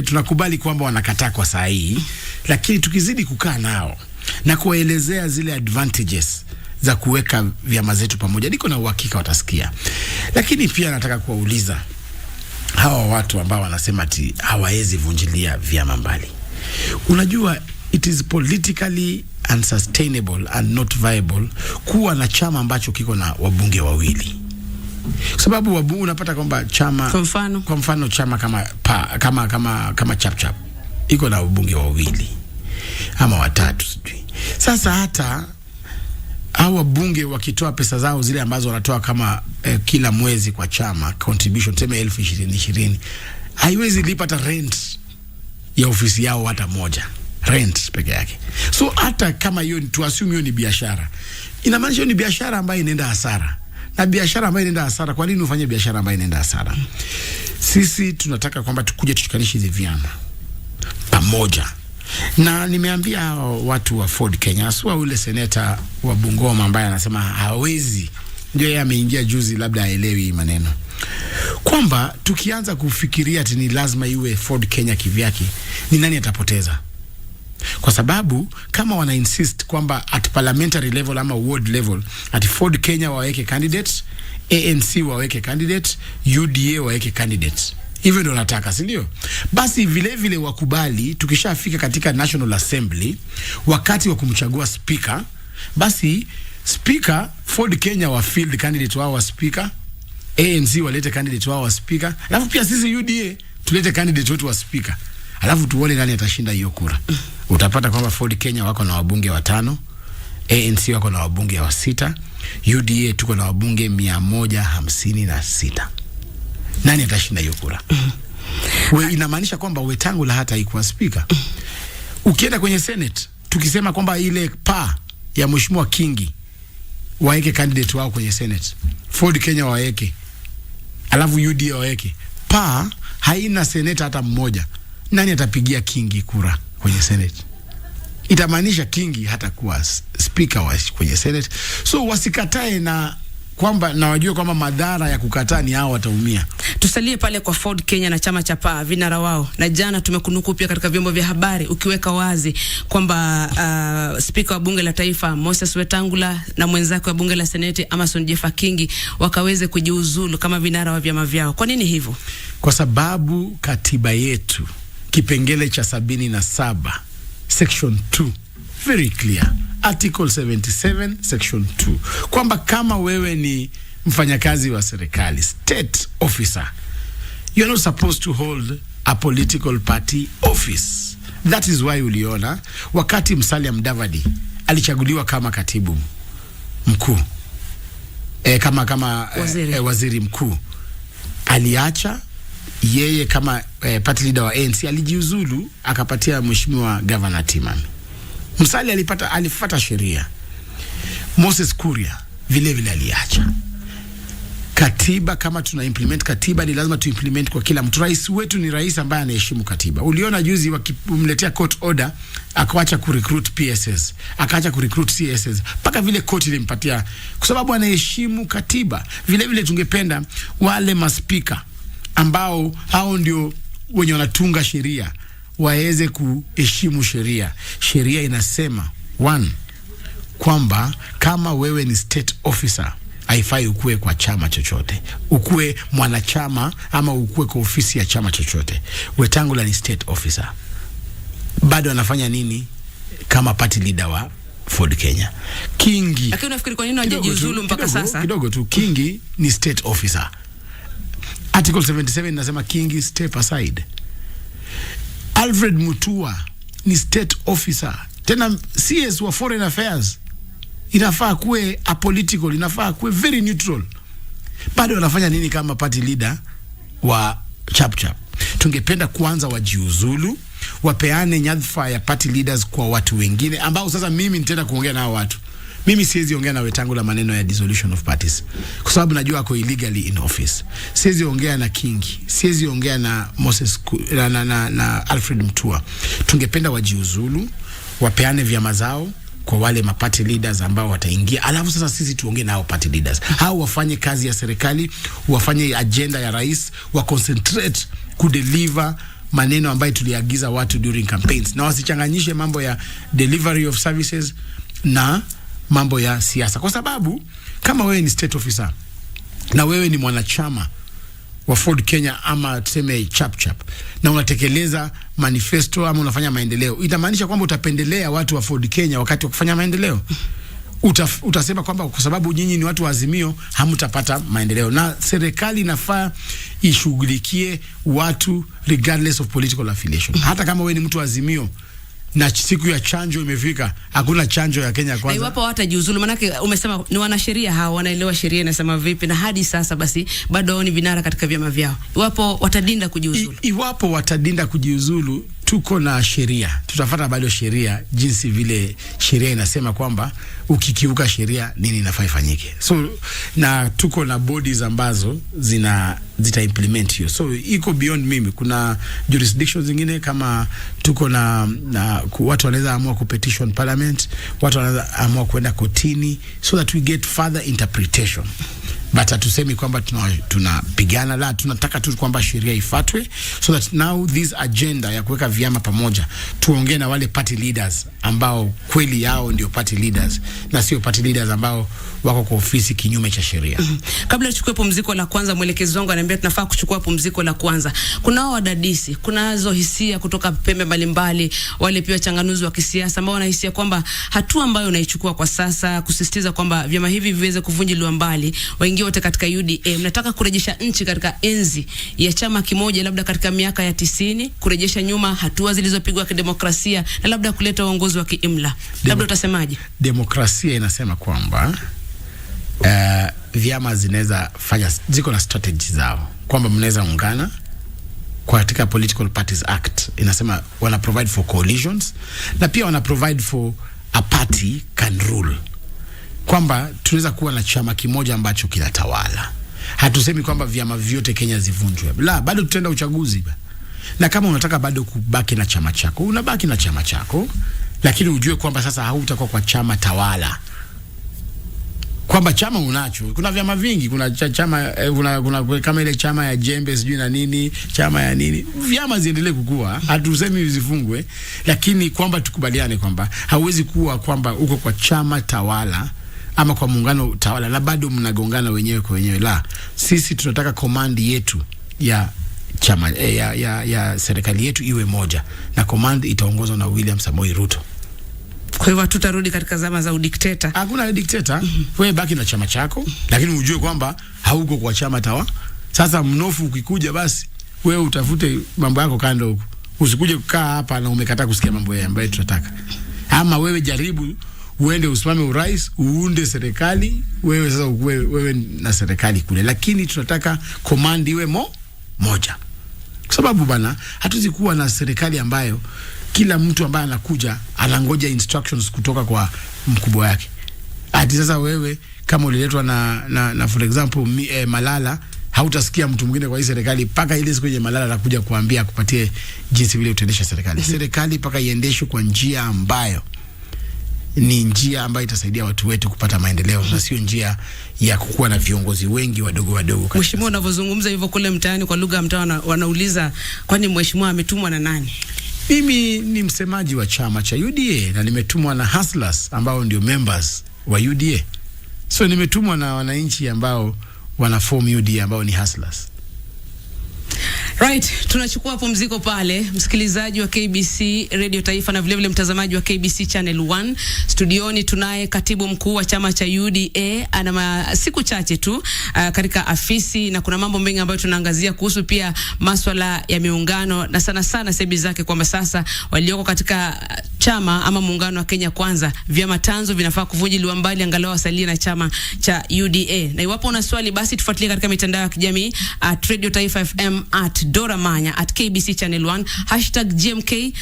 tunakubali kwamba wanakataa kwa saa hii, lakini tukizidi kukaa nao na kuwaelezea zile advantages za kuweka vyama zetu pamoja, niko na uhakika watasikia. Lakini pia nataka kuwauliza hawa watu ambao wanasema ati hawawezi vunjilia vyama mbali. Unajua it is politically unsustainable and not viable kuwa na chama ambacho kiko na wabunge wawili. Kwa sababu wabunge unapata kwamba chama kwa mfano chama kama Chapchap iko na wabunge wawili ama watatu sijui. Sasa hata hao wabunge wakitoa pesa zao zile ambazo wanatoa kama kila mwezi kwa chama contribution tuseme 20,000 haiwezi lipata rent ya ofisi yao hata moja, rent peke yake. So hata kama hiyo tu assume hiyo ni biashara, inamaanisha ni biashara ambayo inaenda hasara. Na biashara ambayo inaenda hasara, kwa nini ufanye biashara ambayo inaenda hasara? Sisi tunataka kwamba tukuje tushikanishe hizi vyama pamoja. Na nimeambia watu wa Ford Kenya, sio ule seneta wa Bungoma ambaye anasema hawezi, ndio yeye ameingia juzi, labda haelewi maneno, kwamba tukianza kufikiria ati ni lazima iwe Ford Kenya kivyake, ni nani atapoteza? Kwa sababu kama wana insist kwamba at parliamentary level ama ward level at Ford Kenya waweke candidates, ANC waweke candidates, UDA waweke candidates, hivyo ndio nataka, si ndio? Basi vile vile wakubali tukishafika katika National Assembly wakati wa kumchagua speaker, basi speaker Ford Kenya wa field candidate wao wa speaker, ANC walete candidate wao wa speaker, alafu pia sisi UDA tulete candidate wetu wa speaker, alafu tuone nani atashinda hiyo kura. Utapata kwamba Ford Kenya wako na wabunge 5, ANC wako na wabunge 6, UDA tuko na wabunge 156. Nani atashinda hiyo kura? Inamaanisha kwamba Wetangula hata haikuwa speaker. Ukienda kwenye Senate, tukisema kwamba ile ya Mheshimiwa Kingi waeke candidate wao kwenye Senate, Ford Kenya waeke, alafu UDA waeke, haina seneta hata mmoja, nani atapigia Kingi kura kwenye Senate? Itamaanisha Kingi hata kuwa speaker wa kwenye Senate. So wasikatae, na kwamba na wajue kwamba madhara ya kukataa ni hao wataumia. Tusalie pale kwa Ford Kenya na chama cha vinara wao. Na jana tumekunuku pia katika vyombo vya habari ukiweka wazi kwamba speaker wa bunge la taifa Moses Wetangula na mwenzake wa bunge la seneti Amason Jeffa Kingi wakaweze kujiuzulu kama vinara wa vyama vyao. Kwa nini hivyo? Kwa sababu katiba yetu kipengele cha 77 section 2 very clear, article 77 section 2, kwamba kama wewe ni mfanyakazi wa serikali, state officer, you are not supposed to hold a political party office. That is why uliona wakati Musalia Mudavadi alichaguliwa kama katibu mkuu, kama waziri mkuu, aliacha yeye kama party leader wa ANC, alijiuzulu akapatia mheshimiwa governor Timami. Musalia alifuata sheria. Moses Kuria vile vile aliacha. Katiba, kama tuna implement katiba ni lazima tu implement kwa kila mtu. Rais wetu ni rais ambaye anaheshimu katiba. Uliona juzi wakimletea court order akaacha kurecruit PSS, akaacha kurecruit CSS, paka vile court ilimpatia kwa sababu anaheshimu katiba. Vile vile tungependa wale maspika ambao hao ndio wenye wanatunga sheria waweze kuheshimu sheria. Sheria inasema kwamba kama wewe ni state officer haifai ukue kwa chama chochote, ukue mwanachama ama ukue kwa ofisi ya chama chochote. Wetangula ni state officer, bado anafanya nini kama party leader wa Ford Kenya? Kingi, lakini unafikiri kwa nini hajajiuzulu mpaka sasa? Kidogo tu, Kingi ni state officer. Article 77 inasema Kingi step aside. Alfred Mutua ni state officer, tena CS wa foreign affairs. Inafaa kuwe apolitical, inafaa kuwe very neutral. Bado wanafanya nini kama party leader wa chap? Tungependa kwanza wajiuzulu, wapeane nyadhifa ya party leaders kwa watu wengine ambao sasa mimi nitaenda kuongea nao watu. Mimi siwezi ongea na Wetangula maneno ya dissolution of parties kwa sababu najua ako illegally in office. Siwezi ongea na Kingi, siwezi ongea na Moses na Alfred Mutua. Tungependa wajiuzulu, wapeane vyama zao kwa wale party leaders ambao wataingia, alafu sasa sisi tuongee nao party leaders. Hao wafanye kazi ya serikali, wafanye agenda ya rais, wa concentrate kudeliver maneno ambayo tuliagiza watu during campaigns, na wasichanganyishe mambo ya delivery of services na mambo ya siasa. Kwa sababu kama wewe ni state officer na wewe ni mwanachama wa Ford Kenya ama tuseme chap na unatekeleza manifesto ama unafanya maendeleo, itamaanisha kwamba utapendelea watu wa Ford Kenya wakati wa kufanya maendeleo. Utasema kwamba kwa sababu nyinyi ni watu wa Azimio hamtapata maendeleo, na serikali inafaa ishughulikie watu regardless of political affiliation. Hata kama wewe ni mtu wa Azimio na siku ya chanjo imefika, hakuna chanjo ya Kenya kwanza. Iwapo hatajiuzulu, manake umesema ni wanasheria hao, wanaelewa sheria inasema vipi, na hadi sasa basi bado ni vinara katika vyama vyao. Iwapo watadinda kujiuzulu, iwapo watadinda kujiuzulu, tuko na sheria, tutafuata bado sheria jinsi vile sheria inasema kwamba ukikiuka sheria nini inafaa ifanyike. So na tuko na bodies ambazo zita implement hiyo, so iko beyond mimi. Kuna jurisdictions zingine kama tuko na watu wanaweza amua kupetition parliament, watu wanaweza amua kwenda kotini so that we get further interpretation. But hatusemi kwamba tunapigana, la, tunataka tu kwamba sheria ifuatwe so that now this agenda ya kuweka vyama pamoja, tuongee na wale party leaders ambao kweli yao ndio party leaders na sio party leaders ambao wako kwa ofisi kinyume cha sheria. Kabla tuchukue pumziko la kwanza, mwelekezi wangu ananiambia tunafaa kuchukua pumziko la kwanza. Kunao wadadisi, kunazo hisia kutoka pembe mbalimbali, wale pia changanuzi wa kisiasa ambao wanahisia kwamba hatua ambayo unaichukua kwa sasa kusisitiza kwamba vyama hivi viweze kuvunjiliwa mbali, waingie wote katika UDA, mnataka kurejesha nchi katika enzi ya chama kimoja, labda katika miaka ya 90, kurejesha nyuma hatua zilizopigwa kidemokrasia na labda kuleta uongozi wa kiimla. Labda utasemaje? Demokrasia inasema kwamba vyama zinaweza fanya, ziko na strategy zao kwamba mnaweza ungana. Kwa katika Political Parties Act inasema wana provide for coalitions na pia wana provide for a party can rule, kwamba tunaweza kuwa na chama kimoja ambacho kinatawala. Hatusemi kwamba vyama vyote Kenya zivunjwe, la, bado tutaenda uchaguzi. Na kama unataka bado kubaki na chama chako, unabaki na chama chako, lakini ujue kwamba sasa hautakuwa kwa chama tawala. Kwamba chama unacho, kuna vyama vingi, kuna chama kuna kama ile chama ya jembe sijui na nini, chama ya nini, vyama ziendelee kukua, hatusemi zifungwe, lakini kwamba tukubaliane kwamba hauwezi kuwa kwamba uko kwa chama tawala ama kwa muungano tawala na bado mnagongana wenyewe kwa wenyewe. La, sisi tunataka komandi yetu ya chama ya serikali yetu iwe moja, na komandi itaongozwa na William Samoei Ruto. Kwa hivyo tutarudi katika zama za udikteta. Hakuna dikteta. Wewe baki na chama chako, lakini ujue kwamba hauko kwa chama tawala. Sasa mnofu ukikuja, basi wewe utafute mambo yako kando huko. Usikuje kukaa hapa na umekataa kusikia mambo ambayo tunataka. Ama wewe jaribu uende usimame urais, uunde serikali, wewe sasa wewe na serikali kule, lakini tunataka command iwe moja. Kwa sababu bana, hatuwezi kuwa na serikali ambayo kila mtu ambaye anakuja anangoja instructions kutoka kwa mkubwa wake. Hadi sasa wewe kama uliletwa na for example Malala, hautasikia mtu mwingine kwa hii serikali paka ile siku yenye Malala anakuja kuambia kupatie jinsi vile utaendesha serikali. Serikali paka iendeshwe kwa njia ambayo ni njia ambayo itasaidia watu wetu kupata maendeleo na sio njia ya kukuwa na viongozi wengi wadogo. Mheshimiwa, unavyozungumza hivyo kule mtaani kwa lugha ya mtaa wanauliza kwani mheshimiwa ametumwa na nani? Mimi ni msemaji wa chama cha UDA na nimetumwa na hustlers ambao ndio members wa UDA. So nimetumwa na wananchi ambao wana form UDA ambao ni hustlers. Right, tunachukua pumziko pale, msikilizaji wa KBC Radio Taifa na vile vile mtazamaji wa KBC Channel 1. Studioni tunaye katibu mkuu wa chama cha UDA, ana siku chache tu katika afisi, na kuna mambo mengi ambayo tunaangazia kuhusu pia masuala ya miungano, na sana sana sebi zake kwamba sasa walioko katika chama ama muungano wa Kenya Kwanza, vyama tanzo vinafaa kuvunjiliwa mbali angalau wasalie na chama cha UDA. Na iwapo una swali basi tufuatilie katika mitandao ya kijamii Radio Taifa FM, Dora Manya, KBC Channel 1, #GMK,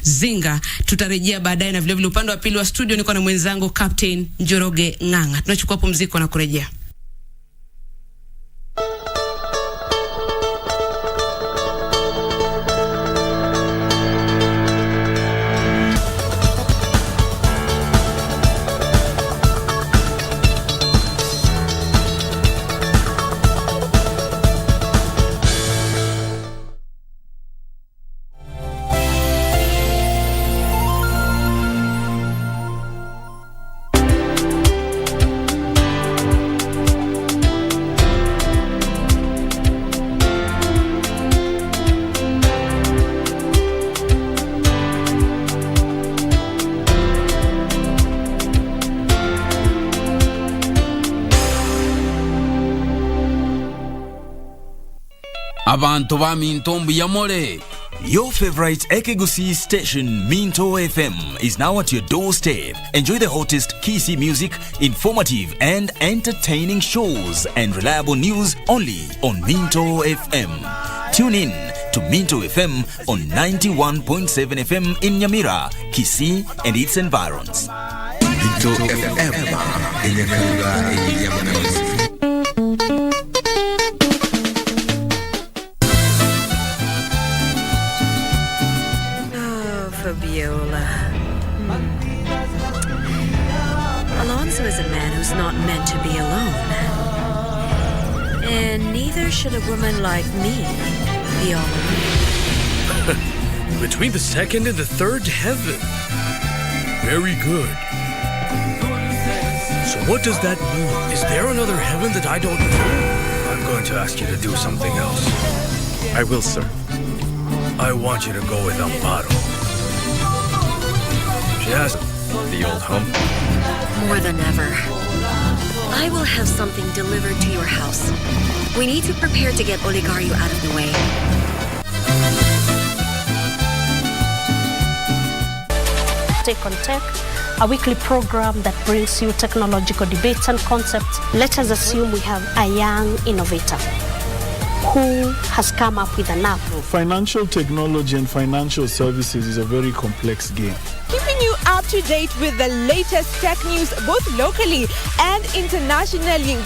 #Zinga. Tutarejea baadaye, na vile vile upande wa pili wa studio niko na mwenzangu Captain Njoroge Nganga. Tunachukua pumziko na kurejea. Abantu ba Minto Mbuyamole. Your favorite KBC station, Minto FM, is now at your doorstep. Enjoy the hottest KC music, informative and entertaining shows, and reliable news only on Minto FM. Tune in to Minto FM on 91.7 FM in Nyamira, Kisii and its environs. Minto FM Fabiola. Alonso is a man who's not meant to be alone. And neither should a woman like me be all alone. Between the second and the third heaven. Very good. So what does that mean? Is there another heaven that I don't know? I'm going to ask you to do something else. I will, sir. I want you to go with Amparo. Yes, the old hump. More than ever. I will have something delivered to your house. We need to prepare to get Oligario out of the way. Take on Tech, a weekly program that brings you technological debates and concepts. Let us assume we have a young innovator who has come up with an app. Financial technology and financial services is a very complex game. Keeping you up to date with the latest tech news both locally and internationally.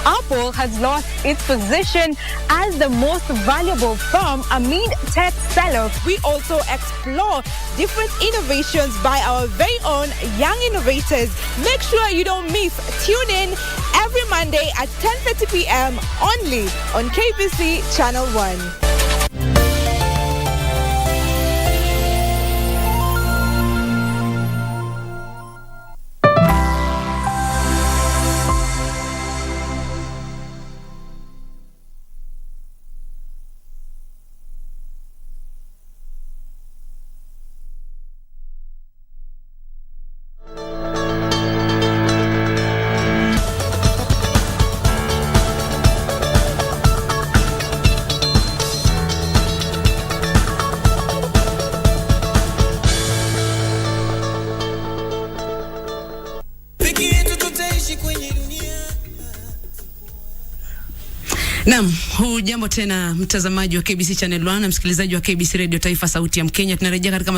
Apple has lost its position as the most valuable firm amid tech sell-off. We also explore different innovations by our very own young innovators. Make sure you don't miss. Tune in every Monday at 10:30 p.m. only on KBC Channel 1. Naam, hujambo tena mtazamaji wa KBC Channel 1 na msikilizaji wa KBC Radio Taifa Sauti ya Mkenya. Tunarejea katika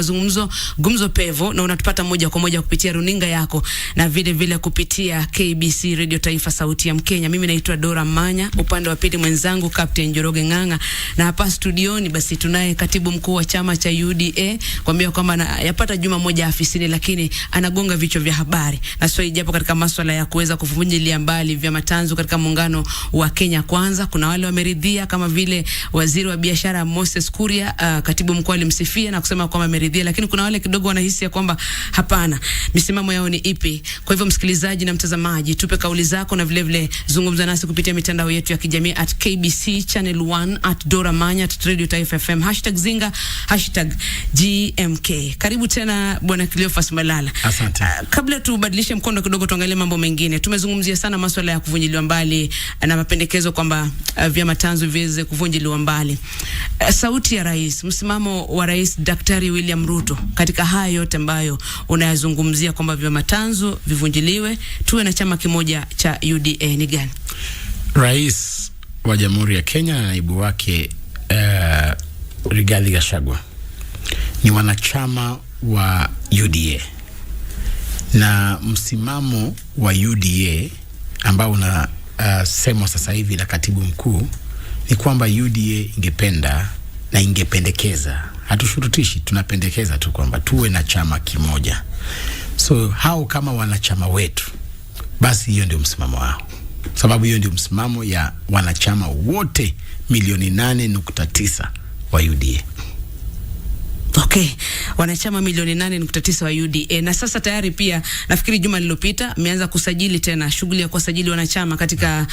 gumzo pevo, na unatupata moja kwa moja kupitia runinga yako na vile vile kupitia KBC Radio Taifa Sauti ya Mkenya. Mimi naitwa Dora Manya, upande wa pili mwenzangu Captain Njoroge Nganga, na hapa studioni basi tunaye katibu mkuu wa chama cha UDA kwambia kwamba yapata juma moja afisini, lakini anagonga vichwa vya habari na sio ijapo katika masuala ya kuweza kuvunjilia mbali vyama tanzu katika muungano wa Kenya Kwanza. kuna wale wameridhia kama vile waziri wa biashara Moses Kuria, katibu mkuu alimsifia na kusema kwamba ameridhia, lakini kuna wale kidogo wanahisi ya kwamba hapana, misimamo yao ni ipi. Kwa hivyo msikilizaji na mtazamaji, tupe kauli zako na vile vile zungumza nasi kupitia mitandao yetu ya kijamii @KBC Channel 1, @Doramanya, @Radio Taifa FM, #Zinga, #GMK. Karibu tena Bwana Cleophas Malala. Asante. Kabla tubadilishe mkondo kidogo tuangalie mambo mengine. Tumezungumzia sana masuala ya kuvunjiliwa mbali na mapendekezo kwamba vyama tanzu viweze kuvunjiliwa mbali. Sauti ya rais, msimamo wa Rais Daktari William Ruto katika haya yote ambayo unayazungumzia kwamba vyama tanzu vivunjiliwe, tuwe na chama kimoja cha UDA ni gani? Rais wa Jamhuri ya Kenya na naibu wake Rigathi Gachagua ni wanachama wa UDA, na msimamo wa UDA ambao una semwa sasa hivi na katibu mkuu ni kwamba UDA ingependa na ingependekeza, hatushurutishi, tunapendekeza tu kwamba tuwe na chama kimoja. So hao kama wanachama wetu, basi hiyo ndio msimamo wao, sababu hiyo ndio msimamo ya wanachama wote milioni 8.9 wa UDA. Okay, wanachama milioni 8.9 wa UDA, na sasa tayari pia nafikiri juma lililopita ameanza kusajili tena, shughuli ya kusajili wanachama katika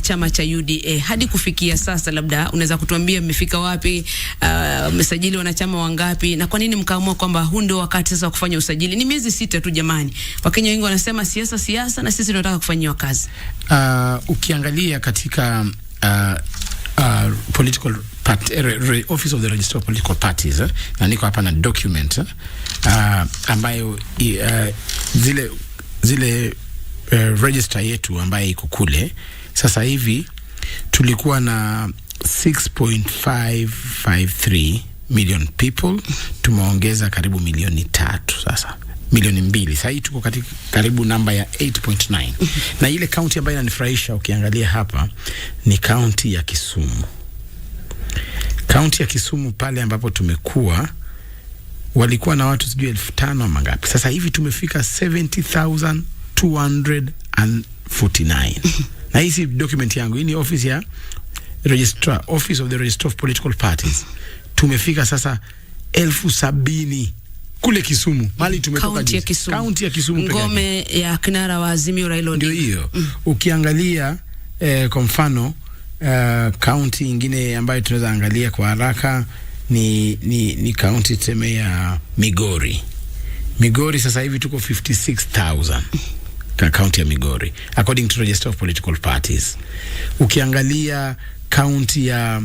chama cha UDA. Hadi kufikia sasa, labda unaweza kutuambia mmefika wapi, mmesajili wanachama wangapi, na kwa nini mkaamua kwamba huu ndio wakati sasa wa kufanya usajili? Ni miezi 6 tu jamani. Wakenya wengi wanasema siasa, na sisi tunataka kufanyiwa kazi. Ukiangalia katika political Office of the Register of Political Parties, na niko hapa na document ambayo zile register yetu ambayo iko kule. Sasa hivi tulikuwa na 6.553 million people, tumeongeza karibu milioni 3 sasa, milioni 2. Sasa hii tuko katika karibu namba ya 8.9. Na ile county ambayo inanifurahisha ukiangalia hapa ni county ya Kisumu. County ya Kisumu pale ambapo tumekuwa walikuwa na watu sijui 5,000 ama ngapi. Sasa hivi tumefika 70,249. Na hii si document yangu, hii ni office ya Registrar, Office of the Register of Political Parties. Tumefika sasa 70,000 kule Kisumu. Mali tumetoka County ya Kisumu. Ngome ya kinara wa Azimio Raila Odinga. Ndio hiyo. Ukiangalia kwa mfano county ingine ambayo tunaweza angalia kwa haraka ni county teme ya Migori. Migori sasa hivi tuko 56,000 kwa county ya Migori according to Register of Political Parties. Ukiangalia county ya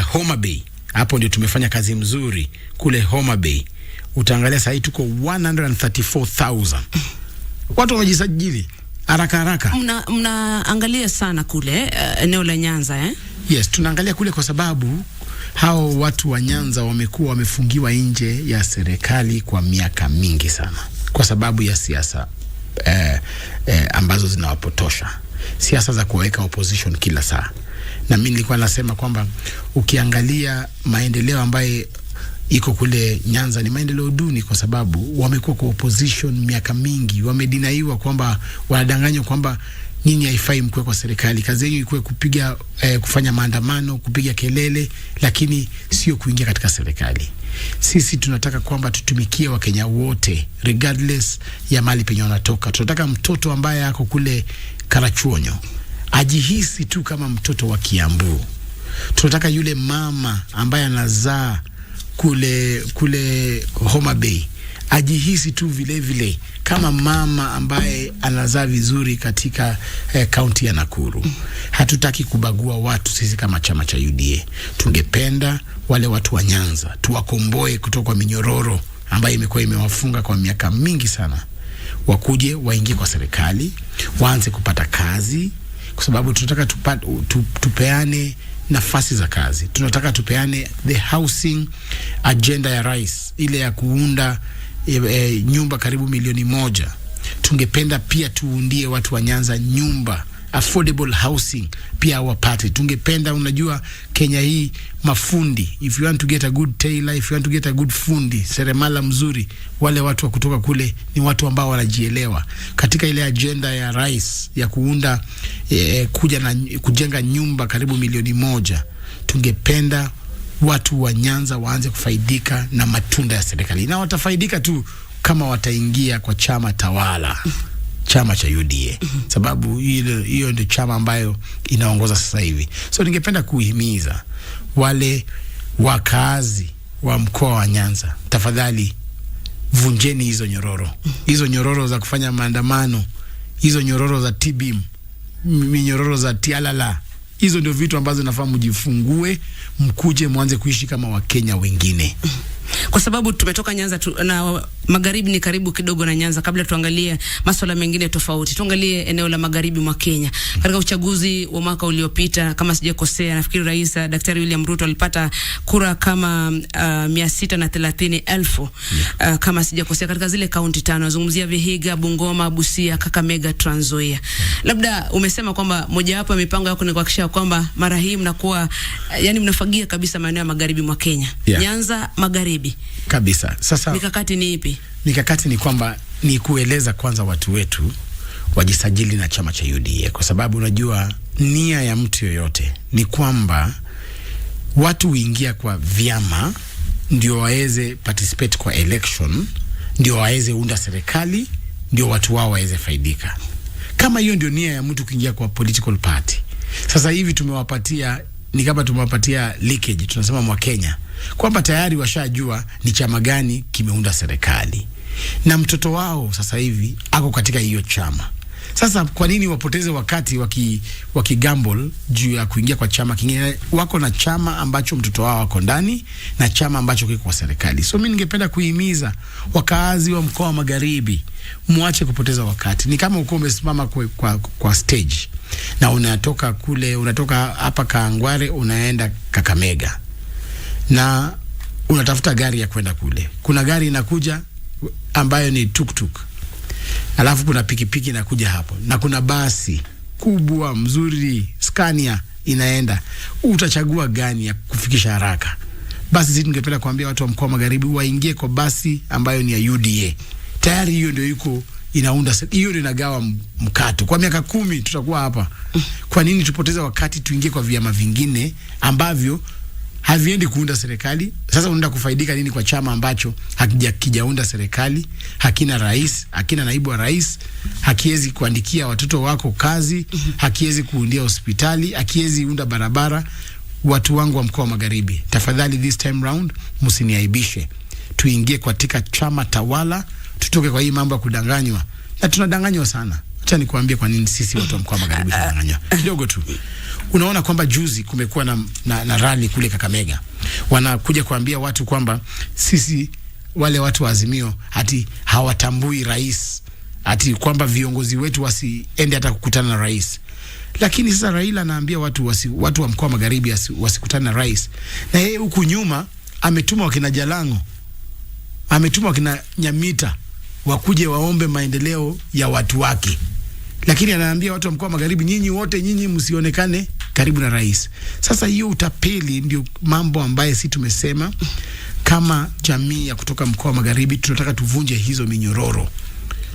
Homa Bay, hapo ndio tumefanya kazi mzuri kule Homa Bay. Utaangalia sasa hivi tuko 134,000 watu wamejisajili haraka. Mnaangalia sana kule eneo la Nyanza Yes, tunaangalia kule kwa sababu hao watu wa Nyanza wamekuwa wamefungiwa nje ya serikali kwa miaka mingi sana kwa sababu ya siasa ambazo zinawapotosha, siasa za kuweka opposition kila saa. Na mimi nilikuwa nasema kwamba ukiangalia maendeleo ambaye iko kule Nyanza ni maendeleo duni kwa sababu wamekuwa kwa opposition miaka mingi, wamedinaiwa kwamba wanadanganywa kwamba nyinyi haifai mkwe kwa serikali, kazi yenu ikuwe kupiga kufanya maandamano, kupiga kelele, lakini sio kuingia katika serikali. Sisi tunataka kwamba tutumikie Wakenya wote regardless ya mali penye wanatoka. Tunataka mtoto ambaye ako kule Karachuonyo ajihisi tu kama mtoto wa Kiambu. Tunataka yule mama ambaye anazaa kule Homa Bay ajihisi tu vile kama mama ambaye anazaa vizuri katika county ya Nakuru. Hatutaki kubagua watu sisi kama chama cha UDA. Tungependa wale watu wa Nyanza tuwakomboe kutoka kwa minyororo ambayo imekuwa imewafunga kwa miaka mingi sana. Wakuje waingie kwa serikali, waanze kupata kazi, kwa sababu tunataka tupeane nafasi za kazi. Tunataka tupeane the housing agenda ya rais, ile ya kuunda nyumba karibu milioni 1. Tungependa pia tuundie watu wa Nyanza nyumba affordable housing pia wapate. Tungependa, unajua Kenya hii mafundi, if you want to get a good tailor, if you want to get a good fundi seremala mzuri, wale watu wa kutoka kule ni watu ambao wanajielewa katika ile agenda ya rais ya kuunda kujenga nyumba karibu 1,000,000. Tungependa watu wa Nyanza waanze kufaidika na matunda ya serikali, na watafaidika tu kama wataingia kwa chama tawala, chama cha UDA, sababu hiyo ndio chama ambayo inaongoza sasa hivi. So ningependa kuhimiza wale wakazi wa mkoa wa Nyanza, tafadhali vunjeni hizo nyororo za kufanya maandamano, hizo nyororo za TBM, minyororo za tialala. Hizo ndio vitu ambazo nafaa mjifungue, mkuje mwanze kuishi kama Wakenya wengine. Kwa sababu tumetoka Nyanza na magharibi ni karibu kidogo na Nyanza. Kabla tuangalie masuala mengine tofauti, tuangalie eneo la magharibi mwa Kenya. Katika uchaguzi wa mwaka uliopita, kama sijakosea, nafikiri Rais Daktari William Ruto alipata kura kama 630,000 kama sijakosea, katika zile kaunti 5. Nazungumzia Vihiga, Bungoma, Busia, Kakamega, Trans Nzoia. Labda umesema kwamba mojawapo ya mipango yako ni kuhakikisha kwamba mara hii mnakuwa yani mnafagia kabisa maeneo ya magharibi mwa Kenya. Nyanza magharibi kabisa. Sasa mikakati ni ipi? Mikakati ni kwamba ni kueleza kwanza watu wetu wajisajili na chama cha UDA, kwa sababu unajua nia ya mtu yoyote ni kwamba watu huingia kwa vyama ndio waweze participate kwa election, ndio waweze unda serikali, ndio watu wao waweze faidika. Kama hiyo ndio nia ya mtu kuingia kwa political party, sasa hivi tumewapatia, ni kama tumewapatia leakage, tunasema mwa Kenya, kwamba tayari washajua ni chama gani kimeunda serikali na mtoto wao sasa hivi ako katika hiyo chama. Sasa kwa nini wapoteze wakati wakigamble juu ya kuingia kwa chama kingine? Wako na chama ambacho mtoto wao wako ndani na chama ambacho kiko kwa serikali. So mimi ningependa kuhimiza wakaazi wa mkoa wa magharibi, muache kupoteza wakati. Ni kama uko umesimama kwa stage na unatoka hapa Kaangware unaenda Kakamega na unatafuta gari ya kwenda kule. Kuna gari inakuja ambayo ni tuktuk, alafu kuna pikipiki inakuja hapo, na kuna basi kubwa mzuri Scania inaenda. Utachagua gani ya kufikisha haraka? Basi sisi tungependa kuambia watu wa mkoa wa magharibi waingie kwa basi ambayo ni ya UDA. Tayari hiyo ndio iko inaunda, hiyo ndio inagawa mkato. Kwa miaka 10 tutakuwa hapa. Kwa nini tupoteze wakati tuingie kwa vyama vingine ambavyo haviendi kuunda serikali? Sasa unaenda kufaidika nini kwa chama ambacho hakijaunda serikali, hakina rais, hakina naibu wa rais, hakiwezi kuandikia watoto wako kazi, hakiwezi kuundia hospitali, hakiwezi unda barabara? Watu wangu wa mkoa wa magharibi, tafadhali this time round msiniaibishe. Tuingie katika chama tawala, tutoke kwa hii mambo ya kudanganywa. Na tunadanganywa sana. Acha nikuambie kwa nini sisi watu wa mkoa wa magharibi tunadanganywa. Kidogo tu. Unaona kwamba juzi kumekuwa na rally kule Kakamega. Wanakuja kuambia watu kwamba sisi wale watu wa Azimio ati hawatambui rais, ati kwamba viongozi wetu wasiende hata kukutana na rais. Lakini sasa Raila anaambia watu wa mkoa wa magharibi wasikutane na rais. Na yeye huku nyuma ametuma wakina Jalango, ametuma wakina Nyamita wakuje waombe maendeleo ya watu wake. Lakini anaambia watu wa mkoa wa magharibi, nyinyi msionekane karibu na rais. Sasa hiyo utapeli ndio mambo ambaye si tumesema kama jamii ya kutoka mkoa wa magharibi tunataka tuvunje hizo minyororo.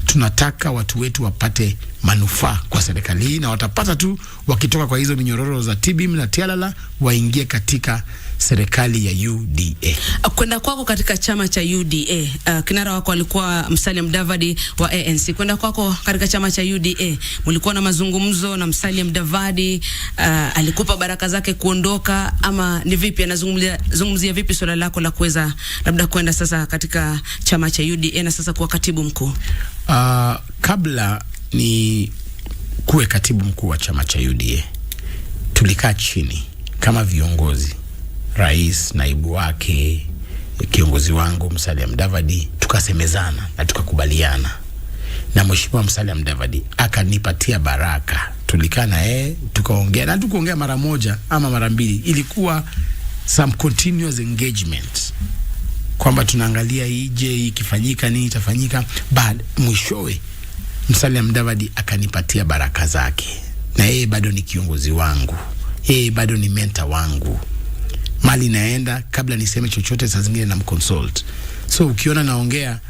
Tunataka watu wetu wapate manufaa kwa serikali hii, na watapata tu wakitoka kwa hizo minyororo za TBM na tialala, waingie katika serikali ya UDA. Kwenda kwako katika chama cha UDA, kinara wako alikuwa Musalia Mudavadi wa ANC. Kwenda kwako katika chama cha UDA, mlikuwa na mazungumzo na Musalia Mudavadi? Alikupa baraka zake kuondoka ama ni vipi? Anazungumzia vipi swala lako la kuweza labda kwenda sasa katika chama cha UDA na sasa kuwa katibu mkuu? Kabla ni kuwe katibu mkuu wa chama cha UDA, tulikaa chini kama viongozi, rais, naibu wake, kiongozi wangu Musalia Mudavadi, tukasemezana na tukakubaliana. Na mheshimiwa Musalia Mudavadi akanipatia baraka. Tulikaa na yeye tukaongea, na tukaongea mara moja ama mara mbili. Ilikuwa some continuous engagement kwamba tunaangalia ije ikifanyika nini itafanyika. Mwishowe Musalia Mudavadi akanipatia baraka zake, na yeye bado ni kiongozi wangu, yeye bado ni mentor wangu. Mali naenda, kabla niseme chochote saa zingine na mconsult. So ukiona naongea,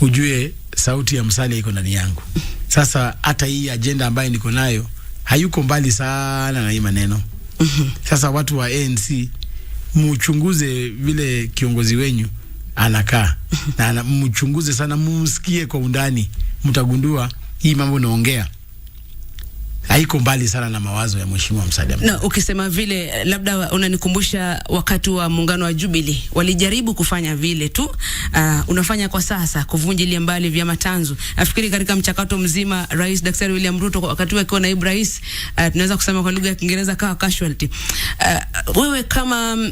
ujue sauti ya Musalia iko ndani yangu. Sasa hata hii agenda ambayo niko nayo hayuko mbali sana na hii maneno. Sasa watu wa ANC mchunguze vile kiongozi wenyu anakaa na mchunguze sana, mumsikie kwa undani, mtagundua hii mambo naongea haiko mbali sana na mawazo ya mheshimiwa Musalia. Na ukisema vile, labda unanikumbusha wakati wa muungano wa Jubilee walijaribu kufanya vile tu. Unafanya kwa sasa kuvunjilia mbali vyama tanzu. Nafikiri katika mchakato mzima Rais Daktari William Ruto wakati wake akiwa naibu rais, tunaweza kusema kwa lugha ya Kiingereza kawa casualty. Wewe kama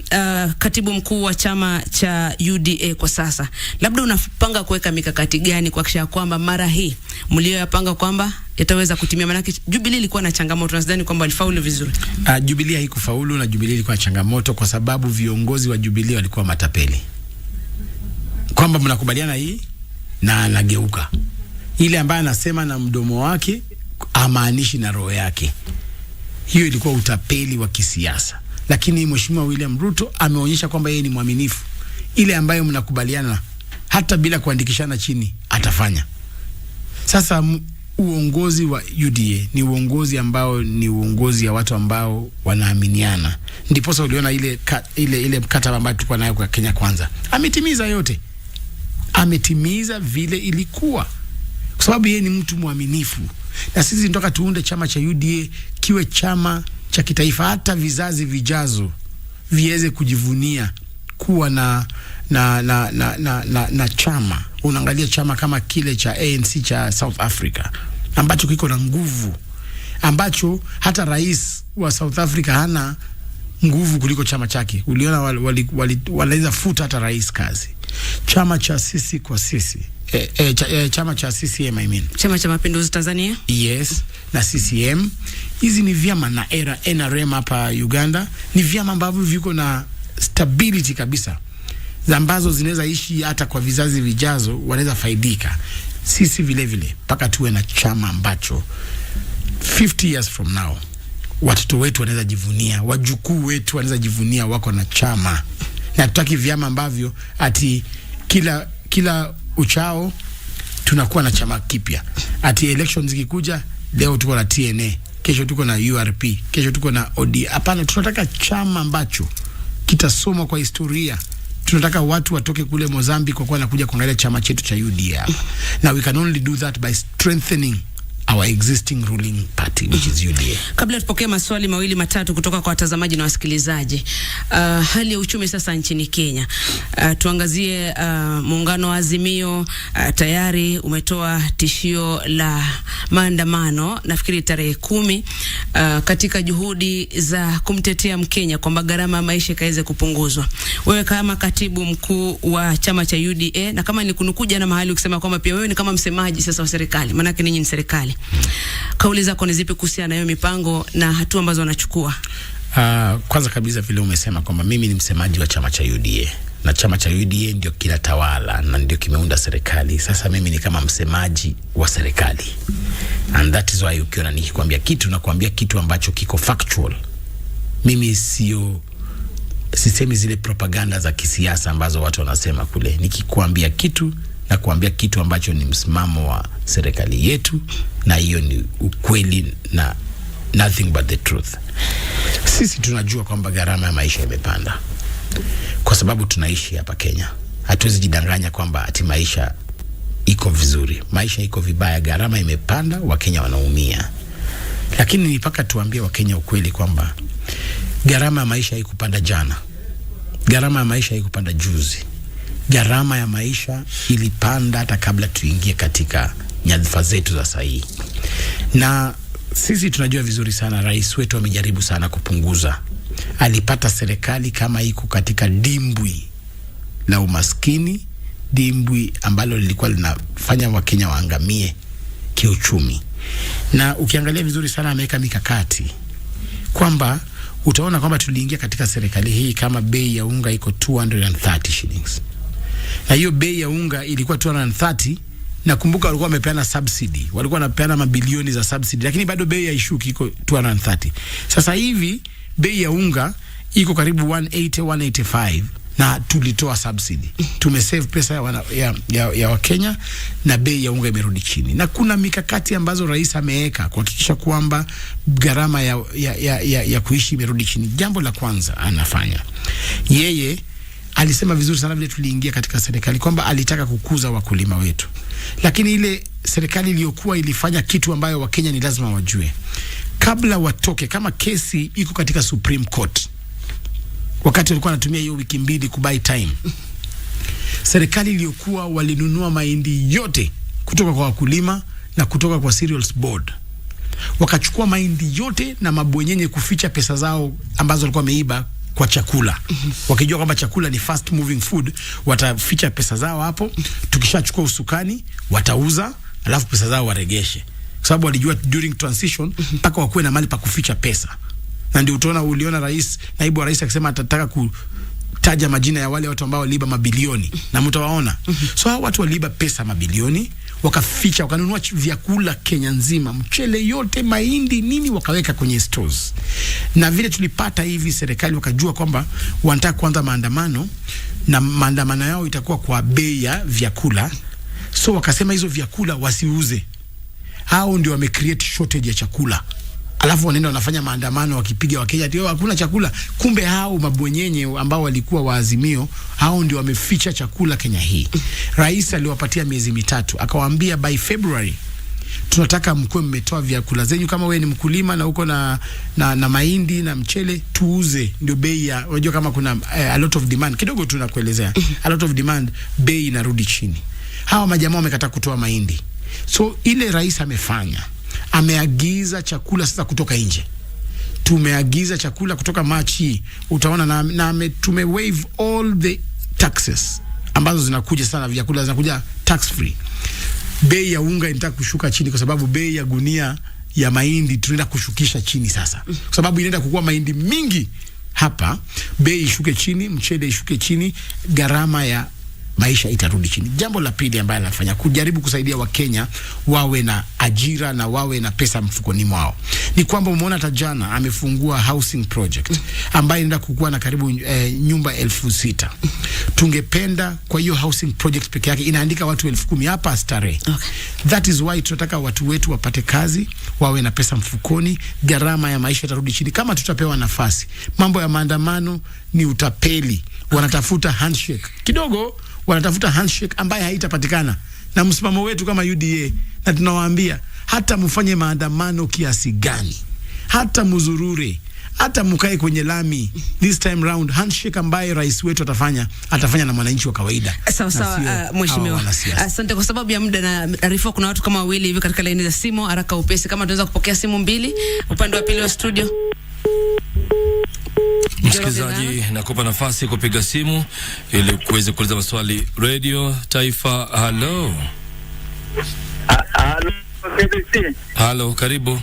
katibu mkuu wa chama cha UDA kwa sasa, labda unapanga kuweka mikakati gani kuhakikisha kwamba mara hii mlioyapanga kwamba yataweza kutimia? Maana Jubilee ilikuwa na changamoto, nasidhani kwamba walifaulu vizuri. Jubilee haikufaulu, na Jubilee ilikuwa na changamoto kwa sababu viongozi wa Jubilee walikuwa matapeli. Kwamba mnakubaliana hii na anageuka. Ile ambaye anasema na mdomo wake amaanishi na roho yake. Hiyo ilikuwa utapeli wa kisiasa. Lakini mheshimiwa William Ruto ameonyesha kwamba yeye ni mwaminifu. Ile ambayo mnakubaliana hata bila kuandikishana chini atafanya. Sasa uongozi wa UDA ni uongozi ambao ni uongozi ya watu ambao wanaaminiana. Ndipo sasa uliona ile mkataba ambayo tulikuwa nayo kwa Kenya Kwanza. Ametimiza yote. Ametimiza vile ilikuwa. Kwa sababu yeye ni mtu mwaminifu. Na sisi tunataka tuunde chama cha UDA kiwe chama cha kitaifa, hata vizazi vijazo viweze kujivunia kuwa na chama. Unaangalia chama kama kile cha ANC cha South Africa ambacho kiko na nguvu, ambacho hata rais wa South Africa hana nguvu kuliko chama chake. Uliona waliweza futa hata rais kazi. Chama cha sisi kwa sisi, chama cha CCM, I mean Chama cha Mapinduzi Tanzania, yes, na CCM, hizi ni vyama, na NRM hapa Uganda ni vyama ambavyo viko na stability kabisa, ambazo zinaweza ishi hata kwa vizazi vijazo, wanaweza faidika. Sisi vile vile mpaka tuwe na chama ambacho 50 years from now watoto wetu wanaweza jivunia, wajukuu wetu wanaweza jivunia wako na chama. Na tutaki vyama ambavyo ati kila uchao tunakuwa na chama kipya. Ati elections zikikuja, leo tuko na TNA, kesho tuko na URP, kesho tuko na ODM. Hapana, tunataka chama ambacho kitasoma kwa historia. Tunataka watu watoke kule Mozambique kwa kuwa nakuja kuangalia chama chetu cha UDA. Now we can only do that by strengthening our existing ruling party, which is UDA. Kabla tupokee maswali mawili matatu kutoka kwa watazamaji na wasikilizaji, hali ya uchumi sasa nchini Kenya, tuangazie muungano wa Azimio tayari umetoa tishio la maandamano, nafikiri tarehe 10, katika juhudi za kumtetea Mkenya kwamba gharama ya maisha kaweze kupunguzwa. Wewe kama katibu mkuu wa chama cha UDA, na kama nikunukuja na mahali ukisema kwamba pia wewe ni kama msemaji sasa wa serikali, maana yake ninyi ni serikali, kauli zako ni zipi kuhusiana na hiyo mipango na hatua ambazo wanachukua? Kwanza kabisa vile umesema kwamba mimi ni msemaji wa chama cha UDA, na chama cha UDA ndio kila tawala na ndio kimeunda serikali. Sasa mimi ni kama msemaji wa serikali, and that is why ukiona nikikwambia kitu na kuambia kitu ambacho kiko factual. Mimi sisemi zile propaganda za kisiasa ambazo watu wanasema kule. Nikikwambia kitu na kuambia kitu ambacho ni msimamo wa serikali yetu, na hiyo ni ukweli na nothing but the truth. Sisi tunajua kwamba gharama ya maisha imepanda kwa sababu tunaishi hapa Kenya. Hatuwezi jidanganya kwamba ati maisha iko vizuri. Maisha iko vibaya, gharama imepanda, Wakenya wanaumia. Lakini ni mpaka tuambie Wakenya ukweli kwamba gharama ya maisha haikupanda jana. Gharama ya maisha haikupanda juzi. Gharama ya maisha ilipanda hata kabla tuingie katika nyadhifa zetu za sahihi. Na sisi tunajua vizuri sana, rais wetu amejaribu sana kupunguza. Alipata serikali kama iko katika dimbwi la umaskini, dimbwi ambalo lilikuwa linafanya Wakenya waangamie kiuchumi. Na ukiangalia vizuri sana ameweka mikakati kwamba utaona kwamba tuliingia katika serikali hii kama bei ya unga iko 230 shillings. Na hiyo bei ya unga ilikuwa 230 nakumbuka walikuwa wamepeana subsidy, walikuwa wanapeana mabilioni za subsidy, lakini bado bei ya ishuki iko 230. Sasa hivi bei ya unga iko karibu 180 185 na tulitoa subsidy. Tumesave pesa ya Wakenya na bei ya unga imerudi chini. Na kuna mikakati ambazo rais ameweka kuhakikisha kwamba gharama ya kuishi imerudi chini. Jambo la kwanza anafanya, yeye alisema vizuri sana vile tuliingia katika serikali kwamba alitaka kukuza wakulima wetu. Lakini ile serikali iliyokuwa ilifanya kitu ambayo Wakenya ni lazima wajue. Kabla watoke, kama kesi iko katika Supreme Court, wakati walikuwa wanatumia hiyo wiki mbili kubuy time, serikali iliyokuwa walinunua mahindi yote kutoka kwa wakulima na kutoka kwa cereals board. Wakachukua mahindi yote na mabwenyenye kuficha pesa zao ambazo walikuwa wameiba kwa chakula. Wakijua kwamba chakula ni fast moving food, wataficha pesa zao hapo. Tukishachukua usukani, watauza, alafu pesa zao waregeshe. Kwa sababu walijua during transition mpaka wakuwe na mali pa kuficha pesa. Na ndio uliona rais, naibu wa rais akisema atataka kutaja majina ya wale watu ambao waliiba mabilioni, na mtawaona. So hao watu waliiba pesa mabilioni, wakaficha, wakanunua vyakula Kenya nzima, mchele yote, mahindi, nini, wakaweka kwenye stores. Na vile tulipata hivi, serikali wakajua kwamba wanataka kuanza maandamano, na maandamano yao itakuwa kwa bei ya vyakula. So wakasema hizo vyakula wasiuze. Hao ndio wamecreate shortage ya chakula. Alafu wanaenda wanafanya maandamano wakipiga Wakenya ati hakuna chakula. Kumbe hao mabwenyenye ambao walikuwa waazimio, hao ndio wameficha chakula Kenya hii. Rais aliwapatia miezi 3, akawaambia by February tunataka mkue mmetoa vyakula zenyu, kama wewe ni mkulima na uko na mahindi na mchele, tuuze. Ndio bei ya, unajua kama kuna a lot of demand, kidogo tunakuelezea, a lot of demand, bei inarudi chini. Hawa majamaa wamekataa kutoa mahindi. So ile rais amefanya, ameagiza chakula sasa kutoka nje. Tumeagiza chakula kutoka Machi, utaona, na tume waive all the taxes ambazo zinakuja sana, vyakula zinakuja tax free. Bei ya unga inataka kushuka chini kwa sababu bei ya gunia ya mahindi tunaenda kushukisha chini sasa. Kwa sababu inaenda kukua mahindi mingi hapa, bei ishuke chini, mchele ishuke chini, gharama ya maisha itarudi chini. Jambo la pili ambalo anafanya kujaribu kusaidia Wakenya wawe na ajira na wawe na pesa mfukoni mwao ni kwamba umeona tajana amefungua housing project ambayo inaenda kukua na karibu nyumba 6,000. Tungependa kwa hiyo housing project peke yake inaandika watu 10,000 hapa Starehe. That is why tunataka watu wetu wapate kazi, wawe na pesa mfukoni, gharama ya maisha itarudi chini kama tutapewa nafasi. Mambo ya maandamano ni utapeli. Wanatafuta handshake. Kidogo wanatafuta handshake ambaye haitapatikana. Na msimamo wetu kama UDA, na tunawaambia hata mfanye maandamano kiasi gani, hata mzurure, hata mkae kwenye lami, this time round handshake ambaye rais wetu atafanya na mwananchi wa kawaida. Sawa mheshimiwa. Asante kwa sababu ya muda, na arifa kuna watu kama wawili hivi katika laini za simu. Haraka upesi, kama tunaweza kupokea simu 2 upande wa pili wa studio. Msikilizaji, nakupa nafasi kupiga simu ili kuweza kuuliza maswali. Radio Taifa, hello. Hello, KBC. Hello, karibu.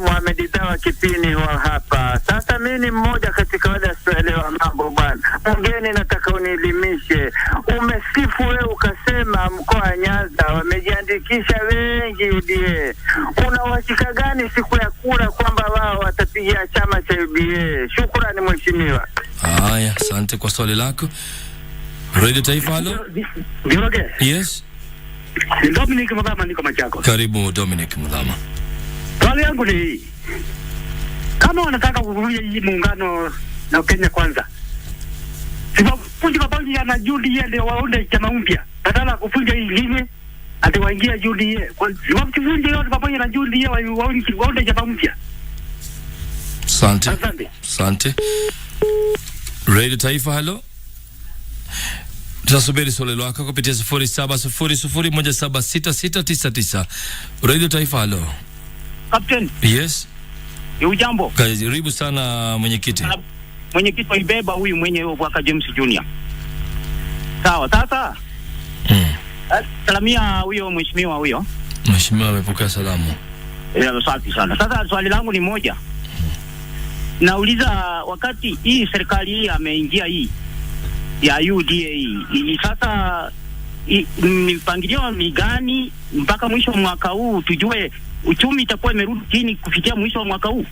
Mohamed Dawa Kipini wa hapa. Sasa mimi ni mmoja katika wale wasioelewa mambo bwana. Mgeni nataka unielimishe. Umesifu wewe ukasema mkoa wa Nyanza wamejiandikisha wengi UDA. Kuna washika gani siku ya kura kwamba wao watapigia chama cha UDA? Shukrani mheshimiwa. Haya, asante kwa swali lako. Radio Taifa, hello. Biroge. Yes. Dominic Mudhama, niko Machako. Karibu Dominic Mudhama. Swali yangu ni hii. Kama wanataka kuvunja hii muungano na Kenya Kwanza, siwafunje pamoja na UDA ndio waunde chama mpya. Badala kufunja hii ingine ati waingia UDA. Siwafunje yote pamoja na UDA waunde chama mpya. Asante. Radio Taifa, hello. Tunasubiri swali lako kupitia 0700176699. Radio Taifa, hello. Captain. Yes. Ujambo. Karibu sana mwenyekiti. Mwenyekiti wa Ibeba huyu mwenye waka James Junior. Sawa, sasa. Salamia huyo mheshimiwa huyo. Mheshimiwa amepokea salamu. Asante sana. Sasa swali langu ni moja. Nauliza, wakati hii serikali hii ameingia hii ya UDA hii, sasa mipangilio ni gani mpaka mwisho wa mwaka huu tujue uchumi itakuwa imerudi chini kufikia mwisho wa mwaka huu?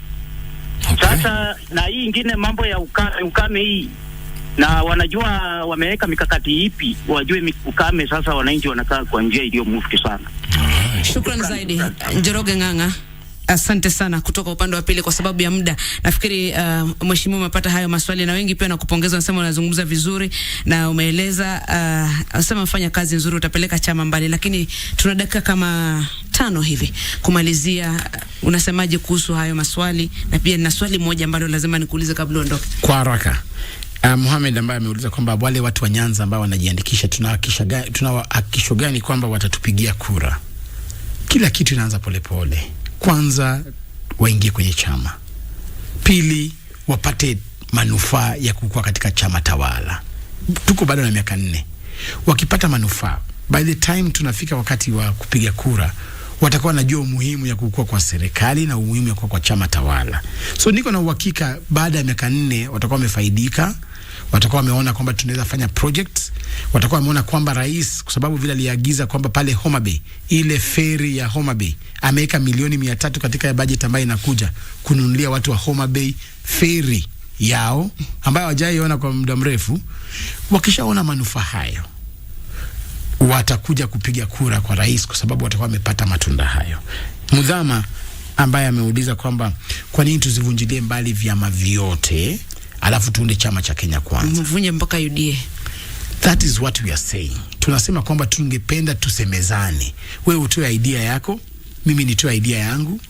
Okay. Sasa na hii ingine mambo ya ukame hii, na wanajua wameweka mikakati ipi wajue ukame sasa wananchi wanakaa kwa njia iliyo mufti sana. Shukrani zaidi Njoroge Ng'ang'a. Asante sana kutoka upande wa pili kwa sababu ya muda. Nafikiri mheshimiwa umepata hayo maswali na wengi pia nakupongeza, unasema unazungumza vizuri na umeeleza unasema mfanya kazi nzuri, utapeleka chama mbali, lakini tuna dakika kama 5 hivi kumalizia. Unasemaje kuhusu hayo maswali? Na pia nina swali moja ambalo lazima nikuulize kabla uondoke. Kwa haraka. Mohamed ambaye ameuliza kwamba wale watu wa Nyanza ambao wanajiandikisha tunahakikisha gani kwamba watatupigia kura? Kila kitu inaanza polepole. Kwanza waingie kwenye chama. Pili wapate manufaa ya kukua katika chama tawala. Tuko bado na miaka 4. Wakipata manufaa, by the time tunafika wakati wa kupiga kura, watakuwa wanajua umuhimu ya kukua kwa serikali na umuhimu ya kukua kwa chama tawala. So niko na uhakika baada ya miaka 4 watakuwa wamefaidika, watakuwa wameona kwamba tunaweza fanya projects, watakuwa wameona kwamba rais, kwa sababu vile aliagiza kwamba pale Homa Bay, ile ferry ya Homa Bay, ameweka milioni 300 katika ya budget ambayo inakuja kununulia watu wa Homa Bay ferry yao ambayo hawajaiona kwa muda mrefu. Wakishaona manufaa hayo, watakuja kupiga kura kwa rais kwa sababu watakuwa wamepata matunda hayo. Mudhama ambaye ameuliza kwamba kwa nini tusivunjilie mbali vyama vyote alafu tuunde chama cha Kenya Kwanza. Mvunje mpaka UDA. That is what we are saying. Tunasema kwamba tungependa tusemezane. Wewe utoe idea yako, mimi nitoe idea yangu,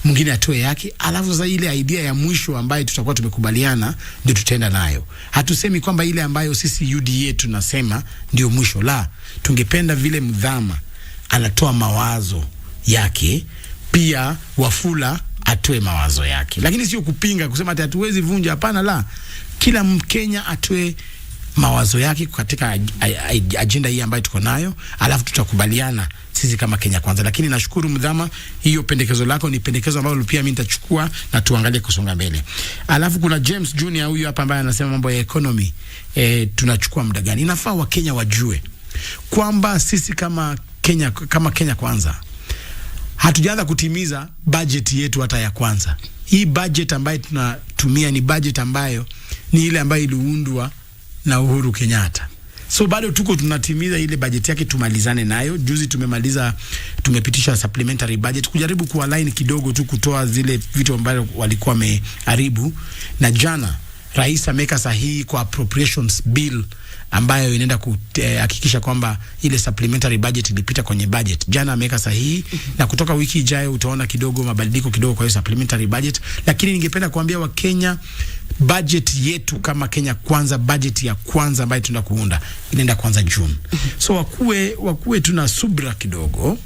mwingine atoe yake, alafu sasa ile idea ya mwisho ambayo tutakuwa tumekubaliana ndio tutaenda nayo. Hatusemi kwamba ile ambayo sisi UDA tunasema ndio mwisho, la. Tungependa vile Mudhama anatoa mawazo yake, pia Wafula atoe mawazo yake. Lakini sio kupinga kusema ati hatuwezi vunja, hapana, la. Kila Mkenya atoe mawazo yake katika agenda hii ambayo tuko nayo, alafu tutakubaliana sisi kama Kenya Kwanza. Lakini nashukuru Mudhama, hiyo pendekezo lako ni pendekezo ambalo pia mimi nitachukua na tuangalie kusonga mbele. Alafu kuna James Junior huyu hapa ambaye anasema mambo ya economy, tunachukua muda gani? Inafaa wa Kenya wajue kwamba sisi kama Kenya Kwanza hatujaanza kutimiza budget yetu hata ya kwanza. Hii budget ambayo tunatumia ni budget ambayo ni ile ambayo iliundwa na Uhuru Kenyatta. So bado tuko tunatimiza ile budget yake, tumalizane nayo. Juzi tumepitisha supplementary budget kujaribu kualign kidogo tu, kutoa zile vitu ambavyo walikuwa wameharibu. Na jana rais ameweka sahihi kwa appropriations bill ambayo inaenda kuhakikisha kwamba ile supplementary budget ilipita kwenye budget. Jana ameweka sahihi, na kutoka wiki ijayo utaona kidogo mabadiliko kidogo kwa hiyo supplementary budget. Lakini ningependa kuambia wa Kenya, budget yetu kama Kenya Kwanza, budget ya kwanza ambayo tunataka kuunda inaenda kwanza June. So wakuwe tuna subra kidogo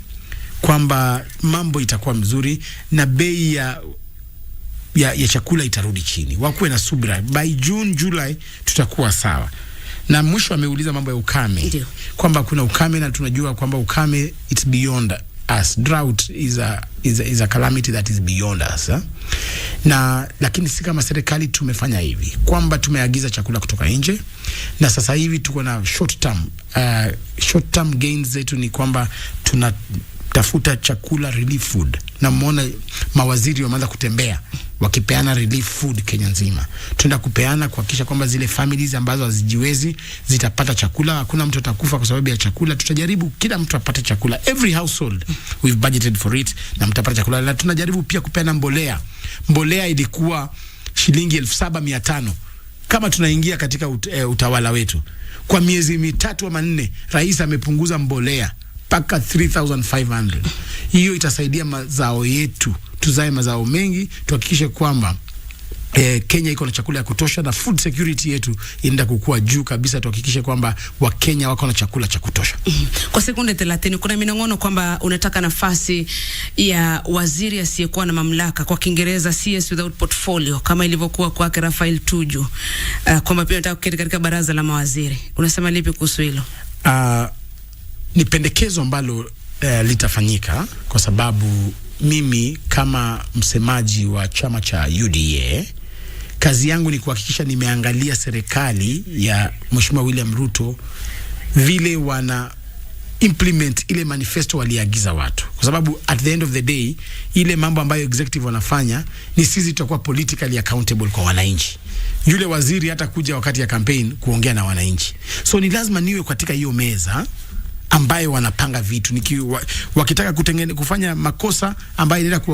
kwamba mambo itakuwa mzuri na bei ya chakula itarudi chini. Wakuwe na subra, by June July tutakuwa sawa. Na mwisho ameuliza mambo ya ukame, kwamba kuna ukame na tunajua kwamba ukame it's beyond us. Drought is a calamity that is beyond us. Lakini si kama serikali tumefanya hivi kwamba tumeagiza chakula kutoka nje, na sasa hivi tuko na short term gains zetu ni kwamba tunatafuta chakula, relief food, na muona mawaziri wameanza kutembea wakipeana relief food Kenya nzima. Tunaenda kupeana kuhakikisha kwamba zile families ambazo hazijiwezi zitapata chakula, hakuna mtu atakufa kwa sababu ya chakula. Tutajaribu kila mtu apate chakula, every household we've budgeted for it, na mtapata chakula. Na tunajaribu pia kupeana mbolea ilikuwa shilingi 7,500 kama tunaingia katika utawala wetu. Kwa miezi 3 ama 4 rais amepunguza mbolea mpaka 3,500. Hiyo itasaidia mazao yetu, tuzae mazao mengi, tuhakikishe kwamba Kenya iko na chakula ya kutosha, na food security yetu inaenda kukua juu kabisa. Tuhakikishe kwamba Wakenya wako na chakula cha kutosha. Kwa sekunde 30, kuna minong'ono kwamba unataka nafasi ya waziri asiyekuwa na mamlaka, kwa Kiingereza CS without portfolio, kama ilivyokuwa kwake Rafael Tuju, kwamba pia unataka kuketi katika baraza la mawaziri. Unasema lipi kuhusu hilo? Ni pendekezo ambalo litafanyika, kwa sababu mimi kama msemaji wa chama cha UDA, kazi yangu ni kuhakikisha nimeangalia serikali ya Mheshimiwa William Ruto vile implement ile manifesto waliagiza watu, kwa sababu at the end of the day ile mambo ambayo executive wanafanya ni sisi tutakuwa politically accountable kwa wananchi. Yule waziri hata kuja wakati ya campaign kuongea na wananchi, so ni lazima niwe katika hiyo meza ambayo wanapanga vitu wakitaka kufanya makosa ambayo inaenda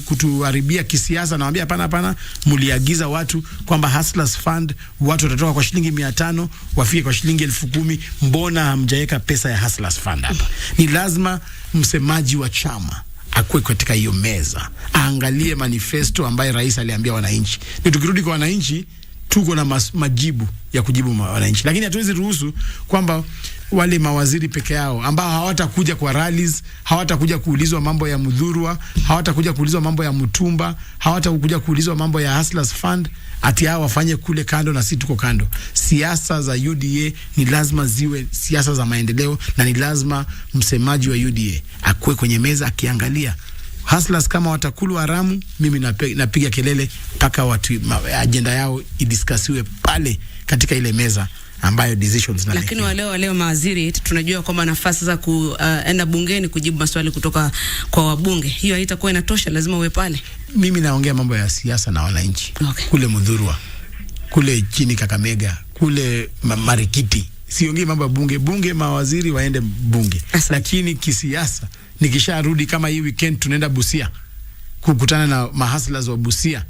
kutuharibia kisiasa, nawaambia hapana, mliagiza watu kwamba Hustlers Fund watu watatoka kwa shilingi 500 wafike kwa shilingi 10,000, mbona hamjaweka pesa ya Hustlers Fund hapa? Ni lazima msemaji wa chama akuwe katika hiyo meza, aangalie manifesto ambayo rais aliambia wananchi. Ni tukirudi kwa wananchi tuko na majibu ya kujibu wananchi, lakini hatuwezi ruhusu kwamba wale mawaziri peke yao ambao hawatakuja kwa rallies, hawatakuja kuulizwa mambo ya Mudhurwa, hawatakuja kuulizwa mambo ya Mutumba, hawatakuja kuulizwa mambo ya Hustlers Fund, ati hao wafanye kule kando na sisi tuko kando. Siasa za UDA ni lazima ziwe siasa za maendeleo, na ni lazima msemaji wa UDA akue kwenye meza akiangalia Hustlers kama watakulu haramu, mimi napiga kelele mpaka watu agenda yao idiskasiwe pale katika ile meza ambayo decisions na. Lakini wale mawaziri tunajua kwamba nafasi za kuenda bungeni kujibu maswali kutoka kwa wabunge, hiyo haitakuwa inatosha, lazima uwe pale. Mimi naongea mambo ya siasa na wananchi. Okay. Kule Mudhurwa, kule chini Kakamega, kule Marikiti. Siongei mambo ya bunge, mawaziri waende bunge. Lakini kisiasa nikisharudi kama hii weekend tunaenda Busia kukutana na mahustlers wa Busia,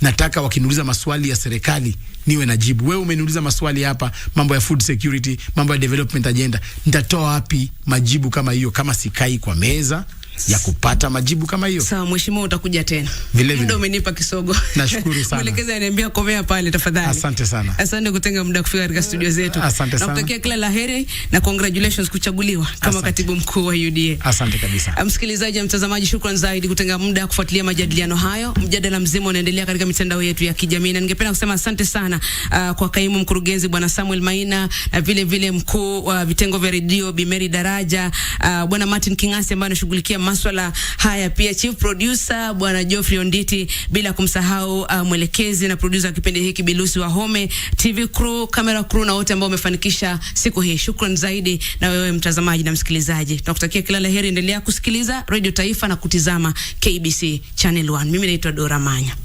nataka wakiniuliza maswali ya serikali niwe najibu. Wewe umeniuliza maswali hapa, mambo ya food security, mambo ya development agenda, nitatoa wapi majibu kama hiyo kama sikai kwa meza ya kupata majibu kama hiyo? Sawa, mheshimiwa, utakuja tena. Muda umenipa kisogo. Nashukuru sana. Mwelekezi ananiambia komea pale tafadhali. Asante sana. Asante kutenga muda kufika katika studio zetu. Asante sana. Nakutakia kila laheri na congratulations kuchaguliwa kama katibu mkuu wa UDA. Asante kabisa. Msikilizaji, mtazamaji, shukrani zaidi kutenga muda kufuatilia majadiliano hayo. Mjadala mzima unaendelea katika mitandao yetu ya kijamii, na ningependa kusema asante sana kwa kaimu mkurugenzi bwana Samuel Maina, na vile mkuu wa vitengo vya redio Bi Mary Daraja, bwana Martin Kingasi ambaye anashughulikia masuala haya, pia chief producer bwana Geoffrey Onditi, bila kumsahau mwelekezi na producer wa kipindi hiki Bilusi wa Home, TV crew, camera crew na wote ambao wamefanikisha siku hii. Shukrani zaidi na wewe mtazamaji na msikilizaji. Tunakutakia kila laheri, endelea kusikiliza Radio Taifa na kutizama KBC Channel 1. Mimi naitwa Dora Manya.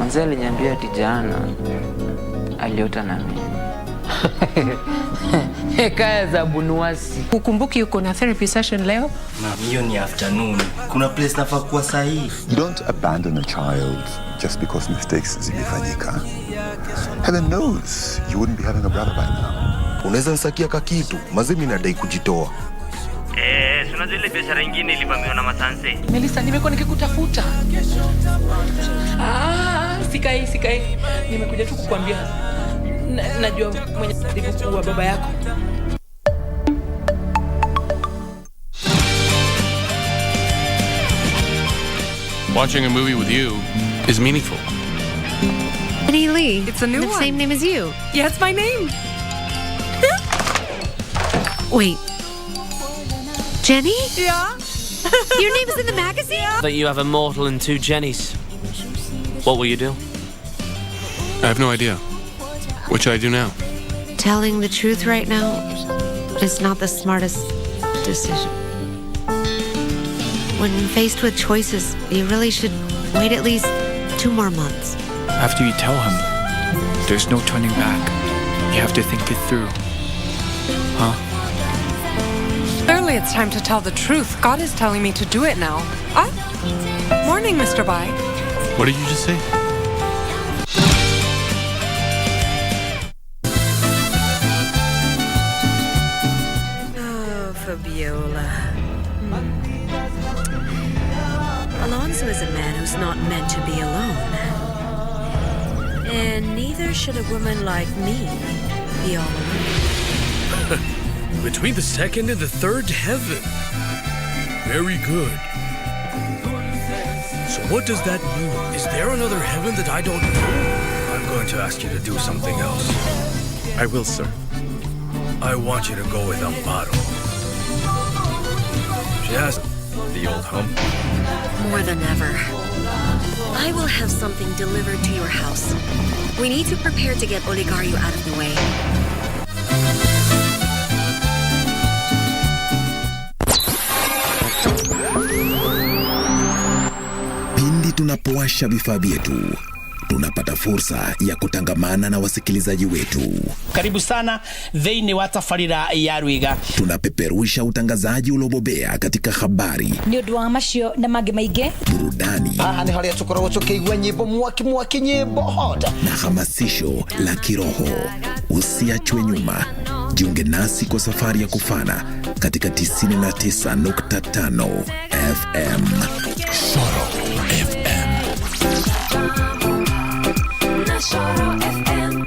Mzee aliniambia ati jana aliota na mimi. Kaya za bunuasi. Ukumbuki uko na therapy session leo? Na hiyo ni afternoon. Kuna place nafaa kuwa sahihi. You don't abandon a child just because mistakes zimefanyika. Heaven knows you wouldn't be having a brother by now. Unaweza nsakia kakitu, mazimi nadai kujitoa. Suna zile biashara ingine ilivamiwa na masanse. Melissa, nimekuwa nikikutafuta. Sikai. Nimekuja tu kukuambia. Najua mwenye alikuwa baba yako. Watching a movie with you is meaningful. Penny Lee. It's a new one. The same name as you. Yeah, it's my name. Wait. Jenny? Yeah? Your name is in the magazine? That you have a mortal and 2 Jennies. What will you do? I have no idea. What should I do now? Telling the truth right now is not the smartest decision. When faced with choices, you really should wait at least 2 more months. After you tell him, there's no turning back. You have to think it through. Huh? Clearly it's time to tell the truth. God is telling me to do it now. Morning, Mr. Bai. What did you just say? for Viola. Alonso is a man who's not meant to be alone. And neither should a woman like me be all alone. Between the second and the third heaven. Very good. So what does that mean? Is there another heaven that I don't know? I'm going to ask you to do something else. I will, sir. I want you to go with Amparo. She has the old hump. More than ever. I will have something delivered to your house. We need to prepare to get Oligario out of the way. Pindi tunapowasha vifaa vyetu, tunapata fursa ya kutangamana na wasikilizaji wetu. Karibu sana thĩinĩ wa tabarĩra ya Rwiga. Tunapeperusha utangazaji uliobobea katika habari, nĩ ũndũ wa macio na mangĩ maingĩ, burudani, nĩ harĩa tũkoragwo tũkĩigua nyĩmbo mwaki nyĩmbo hot, na hamasisho la kiroho. Usiachwe nyuma. Jiunge nasi kwa safari ya kufana katika 99.5 FM. Shoro FM. Shoro FM.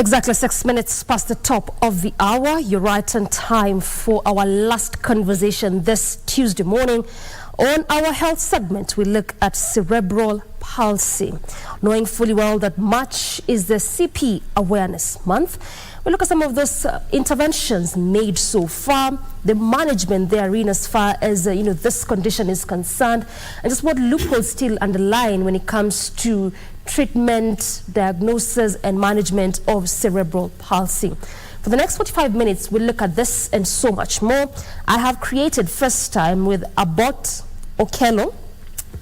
Exactly 6 minutes past the top of the hour. You're right on time for our last conversation this Tuesday morning. On our health segment, we look at cerebral palsy. Knowing fully well that March is the CP Awareness Month, we look at some of those interventions made so far, the management therein as far as this condition is concerned, and just what loopholes still underline when it comes to treatment, diagnosis, and management of cerebral palsy. For the next 45 minutes, we'll look at this and so much more. I have created first time with Abot Okello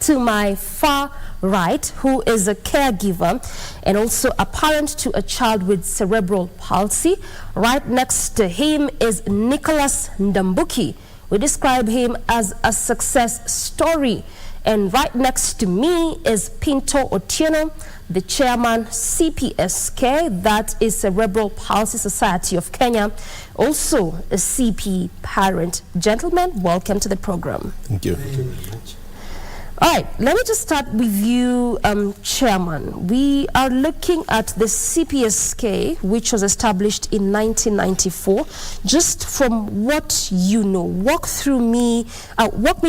to my far right, who is a caregiver and also a parent to a child with cerebral palsy. Right next to him is Nicholas Ndambuki. We describe him as a success story. And right next to me is Pinto Otieno, the chairman CPSK, that is Cerebral Palsy Society of Kenya, also a CP parent. Gentlemen, welcome to the program. Thank you. Thank you very much. All right, let me just start with you, Chairman. We are looking at the CPSK, which was established in 1994. Just from what you know, walk me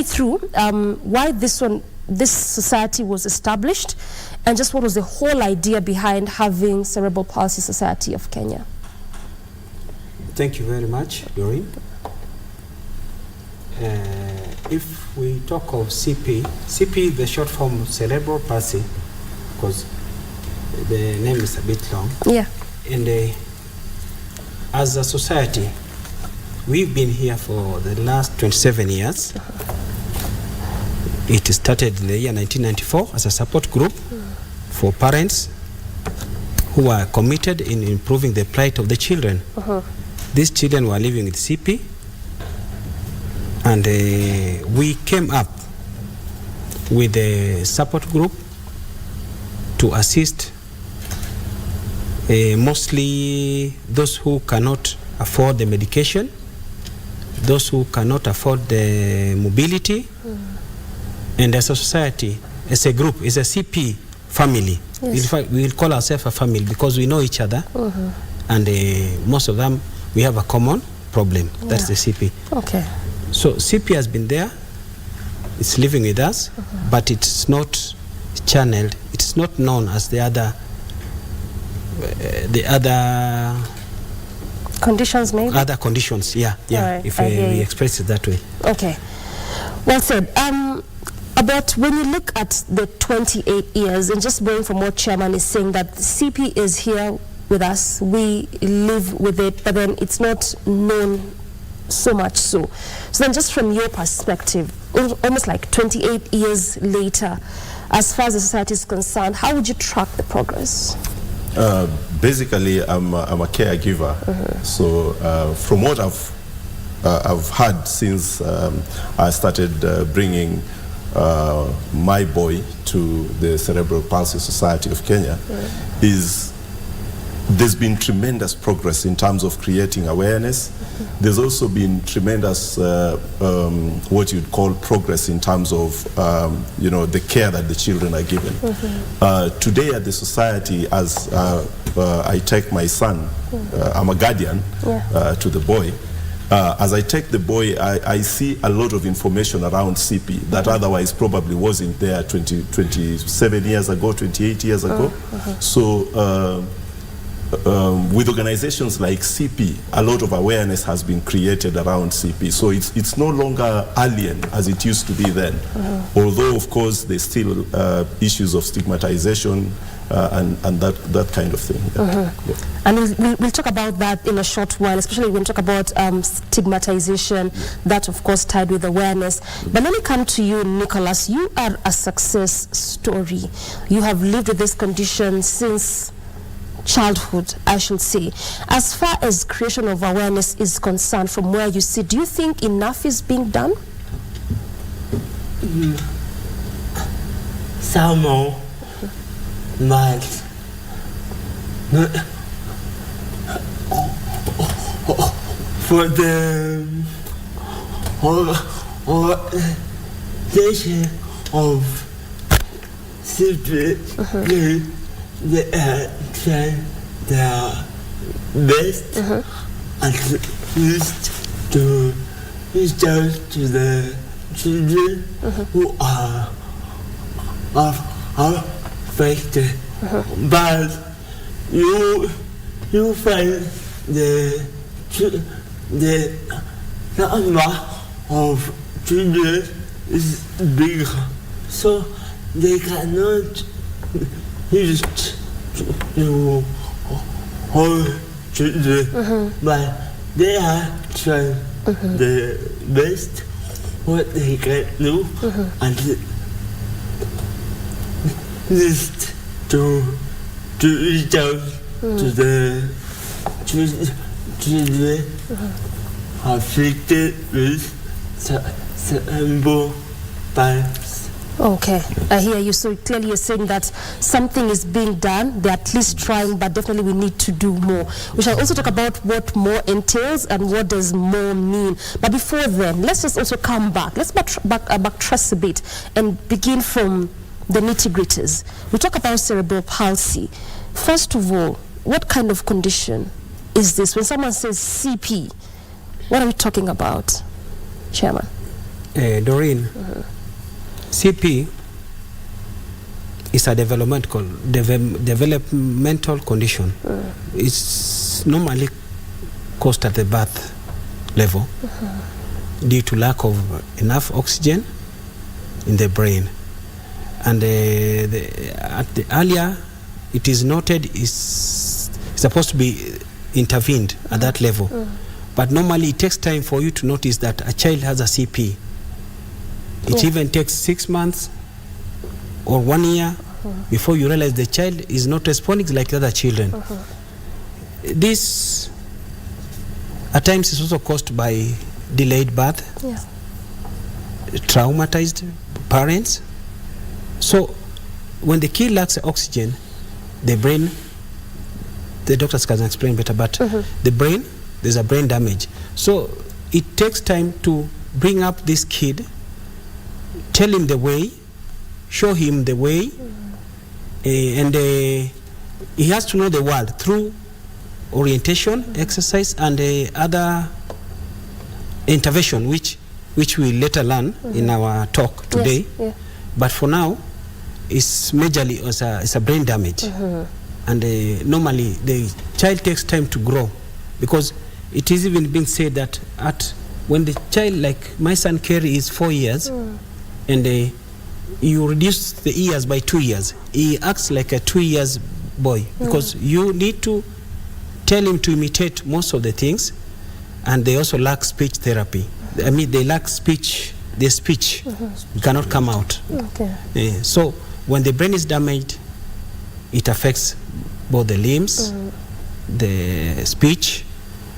through why this society was established, and just what was the whole idea behind having Cerebral Palsy Society of Kenya. Thank you very much, Doreen. If we talk of CP, the short form of cerebral palsy, because the name is a bit long. Yeah. And as a society, we've been here for the last 27 years. It started in the year 1994 as a support group for parents who are committed in improving the plight of the children. These children were living with CP. And we came up with a support group to assist mostly those who cannot afford the medication, those who cannot afford the mobility, and as a society, as a group, as a CP family. Yes. In fact, we'll call ourselves a family because we know each other, and most of them, we have a common problem. That's the CP. Okay. So CP has been there, it's living with us, but it's not channeled, it's not known as the other conditions, maybe? Other conditions, yeah, right, if we express it that way. Okay, well said. But when you look at the 28 years, and just going from what Chairman is saying, that CP is here with us. We live with it, but then it's not known so much so. So then just from your perspective, almost like 28 years later, as far as the society is concerned, how would you track the progress? Basically, I'm a caregiver. So from what I've had since I started bringing my boy to the Cerebral Palsy Society of Kenya, is there's been tremendous progress in terms of creating awareness. There's also been tremendous what you'd call progress in terms of the care that the children are given. Today at the society, as I take my son, I'm a guardian to the boy. As I take the boy, I see a lot of information around CP that otherwise probably wasn't there 27 years ago, 28 years ago. So with organizations like CP, a lot of awareness has been created around CP. So it's no longer alien as it used to be then. Although, of course, there's still issues of stigmatization and that kind of thing. And we'll talk about that in a short while, especially when we talk about stigmatization, that of course tied with awareness. But let me come to you, Nicholas. You are a success story. You have lived with this condition since childhood, I should say. As far as creation of awareness is concerned, from where you sit, do you think enough is being done? Some more, but for the organization of secret, they are trying their best at least to reach out to the children who are affected. But you find the number of children is bigger, so they cannot use to all children, but they are trying the best what they can do, and least to reach out to the children affected with cerebral palsy. Okay, I hear you. So clearly you're saying that something is being done. They're at least trying, but definitely we need to do more. We shall also talk about what more entails and what does more mean. But before then, let's just also come back. Let's backtrace a bit and begin from the nitty-gritties. We talk about cerebral palsy. First of all, what kind of condition is this? When someone says CP, what are we talking about, Chairman? Doreen, CP is a developmental condition. It's normally caused at the birth level due to lack of enough oxygen in the brain. And at the earlier, it is noted is supposed to be intervened at that level. But normally it takes time for you to notice that a child has a CP. It even takes 6 months or 1 year before you realize the child is not responding like other children. This at times is also caused by delayed birth, traumatized parents. So when the kid lacks oxygen, the brain, the doctors can explain better, but the brain, there's a brain damage. So it takes time to bring up this kid, tell him the way, show him the way, and he has to know the world through orientation, exercise, and other intervention, which we later learn in our talk today. But for now, it's majorly it's a brain damage. And normally the child takes time to grow, because it is even being said that when the child, like my son Kerry, is 4 years, and you reduce the years by 2 years, he acts like a 2 years boy, because you need to tell him to imitate most of the things, and they also lack speech therapy. I mean, they lack speech. Their speech cannot come out. Okay. So when the brain is damaged, it affects both the limbs, the speech,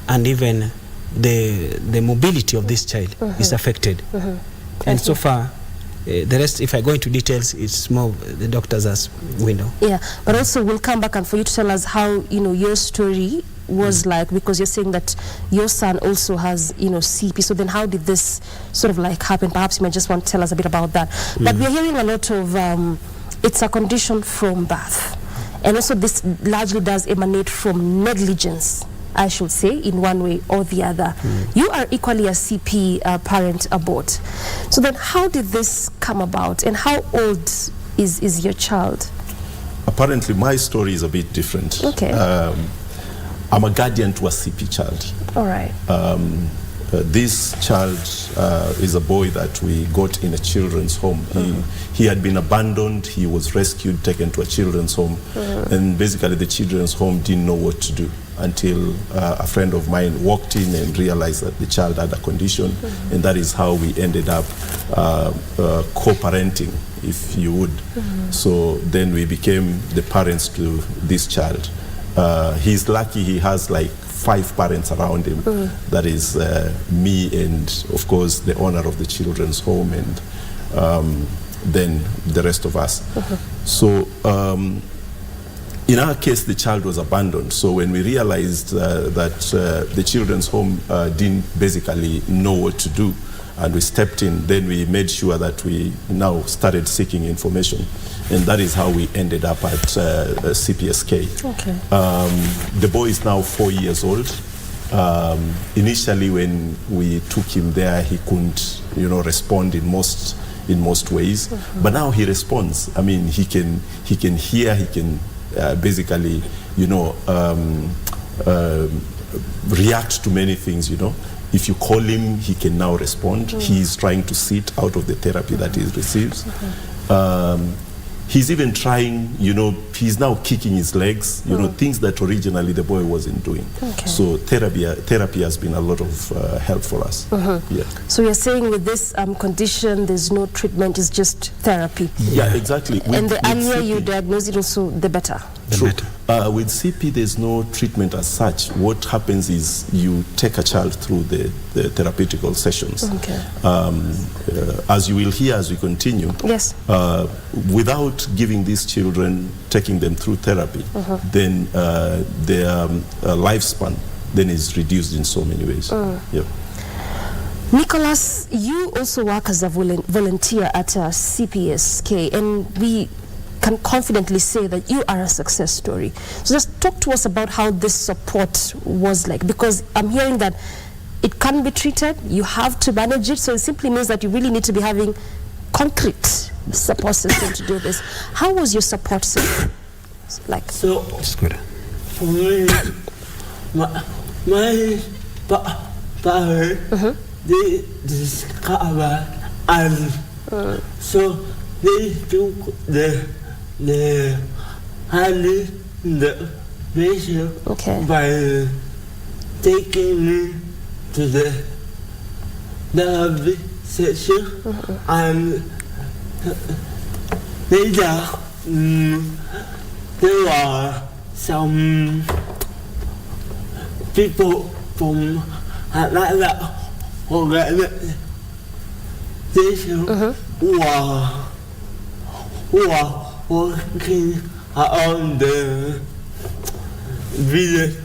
and even the mobility of this child is affected. And so far, the rest, if I go into details, it's more the doctor's window. Yeah, but also we'll come back and for you to tell us how, you know, your story was like, because you're saying that your son also has, you know, CP. So then how did this sort of like happen? Perhaps you might just want to tell us a bit about that. But we're hearing a lot of, it's a condition from birth. And also this largely does emanate from negligence, I should say, in one way or the other. You are equally a CP parent aboard. So then how did this come about, and how old is your child? Apparently my story is a bit different. Okay. I'm a guardian to a CP child. All right. This child is a boy that we got in a children's home. He had been abandoned. He was rescued, taken to a children's home. And basically the children's home didn't know what to do until a friend of mine walked in and realized that the child had a condition. And that is how we ended up co-parenting, if you would. So then we became the parents to this child. He's lucky he has like 5 parents around him. That is me and, of course, the owner of the children's home, and then the rest of us. So in our case, the child was abandoned. So when we realized that the children's home didn't basically know what to do, and we stepped in, then we made sure that we now started seeking information. And that is how we ended up at CPSK. Okay. The boy is now 4 years old. Initially, when we took him there, he couldn't, you know, respond in most ways. But now he responds. I mean, he can hear. He can basically, you know, react to many things. You know, if you call him, he can now respond. He is trying to sit out of the therapy that he receives. He's even trying, you know, he's now kicking his legs, you know, things that originally the boy wasn't doing. So therapy has been a lot of help for us. Yeah. So you're saying with this condition, there's no treatment, it's just therapy? Yeah, exactly. And the earlier you diagnose it, also the better? True. With CP, there's no treatment as such. What happens is you take a child through the therapeutical sessions. As you will hear as we continue, yes. Without giving these children, taking them through therapy, then their lifespan then is reduced in so many ways. Yeah. Nicholas, you also work as a volunteer at CPSK, and we can confidently say that you are a success story. So just talk to us about how this support was like, because I'm hearing that it can be treated, you have to manage it, so it simply means that you really need to be having concrete support system to do this. How was your support system like? So, it's good. For me, my parents, they discovered and so they took the handling the patient by taking me to the therapy session and later there were some people from another organization who are working around the village.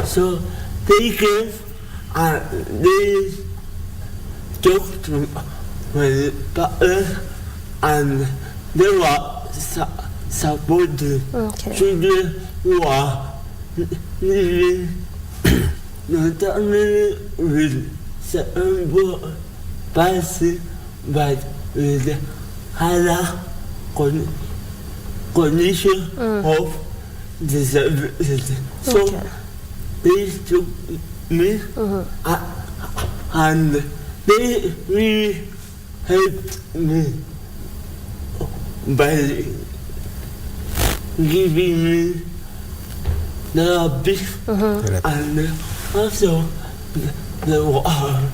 So they came and they talked to my parents and they were supporting children who are living not only with cerebral palsy but with other condition of disability. So they took me and they really helped me by giving me therapy, and also they were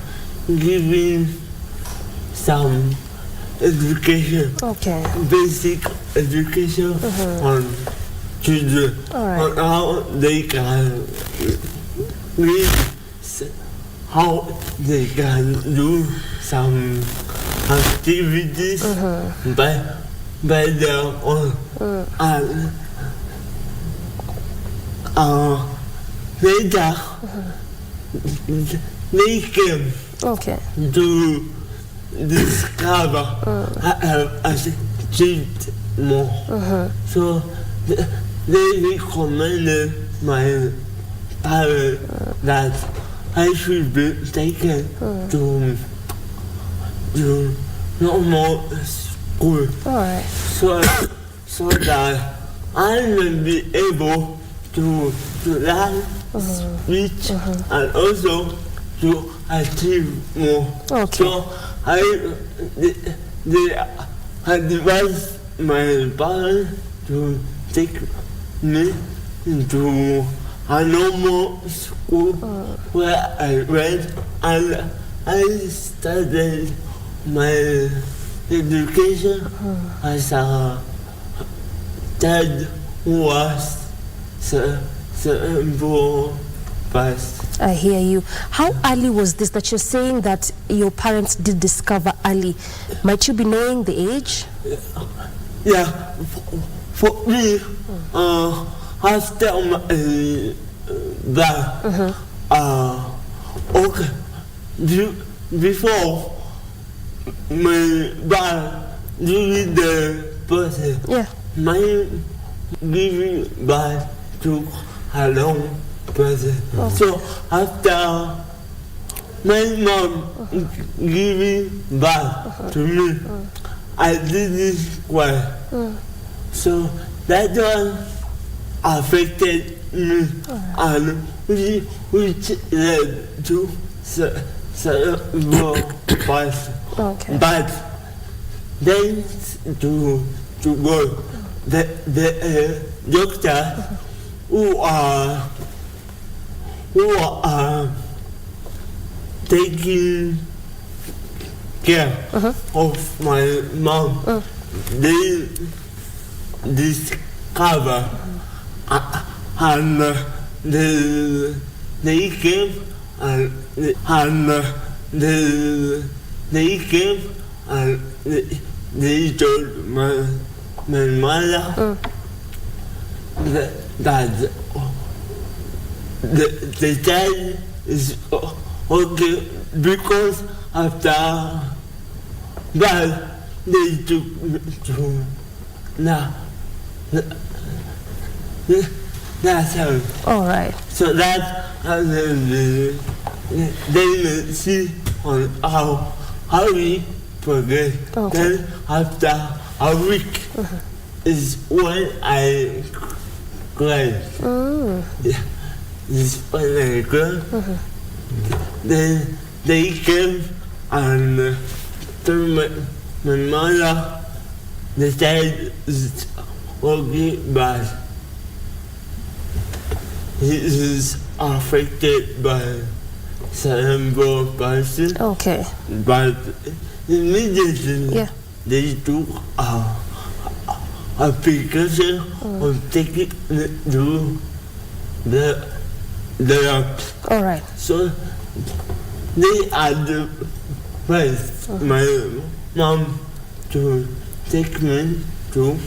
giving some education, basic education on children, on how they can read, how they can do some activities by their own, and later they came to discover as achieved more. So they recommended my parents that I should be taken to normal school, so that I will be able to learn speech and also to achieve more. So I advised my parents to take me into a normal school where I went, and I started my education as a child who was cerebral palsy. I hear you. How early was this that you're saying that your parents did discover early? Might you be knowing the age? Yeah, for me, after my birth, before my birth, during the process, my giving birth took a long process. So after my mom giving birth to me, I didn't cry. So that one affected me, and which led to cerebral palsy. But then to go, the doctor who are taking care of my mom, they discover and they came and they told my mother that the child is okay, because after that they took me to nursery. All right. So that they will see on how we progress. Then after a week is when I cried. Yeah, is when I cried. Then they came and told my mother the child is okay, but he is affected by cerebral palsy. But immediately they took a precaution of taking it to the doctor. All right. So they advised my mom to take me to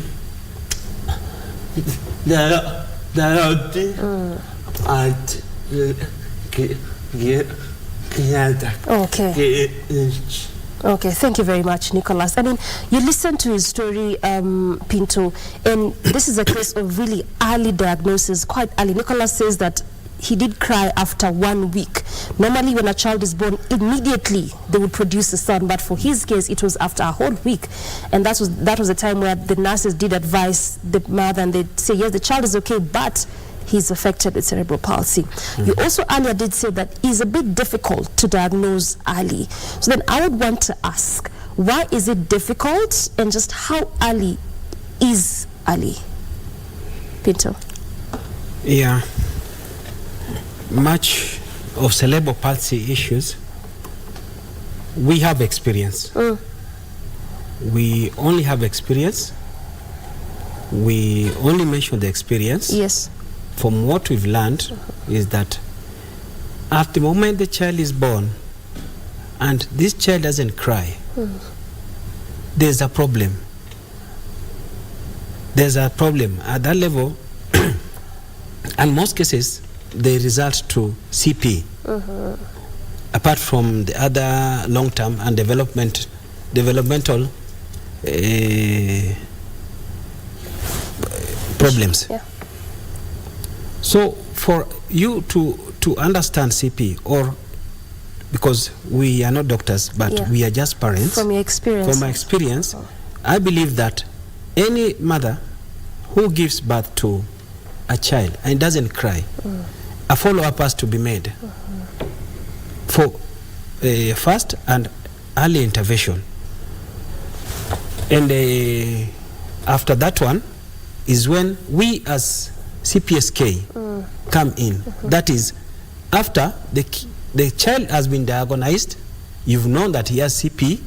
the therapy at Okay, thank you very much, Nicholas. I mean, you listened to his story, Pinto, and this is a case of really early diagnosis, quite early. Nicholas says that he did cry after 1 week. Normally, when a child is born, immediately they would produce a son, but for his case, it was after a whole week. And that was the time where the nurses did advise the mother, and they'd say, yes, the child is okay, but he's affected with cerebral palsy. You also earlier did say that it's a bit difficult to diagnose early. So then I would want to ask, why is it difficult, and just how early is early? Pinto? Yeah, much of cerebral palsy issues, we have experience. We only have experience. We only mention the experience. Yes. From what we've learned is that at the moment the child is born and this child doesn't cry, there's a problem. There's a problem at that level. And most cases, they result to CP. Apart from the other long-term and developmental problems. Yeah. So for you to understand CP, or because we are not doctors, but we are just parents. From your experience. From my experience, I believe that any mother who gives birth to a child and doesn't cry, a follow-up has to be made for fast and early intervention. And after that one is when we as CPSK come in. That is, after the child has been diagnosed, you've known that he has CP,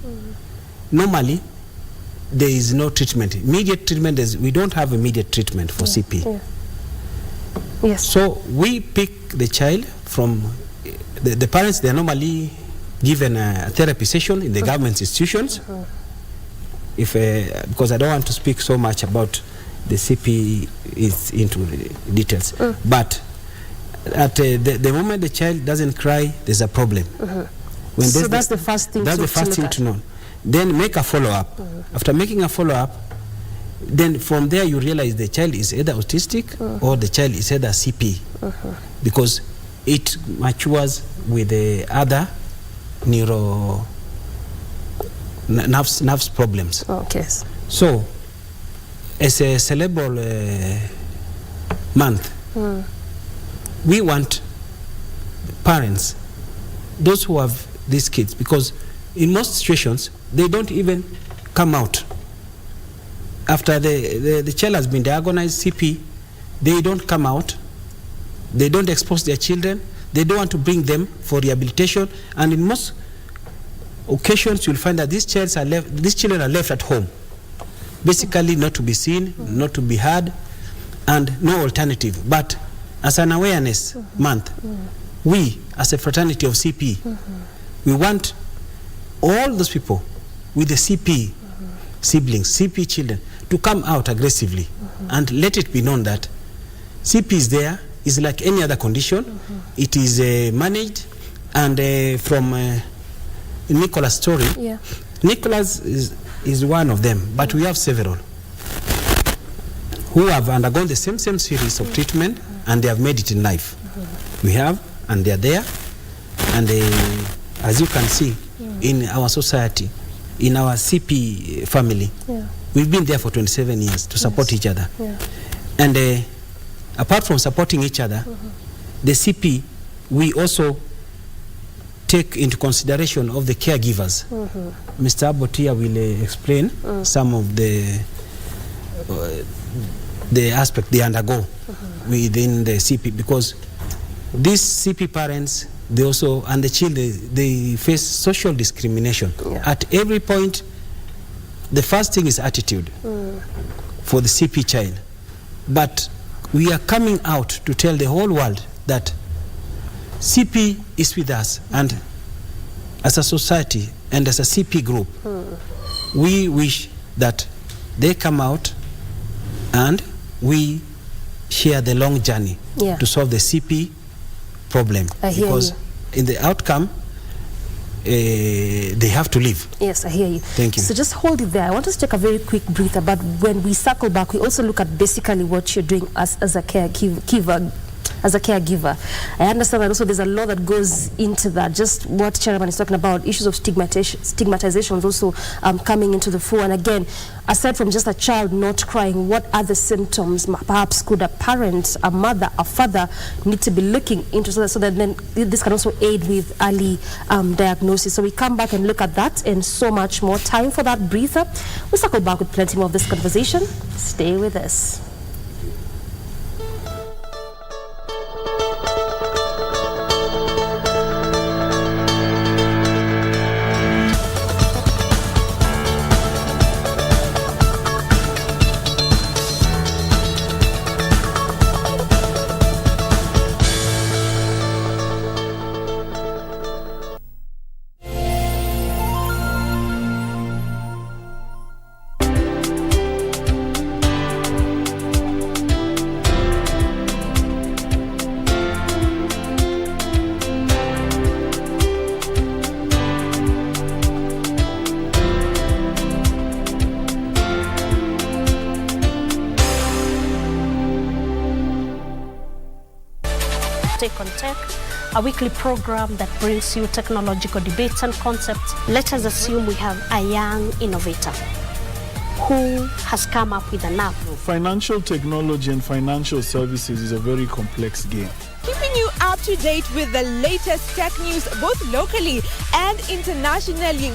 normally there is no treatment. Immediate treatment is, we don't have immediate treatment for CP. Yes. So we pick the child from the parents. They are normally given a therapy session in the government institutions. If because I don't want to speak so much about the CP is into details, but at the moment the child doesn't cry, there's a problem. When so that's the first thing. That's the first thing to know. Then make a follow-up. After making a follow-up, then from there you realize the child is either autistic or the child is either CP, because it matures with the other nerves problems. Okay. So, as a cerebral month, we want parents, those who have these kids, because in most situations they don't even come out. After the child has been diagnosed CP, they don't come out. They don't expose their children. They don't want to bring them for rehabilitation. And in most occasions, you'll find that these children are left at home, basically not to be seen, not to be heard, and no alternative. But as an awareness month, we, as a fraternity of CP, we want all those people with the CP siblings, CP children, to come out aggressively and let it be known that CP is there, is like any other condition. It is managed, and from Nicola's story, Nicholas is one of them, but we have several who have undergone the same series of treatment and they have made it in life. We have, and they are there, and as you can see in our society, in our CP family, we've been there for 27 years to support each other. And apart from supporting each other, the CP, we also take into consideration of the caregivers. Mr. Abotia will explain some of the aspect they undergo within the CP, because these CP parents, they also, and the children, they face social discrimination. At every point, the first thing is attitude for the CP child. But we are coming out to tell the whole world that CP is with us, and as a society and as a CP group, we wish that they come out and we share the long journey to solve the CP problem, because in the outcome they have to live. Yes, I hear you. Thank you. So just hold it there. I want us to take a very quick breather, but when we circle back, we also look at basically what you're doing as a caregiver. As a caregiver, I understand that also there's a lot that goes into that. Just what Chairman is talking about, issues of stigmatization also coming into the fore. And again, aside from just a child not crying, what other symptoms perhaps could a parent, a mother, a father need to be looking into, so that then this can also aid with early diagnosis. So we come back and look at that and so much more. Time for that breather. We'll circle back with plenty more of this conversation. Stay with us. Take on Tech, a weekly program that brings you technological debates and concepts. Let us assume we have a young innovator who has come up with an app. Financial technology and financial services is a very complex game. Keeping you up to date with the latest tech news both locally and internationally.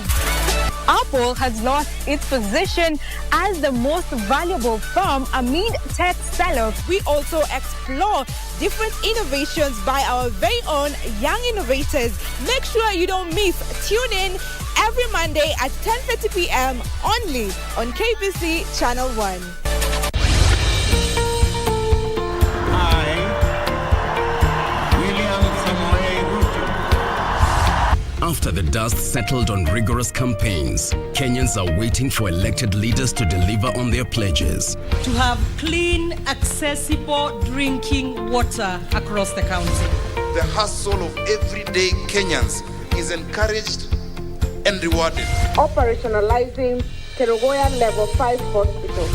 Apple has lost its position as the most valuable firm amid tech sell-off. We also explore different innovations by our very own young innovators. Make sure you don't miss. Tune in every Monday at 10:30 p.m. only on KBC Channel 1. After the dust settled on rigorous campaigns, Kenyans are waiting for elected leaders to deliver on their pledges. To have clean, accessible drinking water across the county. The hustle of everyday Kenyans is encouraged and rewarded. Operationalizing Kerugoya Level 5 Hospital.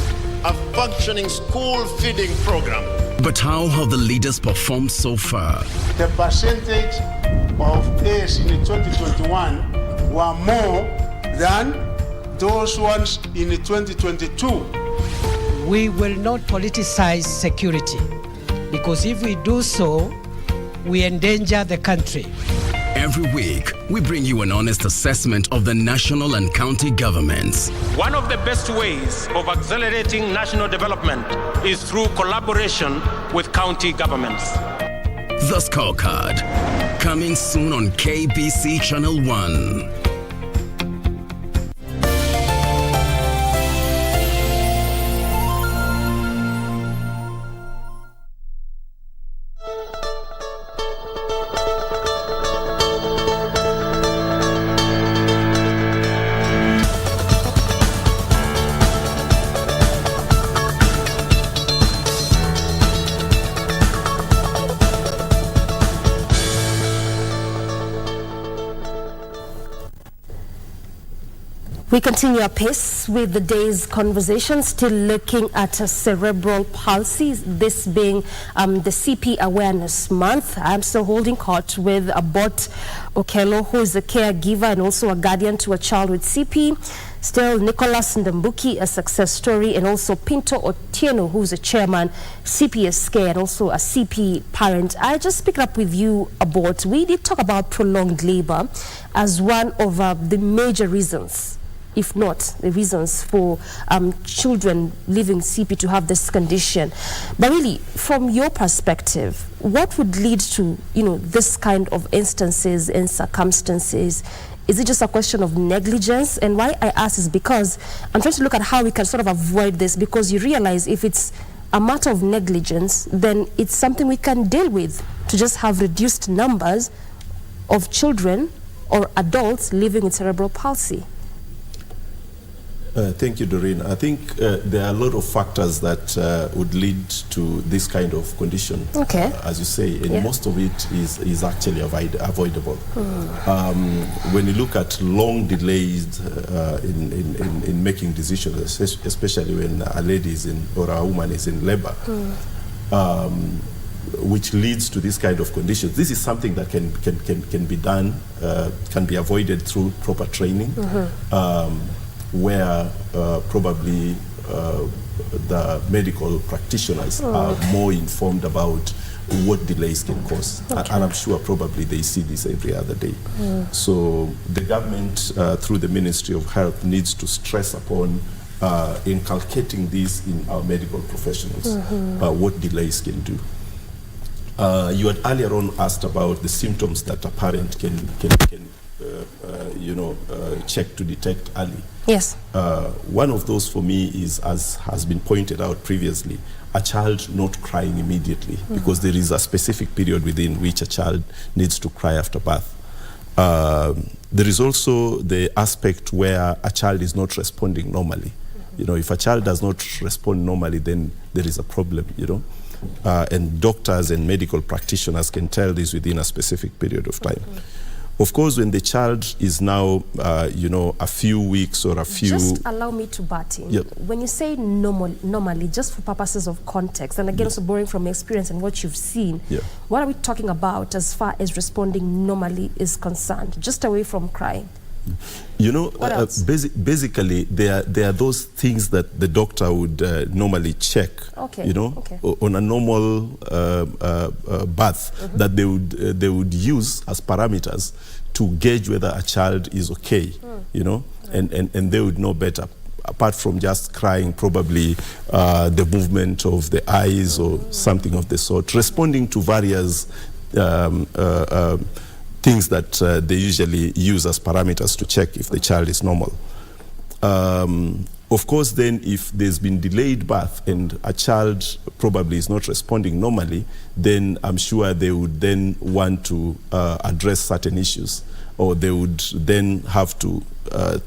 A functioning school feeding program. But how have the leaders performed so far? The percentage of A's in 2021 were more than those ones in 2022. We will not politicize security, because if we do so, we endanger the country. Every week, we bring you an honest assessment of the national and county governments. One of the best ways of accelerating national development is through collaboration with county governments. The Scorecard, coming soon on KBC Channel 1. We continue our pace with the day's conversation, still looking at cerebral palsy, this being the CP Awareness Month. I'm still holding court with Abot Okello, who is a caregiver and also a guardian to a child with CP. Still, Nicholas Ndambuki, a success story, and also Pinto Otieno, who's a chairman, CPSK, and also a CP parent. I just picked up with you about, we did talk about prolonged labor as one of the major reasons, if not the reasons for children living CP to have this condition. But really, from your perspective, what would lead to, this kind of instances and circumstances? Is it just a question of negligence? And why I ask is because I'm trying to look at how we can sort of avoid this, because you realize if it's a matter of negligence, then it's something we can deal with, to just have reduced numbers of children or adults living with cerebral palsy. Thank you, Doreen. I think there are a lot of factors that would lead to this kind of condition, as you say, and most of it is actually avoidable. When you look at long delays in making decisions, especially when a lady is or a woman is in labor, which leads to this kind of conditions, this is something that can be done, can be avoided through proper training. Where probably the medical practitioners are more informed about what delays can cause. And I'm sure probably they see this every other day. So the government, through the Ministry of Health, needs to stress upon inculcating this in our medical professionals, what delays can do. You had earlier on asked about the symptoms that a parent can check to detect early. Yes. One of those for me is, as has been pointed out previously, a child not crying immediately, because there is a specific period within which a child needs to cry after birth. There is also the aspect where a child is not responding normally. If a child does not respond normally, then there is a problem, and doctors and medical practitioners can tell this within a specific period of time. Of course, when the child is now, a few weeks or a few... Just allow me to butt in. Yep. When you say normally, just for purposes of context, and again, also borrowing from experience and what you've seen, what are we talking about as far as responding normally is concerned, just away from crying? Basically, there are those things that the doctor would normally check, on a normal birth, that they would use as parameters to gauge whether a child is okay, and they would know better. Apart from just crying, probably the movement of the eyes or something of the sort, responding to various things that they usually use as parameters to check if the child is normal. Of course, then, if there's been delayed birth and a child probably is not responding normally, then I'm sure they would then want to address certain issues, or they would then have to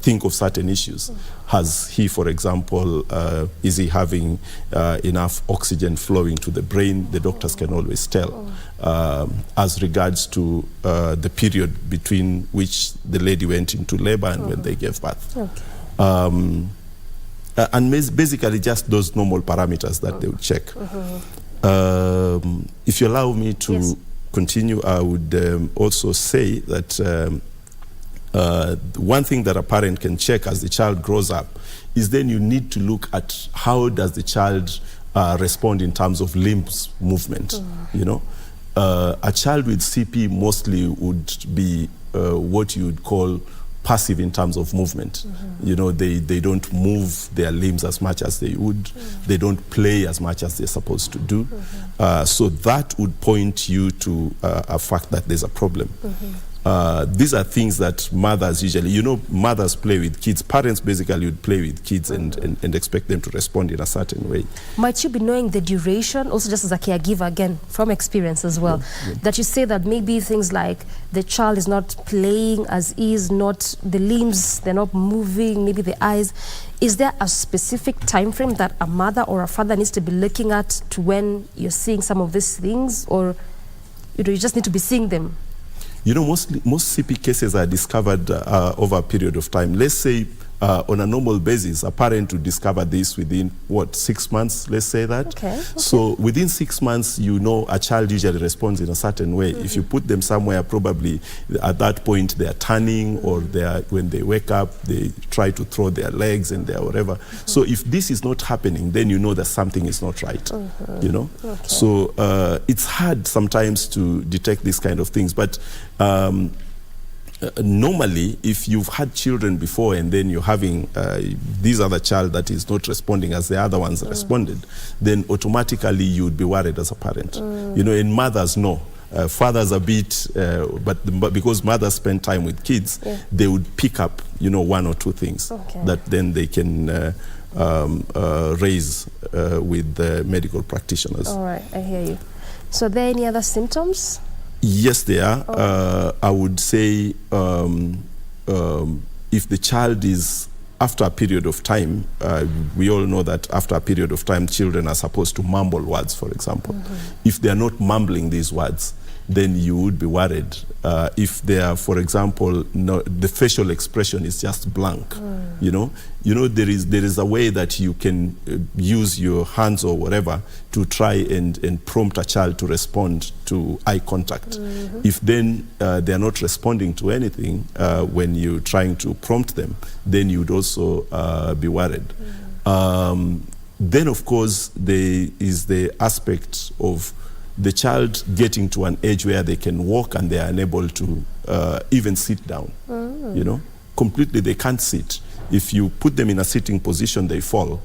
think of certain issues. Has he, for example, is he having enough oxygen flowing to the brain? The doctors can always tell. As regards to the period between which the lady went into labor and when they gave birth. And basically just those normal parameters that they would check. If you allow me to continue, I would also say that one thing that a parent can check as the child grows up is then you need to look at how does the child respond in terms of limbs movement. A child with CP mostly would be what you would call passive in terms of movement. They don't move their limbs as much as they would. They don't play as much as they're supposed to do. So that would point you to a fact that there's a problem. These are things that mothers usually, mothers play with kids. Parents basically would play with kids and expect them to respond in a certain way. Might you be knowing the duration, also just as a caregiver, again, from experience as well, that you say that maybe things like the child is not playing as is, not the limbs, they're not moving, maybe the eyes. Is there a specific time frame that a mother or a father needs to be looking at to when you're seeing some of these things, or you just need to be seeing them? Most CP cases are discovered over a period of time. Let's say on a normal basis, a parent would discover this within, 6 months, let's say that. Okay. So within 6 months, a child usually responds in a certain way. If you put them somewhere, probably at that point they are turning, or when they wake up, they try to throw their legs and they're whatever. So if this is not happening, then you know that something is not right, So it's hard sometimes to detect these kind of things, but normally, if you've had children before and then you're having this other child that is not responding as the other ones responded, then automatically you would be worried as a parent. And mothers know. Fathers a bit, but because mothers spend time with kids, they would pick up, one or two things that then they can raise with the medical practitioners. All right, I hear you. So are there any other symptoms? Yes, there are. I would say if the child is, after a period of time, we all know that after a period of time, children are supposed to mumble words, for example. If they are not mumbling these words, then you would be worried. If they are, for example, the facial expression is just blank. There is a way that you can use your hands or whatever to try and prompt a child to respond to eye contact. If then they are not responding to anything when you're trying to prompt them, then you would also be worried. Then, of course, there is the aspect of the child getting to an age where they can walk and they are unable to even sit down. Completely they can't sit. If you put them in a sitting position, they fall.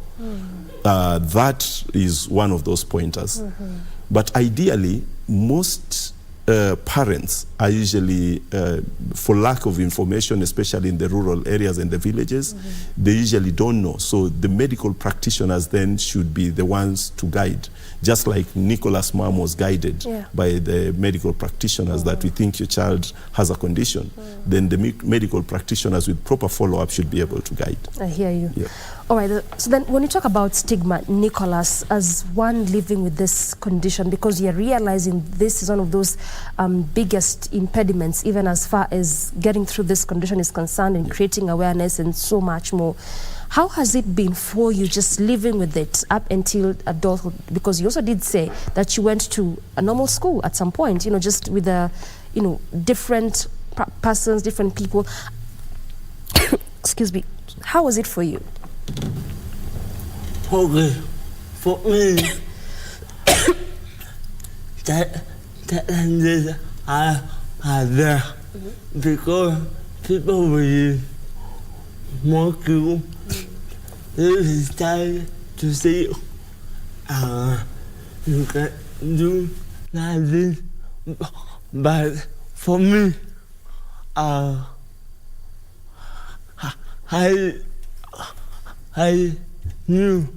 That is one of those pointers. But ideally, most parents are usually, for lack of information, especially in the rural areas and the villages, they usually don't know. So the medical practitioners then should be the ones to guide. Just like Nicola's mom was guided by the medical practitioners that we think your child has a condition, then the medical practitioners with proper follow-up should be able to guide. I hear you. All right, so then when you talk about stigma, Nicholas, as one living with this condition, because you're realizing this is one of those biggest impediments, even as far as getting through this condition is concerned and creating awareness and so much more. How has it been for you just living with it up until adulthood? Because you also did say that you went to a normal school at some point, just with different persons, different people. Excuse me. How was it for you? Okay, for me, that challenges are there because people will mock you. They will start to say, you can do nothing. But for me, I knew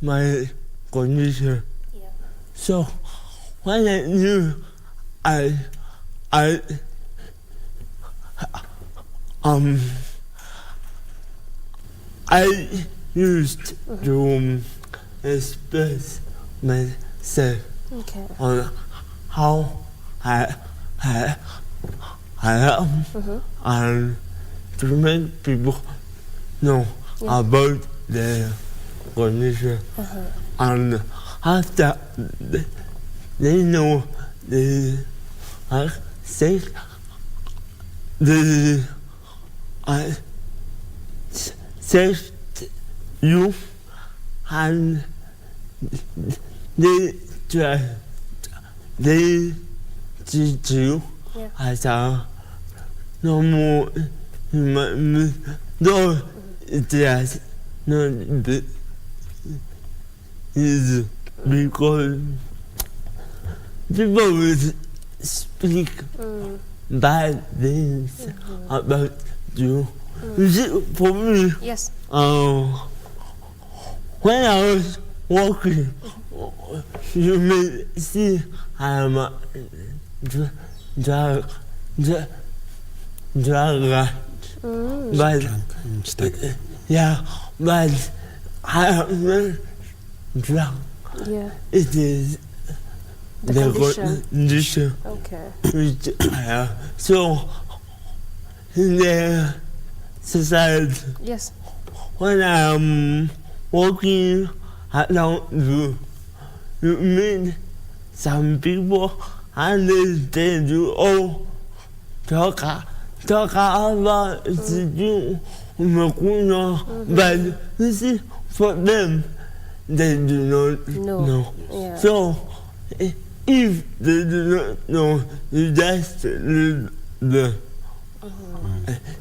my condition. Yeah. So when I knew I used to express myself on how I am and to make people know about the condition. And after they know they are safe, they save you and they teach you as a normal human being, though it is not easy because people will speak bad things about you. You see, for me, when I was walking, you may see I'm a drug but but I am not drunk. Yeah. It is the condition. Okay. Which so in the society. Yes. When I'm walking along you meet some people and they tell you, oh, talk about you, but you see, for them, they do not know. Yeah. So, if they do not know, you just leave them.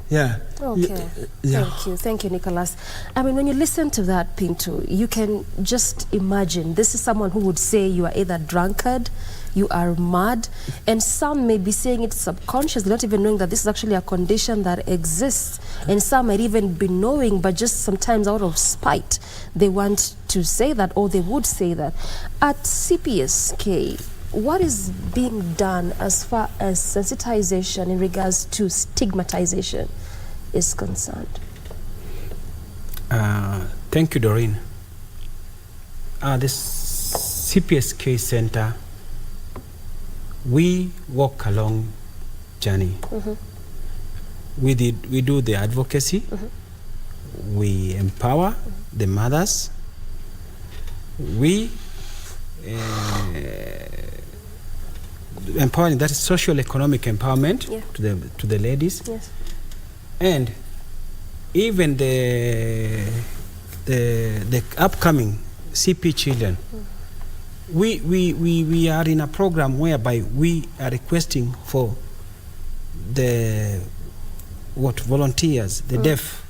Yeah. Okay. Yeah. Thank you, Nicholas. I mean, when you listen to that, Pinto, you can just imagine this is someone who would say you are either drunkard, you are mad, and some may be saying it subconsciously, not even knowing that this is actually a condition that exists, and some might even be knowing, but just sometimes out of spite, they want to say that, or they would say that. At CPSK, what is being done as far as sensitization in regards to stigmatization is concerned? Thank you, Doreen. The CPSK Center, we walk along journey. We do the advocacy. We empower the mothers. We empowering, that is social economic empowerment to the ladies. Yes. And even the upcoming CP children, we are in a program whereby we are requesting for the volunteers, the deaf,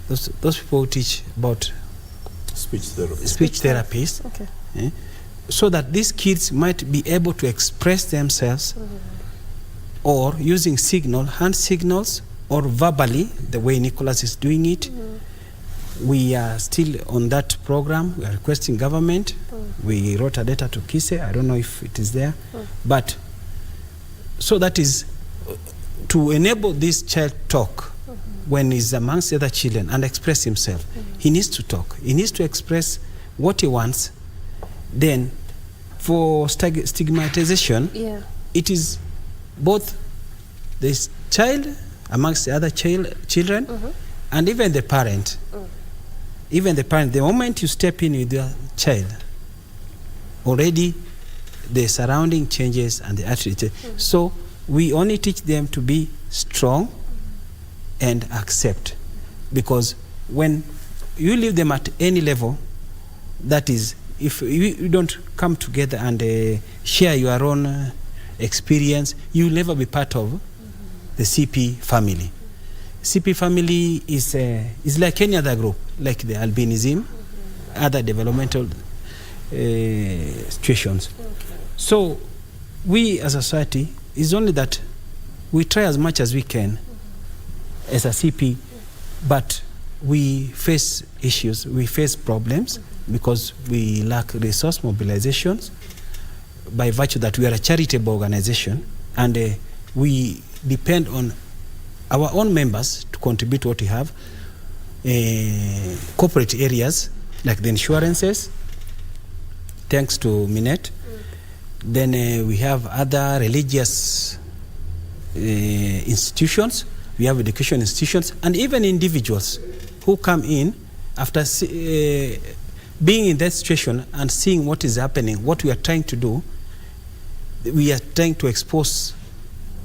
those people who teach about speech therapists. Okay. So that these kids might be able to express themselves or using hand signals or verbally, the way Nicholas is doing it. We are still on that program. We are requesting government. We wrote a letter to KISE. I don't know if it is there. But so that is to enable this child talk, when he's amongst the other children and express himself, he needs to talk. He needs to express what he wants. Then, for stigmatization, it is both this child amongst the other children and even the parent. Even the parent, the moment you step in with your child, already the surrounding changes and the attitude. So we only teach them to be strong and accept. Because when you leave them at any level, that is, if you don't come together and share your own experience, you'll never be part of the CP family. CP family is like any other group, like the albinism, other developmental situations. So we as a society, is only that we try as much as we can as a CP, but we face issues, we face problems because we lack resource mobilizations by virtue that we are a charitable organization and we depend on our own members to contribute what we have. Corporate areas like the insurances, thanks to Minet. Then we have other religious institutions, we have education institutions, and even individuals who come in after being in that situation and seeing what is happening, what we are trying to do. We are trying to expose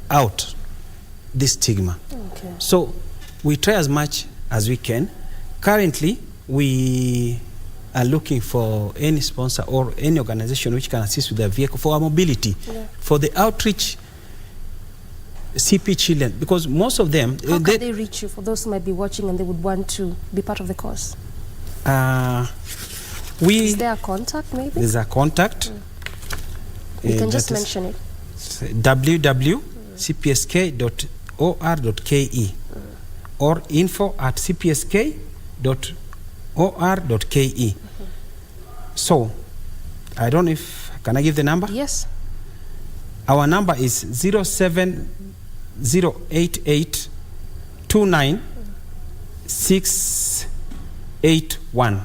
out this stigma. So we try as much as we can. Currently, we are looking for any sponsor or any organization which can assist with their vehicle for our mobility, for the outreach CP children, because most of them... How can they reach you, for those who might be watching and they would want to be part of the course? Is there a contact, maybe? There's a contact. You can just mention it. www.cpsk.or.ke or info@cpsk.or.ke. So, I don't know if, can I give the number? Yes. Our number is 07088296681.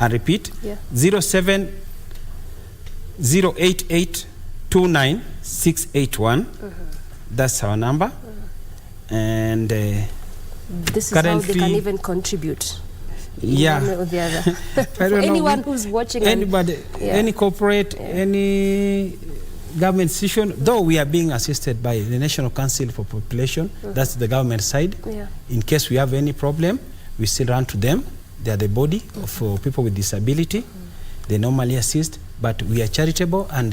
I repeat, 07088296681. That's our number. And this is how they can even contribute. Yeah. One or the other. I don't know. Anyone who's watching. Anybody, any corporate, any government institution, though we are being assisted by the National Council for Population, that's the government side. In case we have any problem, we still run to them. They are the body of people with disability. They normally assist, but we are charitable and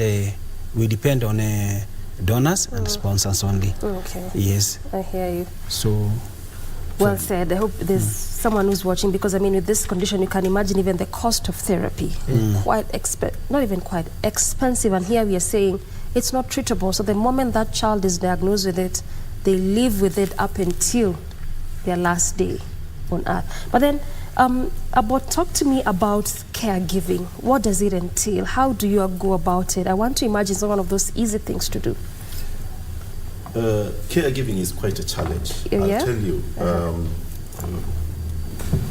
we depend on donors and sponsors only. Yes. I hear you. So. Well said. I hope there's someone who's watching, because I mean, with this condition, you can imagine even the cost of therapy, not even quite expensive. And here we are saying it's not treatable. So the moment that child is diagnosed with it, they live with it up until their last day on earth. But then, talk to me about caregiving. What does it entail? How do you go about it? I want to imagine it's one of those easy things to do. Caregiving is quite a challenge. I'll tell you.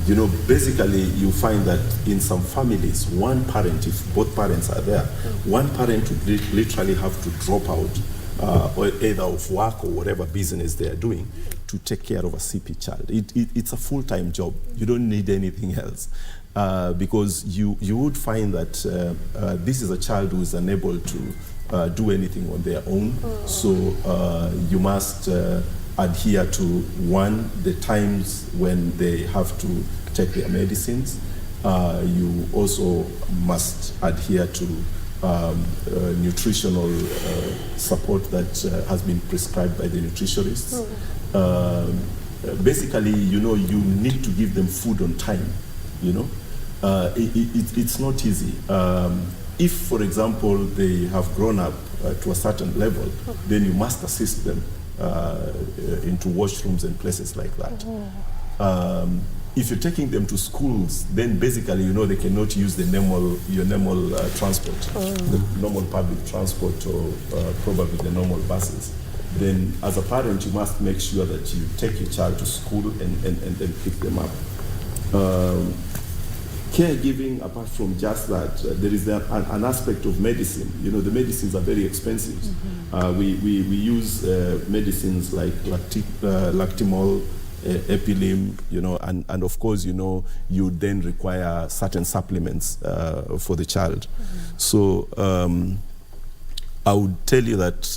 You know, basically, you find that in some families, one parent, if both parents are there, one parent would literally have to drop out, or either of work or whatever business they are doing, to take care of a CP child. It's a full-time job. You don't need anything else. Because you would find that this is a child who is unable to do anything on their own. So you must adhere to, one, the times when they have to take their medicines. You also must adhere to nutritional support that has been prescribed by the nutritionists. Basically, you know, you need to give them food on time, you know. It's not easy. If, for example, they have grown up to a certain level, then you must assist them into washrooms and places like that. If you're taking them to schools, then basically, you know, they cannot use your normal transport, the normal public transport, or probably the normal buses. then as a parent, you must make sure that you take your child to school and then pick them up. Caregiving, apart from just that, there is an aspect of medicine. You know, the medicines are very expensive. We use medicines like Lactimol, Epilim, you know, and of course, you know, you then require certain supplements for the child. So I would tell you that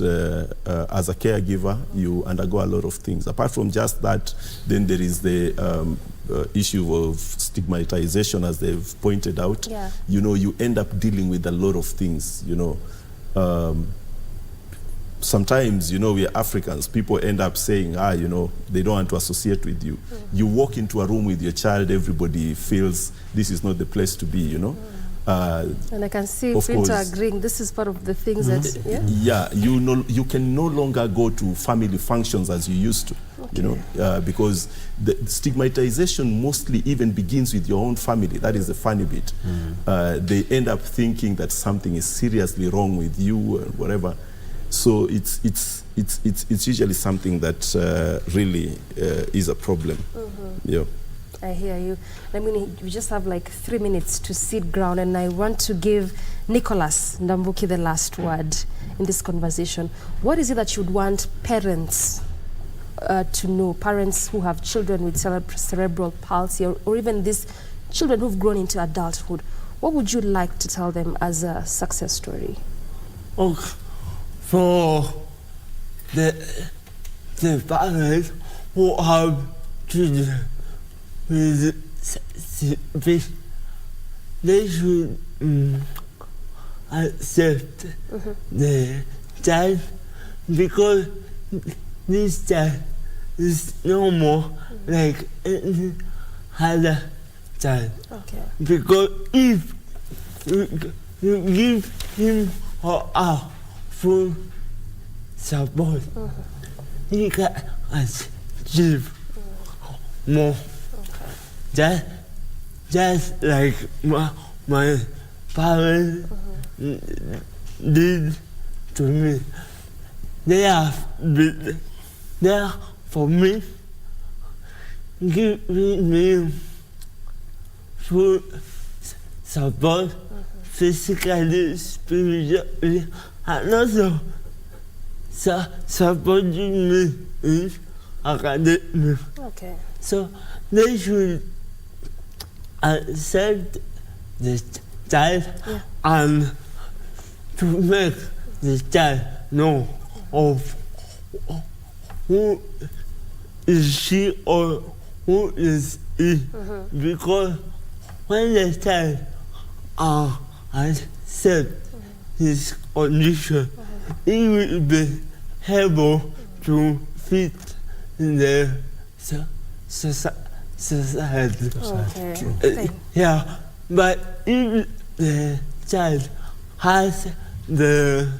as a caregiver, you undergo a lot of things. Apart from just that, then there is the issue of stigmatization, as they've pointed out. Yeah. You know, you end up dealing with a lot of things, you know. Sometimes, you know, we are Africans, people end up saying, you know, they don't want to associate with you. You walk into a room with your child, everybody feels this is not the place to be, you know. And I can see Pinto agreeing, this is part of the things that, you can no longer go to family functions as you used to, you know, because the stigmatization mostly even begins with your own family. That is the funny bit. They end up thinking that something is seriously wrong with you or whatever. So it's usually something that really is a problem. Yeah. I hear you. I mean, we just have like 3 minutes to sit ground, and I want to give Nicholas Ndambuki the last word in this conversation. What is it that you'd want parents to know, parents who have children with cerebral palsy, or even these children who've grown into adulthood? What would you like to tell them as a success story? For the parents who have children with they should accept the child, because this child is no more like any other child. Because if you give him or her full support, he can achieve more. Just like my parents did to me. They have been there for me, giving me full support, physically, spiritually, and also supporting me in academic. So they should accept the child and to make the child know of who is she or who is he. Because when the child accepts his condition, he will be able to fit in the society. Yeah, but if the child has the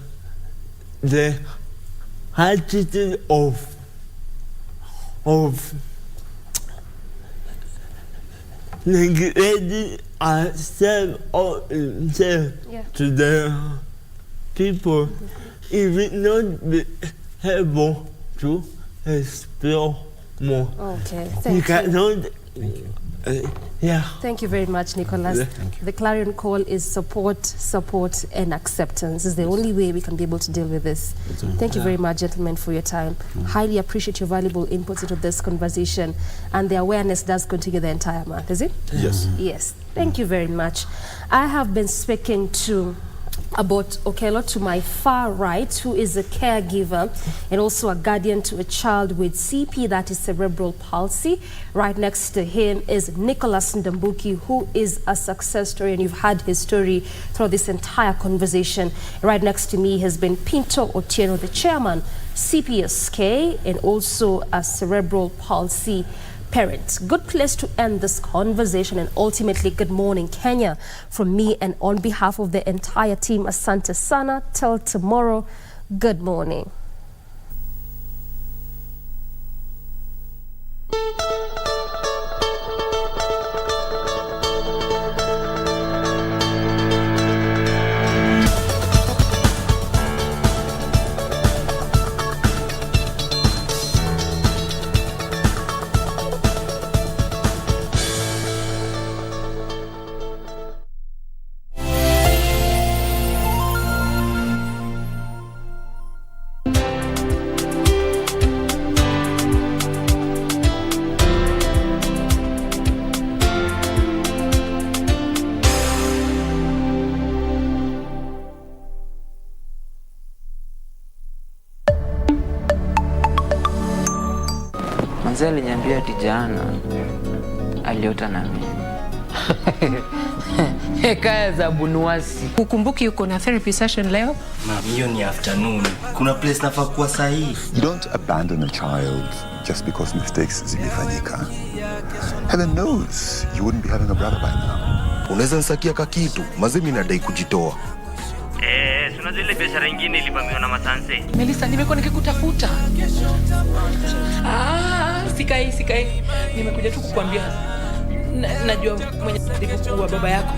attitude of neglecting ourselves or himself to the people, he will not be able to explore more. Thank you. Thank you very much, Nicholas. The clarion call is support, and acceptance. This is the only way we can be able to deal with this. Thank you very much, gentlemen, for your time. Highly appreciate your valuable inputs into this conversation, and the awareness does continue the entire month, is it? Yes. Yes. Thank you very much. I have been speaking to about Okello to my far right, who is a caregiver and also a guardian to a child with CP, that is cerebral palsy. Right next to him is Nicholas Ndambuki, who is a success story, and you've heard his story throughout this entire conversation. Right next to me has been Pinto Otieno, the chairman, CPSK, and also a cerebral palsy parents. Good place to end this conversation, and ultimately good morning Kenya from me and on behalf of the entire team. Asante sana, till tomorrow, good morning. Mzee aliniambia ati jana aliota na mimi. Hekaya za bunuasi. Ukumbuki uko na therapy session leo? Hiyo ni afternoon. Kuna place nafaa kuwa sahihi. You don't abandon a child just because mistakes zimefanyika. Heaven knows you wouldn't be having a brother by now. Unaweza nsakia kakitu, mazemi nadai kujitoa. Tuna zile biashara nyingine ilivamiwa na masanse. Melissa, nimekuwa nikikutafuta. Sikai. Nimekuja tu kukuambia najua mwenye alikuwa baba yako.